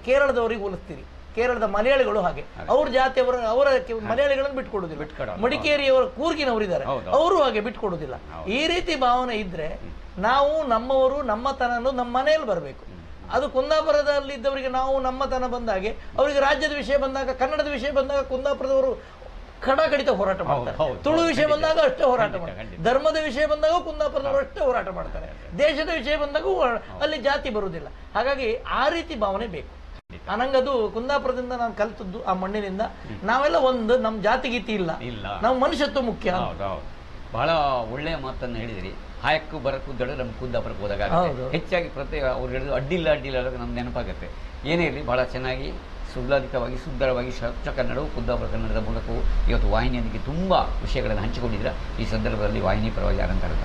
ಕೇರಳದವರಿಗೆ ಹೋಲಿಸ್ತೀರಿ, ಕೇರಳದ ಮಲಯಾಳಿಗಳು ಹಾಗೆ, ಅವ್ರ ಜಾತಿಯವರ ಅವರ ಮಲಯಾಳಿಗಳನ್ನು ಬಿಟ್ಕೊಡುದಿಲ್ಲ. ಮಡಿಕೇರಿಯವರ ಕೂರ್ಗಿನವರಿದ್ದಾರೆ, ಅವರು ಹಾಗೆ ಬಿಟ್ಕೊಡುದಿಲ್ಲ. ಈ ರೀತಿ ಭಾವನೆ ಇದ್ರೆ ನಾವು ನಮ್ಮವರು ನಮ್ಮತನ ಅನ್ನೋದು ನಮ್ಮ ಮನೆಯಲ್ಲಿ ಬರಬೇಕು. ಅದು ಕುಂದಾಪುರದಲ್ಲಿದ್ದವರಿಗೆ ನಾವು ನಮ್ಮತನ ಬಂದಾಗೆ, ಅವರಿಗೆ ರಾಜ್ಯದ ವಿಷಯ ಬಂದಾಗ, ಕನ್ನಡದ ವಿಷಯ ಬಂದಾಗ ಕುಂದಾಪುರದವರು ಕಡಾಕಡಿತ ಹೋರಾಟ ಮಾಡ್ತಾರೆ. ತುಳು ವಿಷಯ ಬಂದಾಗ ಅಷ್ಟೇ ಹೋರಾಟ ಮಾಡ್ತಾರೆ. ಧರ್ಮದ ವಿಷಯ ಬಂದಾಗ ಕುಂದಾಪುರದವರು ಅಷ್ಟೇ ಹೋರಾಟ ಮಾಡ್ತಾರೆ. ದೇಶದ ವಿಷಯ ಬಂದಾಗ ಅಲ್ಲಿ ಜಾತಿ ಬರುವುದಿಲ್ಲ. ಹಾಗಾಗಿ ಆ ರೀತಿ ಭಾವನೆ ಬೇಕು. ನಂಗದು ಕುಂದಾಪುರದಿಂದ ನಾನು ಕಲಿತದ್ದು, ಆ ಮಣ್ಣಿನಿಂದ. ನಾವೆಲ್ಲ ಒಂದು, ನಮ್ಮ ಜಾತಿ ಗೀತಿ ಇಲ್ಲ, ನಾವು ಮನುಷ್ಯತ್ವ ಮುಖ್ಯ. ಬಹಳ ಒಳ್ಳೆಯ ಮಾತನ್ನು ಹೇಳಿದಿರಿ. ಹಾಯಕ್ಕೂ ಬರಕ್ಕೂ ದಡ ನಮ್ಮ ಕುಂದಾಪುರಕ್ಕೆ ಹೋದಾಗ ಹೆಚ್ಚಾಗಿ ಪ್ರತ್ಯೇಕ ಅವ್ರು ಹೇಳಿದ್ರು ಅಡ್ಡಿಲ್ಲ ಅನ್ನೋದು ನಮ್ಗೆ ನೆನಪಾಗುತ್ತೆ. ಏನೇ ಇರಲಿ, ಬಹಳ ಚೆನ್ನಾಗಿ ಸುಧಾರಿತವಾಗಿ ಸುಂದರವಾಗಿ ಸ್ವಚ್ಛ ಕನ್ನಡವು ಕುಂದಾಪುರ ಕನ್ನಡದ ಮೂಲಕವೂ ಇವತ್ತು ವಾಹಿನಿಯೊಂದಿಗೆ ತುಂಬ ವಿಷಯಗಳನ್ನು ಹಂಚಿಕೊಂಡಿದ್ದೀರಾ. ಈ ಸಂದರ್ಭದಲ್ಲಿ ವಾಹಿನಿ ಪರವಾಗಿ ಅಲಂಕಾರದ